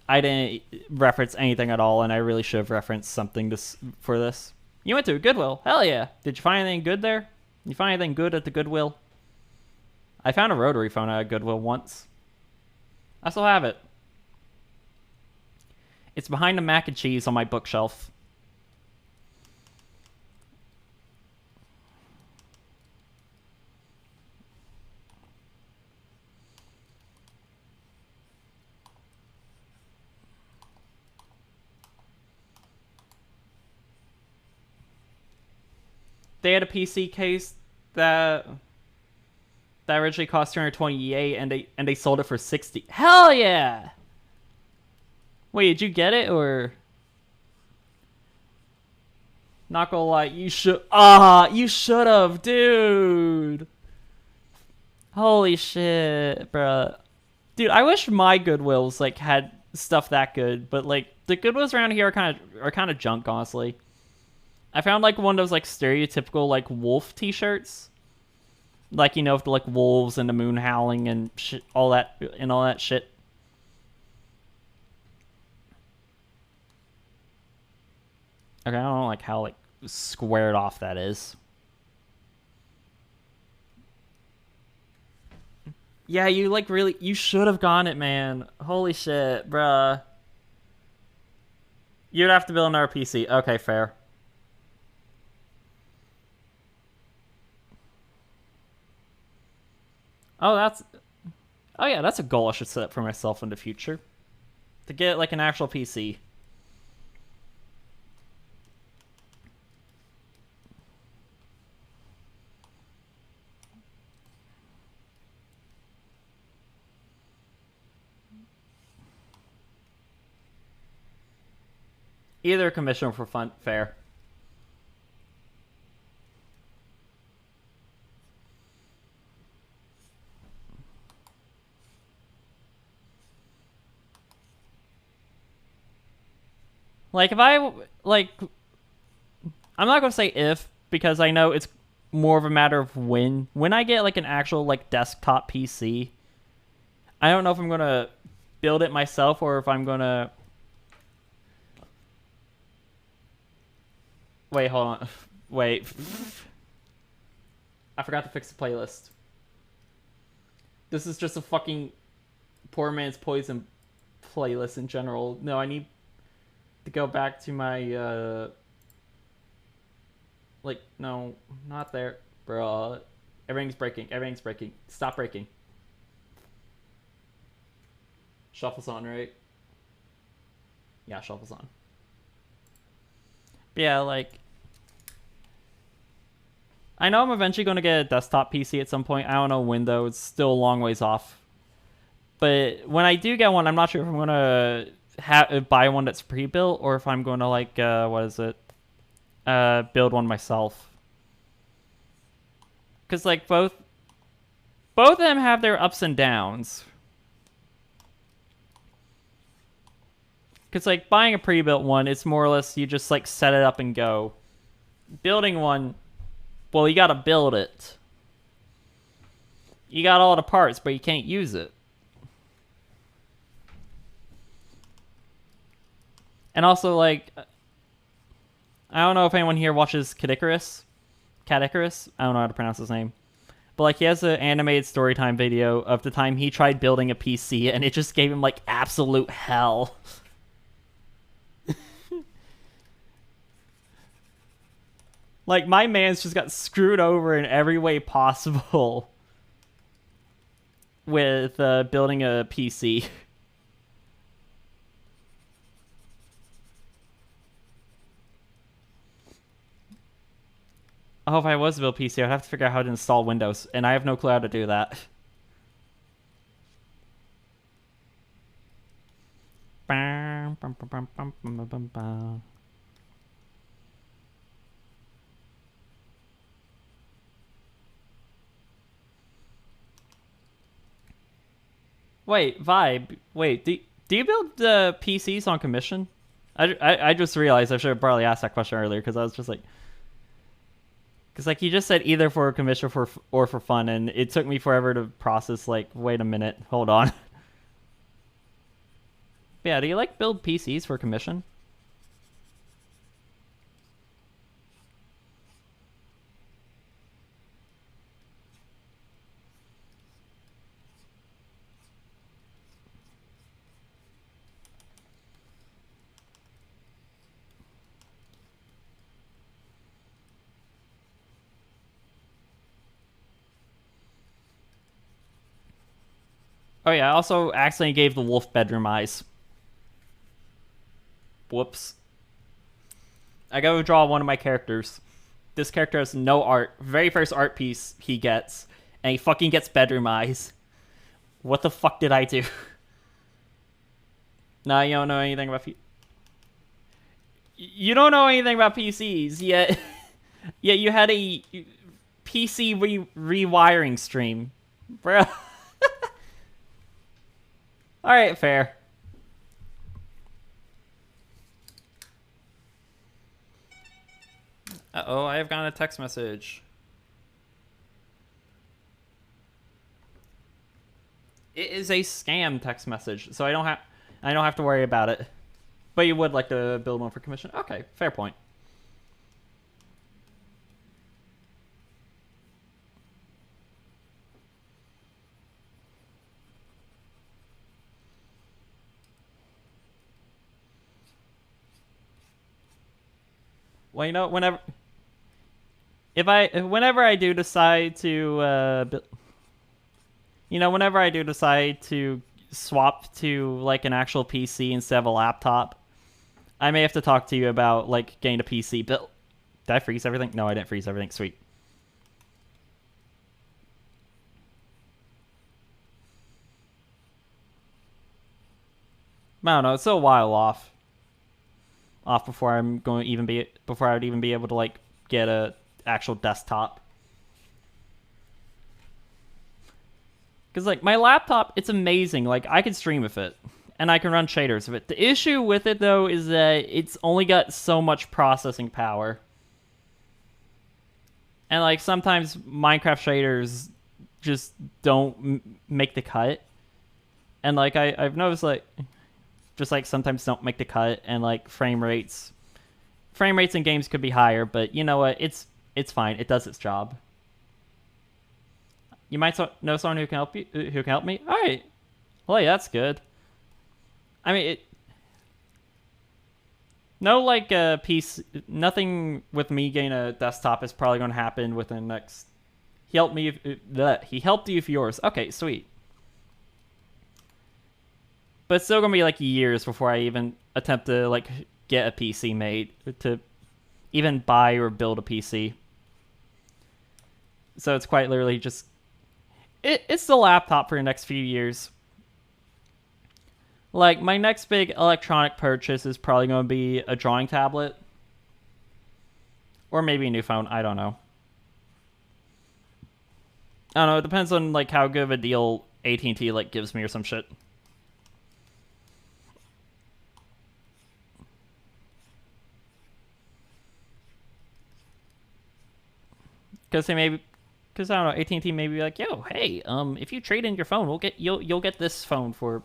S1: I didn't reference anything at all, and I really should have referenced something for this. You went to a Goodwill. Hell yeah. Did you find anything good there? You find anything good at the Goodwill? I found a rotary phone at a Goodwill once. I still have it. It's behind the mac and cheese on my bookshelf. They had a PC case that originally cost $228, and they sold it for $60. Hell yeah! Wait, did you get it or? Not gonna lie, you should. You should have, dude. Holy shit, bruh. Dude, I wish my Goodwills like had stuff that good, but like the Goodwills around here are kind of junk, honestly. I found like one of those like stereotypical like wolf t-shirts, like you know, with the like wolves and the moon howling and shit, all that shit. Okay, I don't know like how like squared off that is. Yeah, you like really you should have gone it, man. Holy shit, bruh. You'd have to build another PC. Okay, fair. Oh, yeah, that's a goal I should set up for myself in the future. to get like an actual PC. Either commission for fun, fair. Like, if I, like, I'm not going to say if, because I know it's more of a matter of when. When I get, like, an actual, like, desktop PC, I don't know if I'm going to build it myself or if I'm going to... Wait, hold on. Wait. I forgot to fix the playlist. This is just a fucking poor man's poison playlist in general. No, I need to go back to my, like, no, not there. Bro, everything's breaking. Everything's breaking. Stop breaking. Shuffle's on, right? Yeah, shuffle's on. But yeah, like, I know I'm eventually going to get a desktop PC at some point. I don't know when, though. It's still a long ways off. But when I do get one, I'm not sure if I'm going to buy one that's pre-built or if I'm going to, like, what is it? Build one myself. Because, like, both of them have their ups and downs. Because, like, buying a pre-built one, it's more or less you just, like, set it up and go. Building one, well, you gotta build it. You got all the parts, but you can't use it. And also, like, I don't know if anyone here watches Cat Icarus. I don't know how to pronounce his name. But, like, he has an animated storytime video of the time he tried building a PC, and it just gave him, like, absolute hell. Like, my man's just got screwed over in every way possible with building a PC. Oh, if I was to build a PC, I'd have to figure out how to install Windows, and I have no clue how to do that. Wait, Vibe. Wait, do you build PCs on commission? I just realized I should have probably asked that question earlier because I was just like, because like you just said either for commission or for fun, and it took me forever to process. Like, wait a minute, hold on. Yeah, do you like build PCs for commission? Oh yeah, I also accidentally gave the wolf bedroom eyes. Whoops. I gotta draw one of my characters. This character has no art. Very first art piece he gets, and he fucking gets bedroom eyes. What the fuck did I do? Nah, you don't know anything about you don't know anything about PCs yet. Yet you had a PC rewiring stream, bro. All right, fair. Uh-oh, I have gotten a text message. It is a scam text message, so I don't have to worry about it. But you would like to build one for commission? Okay, fair point. Well, you know, whenever I do decide to whenever I do decide to swap to like an actual PC instead of a laptop, I may have to talk to you about like getting a PC built. Did I freeze everything? No, I didn't freeze everything. Sweet. I don't know. It's still a while off. Before I'm going to even be before I would even be able to like get a actual desktop. Because like my laptop, it's amazing. Like I can stream with it, and I can run shaders with it. The issue with it though is that it's only got so much processing power, and like sometimes Minecraft shaders just don't make the cut, and like I've noticed like just like sometimes don't make the cut, and like frame rates in games could be higher, but you know what? It's fine. It does its job. You might know someone who can help you. Who can help me? All right. Well, yeah, that's good. I mean, no like piece. Nothing with me getting a desktop is probably going to happen within the next. He helped me. He helped you with yours. Okay, sweet. But it's still gonna be like years before I even attempt to like get a PC made, to even buy or build a PC. So it's quite literally just it's the laptop for the next few years. Like my next big electronic purchase is probably gonna be a drawing tablet, or maybe a new phone. I don't know. I don't know. It depends on like how good of a deal AT&T like gives me or some shit. Because I don't know, AT&T may be like, yo, hey, if you trade in your phone, you'll get this phone for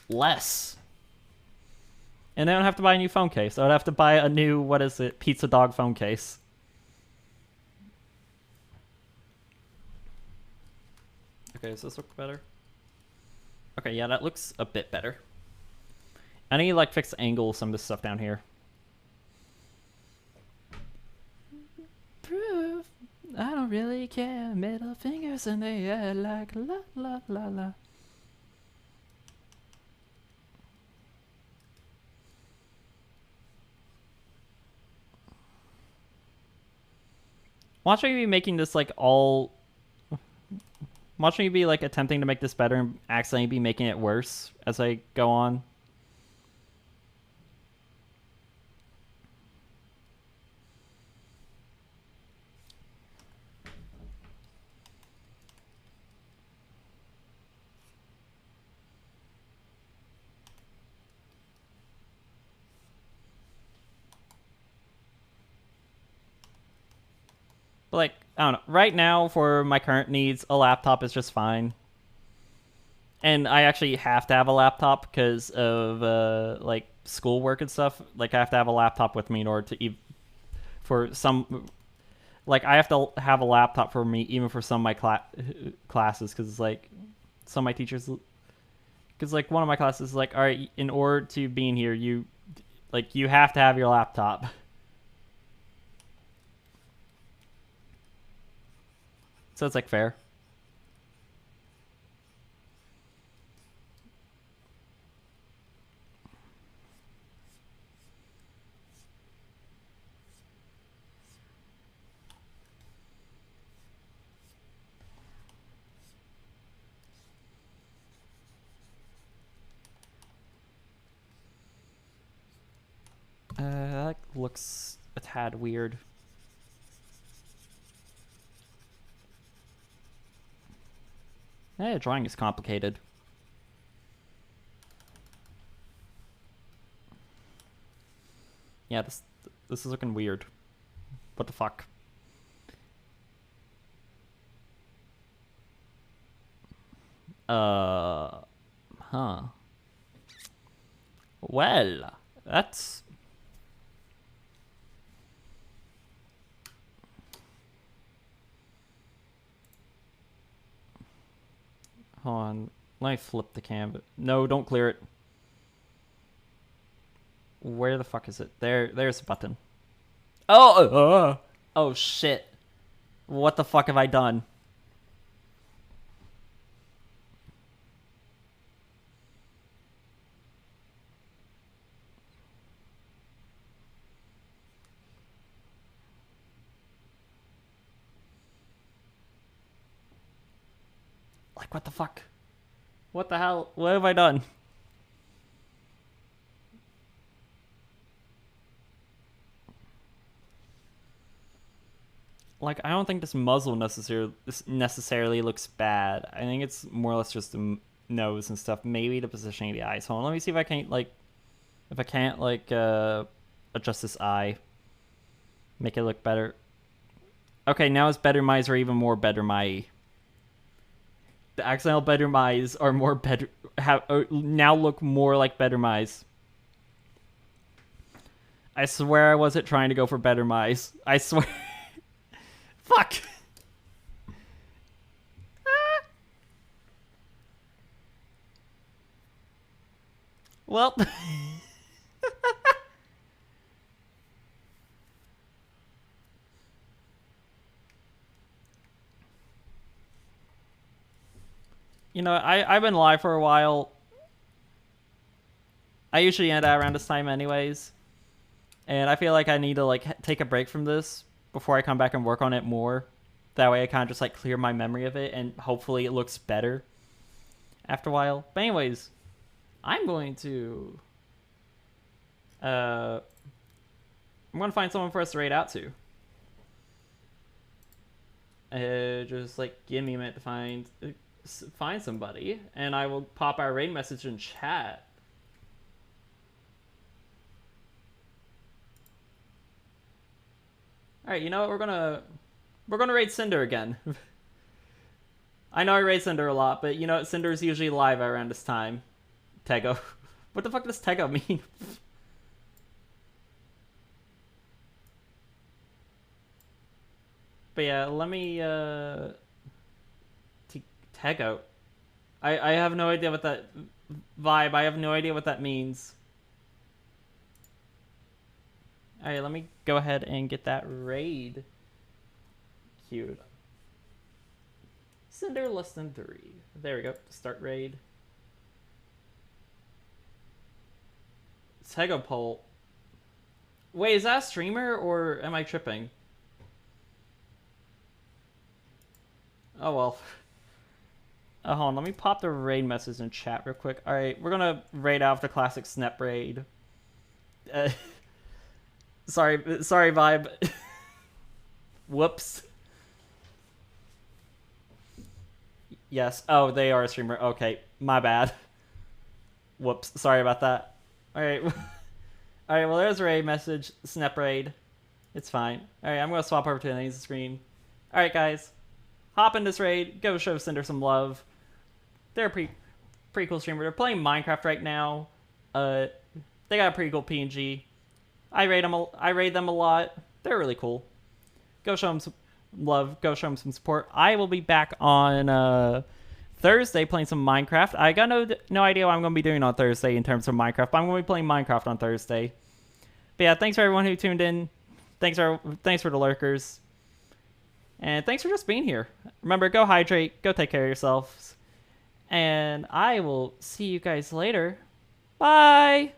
S1: less, and they don't have to buy a new phone case. I'd have to buy a new Pizza Dog phone case. Okay, does this look better? Okay, yeah, that looks a bit better. I need to like fix the angle of some of this stuff down here. Proof I don't really care. Middle fingers in the air like la la la la. Watch me be making this like all. Watch me be like attempting to make this better and accidentally be making it worse as I go on. But like, I don't know. Right now, for my current needs, a laptop is just fine. And I actually have to have a laptop because of like schoolwork and stuff. Like I have to have a laptop with me in order to for some. Like I have to have a laptop for me even for some of my classes, because like some of my teachers, because like one of my classes is like, all right, in order to be in here, you have to have your laptop. So it's like fair. That looks a tad weird. Drawing is complicated. Yeah, this is looking weird. What the fuck? Huh. Well, that's... Hold on. Let me flip the canvas. No, don't clear it. Where the fuck is it? There's the button. Oh! Oh, shit. What the fuck have I done? what the fuck? What the hell? What have I done? Like, I don't think this muzzle necessarily looks bad. I think it's more or less just the nose and stuff. Maybe the positioning of the eyes. Hold on, let me see if I can't, like... If I can't, like, adjust this eye. Make it look better. Okay, now it's better mice or even more better my. The accidental better mice are more better... now look more like better mice. I swear I wasn't trying to go for better mice. I swear... Fuck! Well... You know, I've been live for a while. I usually end out around this time anyways. And I feel like I need to, like, take a break from this before I come back and work on it more. That way I kind of just, like, clear my memory of it, and hopefully it looks better after a while. But anyways, I'm going to... I'm going to find someone for us to raid out to. Just, like, give me a minute to find somebody, and I will pop our raid message in chat. Alright, you know what? We're gonna raid Cinder again. I know I raid Cinder a lot, but you know what? Cinder is usually live around this time. Tego. What the fuck does Tego mean? But yeah, let me Tego. I have no idea what that vibe. I have no idea what that means. Alright, let me go ahead and get that raid queued. Cinder less than 3. There we go. Start raid. Tego poll. Wait, is that a streamer or am I tripping? Oh well. Hold on, let me pop the raid message in chat real quick. Alright, we're gonna raid out the classic Snep raid. Sorry, vibe. Whoops. Yes. Oh, they are a streamer. Okay, my bad. Whoops. Sorry about that. Alright. Alright, well, there's a raid message. Snep raid. It's fine. Alright, I'm gonna swap over to an easy screen. Alright, guys. Hop in this raid. Go show Cinder some love. They're a pretty cool streamer. They're playing Minecraft right now. They got a pretty cool PNG. I raid them a lot. They're really cool. Go show them some love. Go show them some support. I will be back on Thursday playing some Minecraft. I got no idea what I'm going to be doing on Thursday in terms of Minecraft, but I'm going to be playing Minecraft on Thursday. But yeah, thanks for everyone who tuned in. Thanks for the lurkers. And thanks for just being here. Remember, go hydrate. Go take care of yourselves. And I will see you guys later. Bye!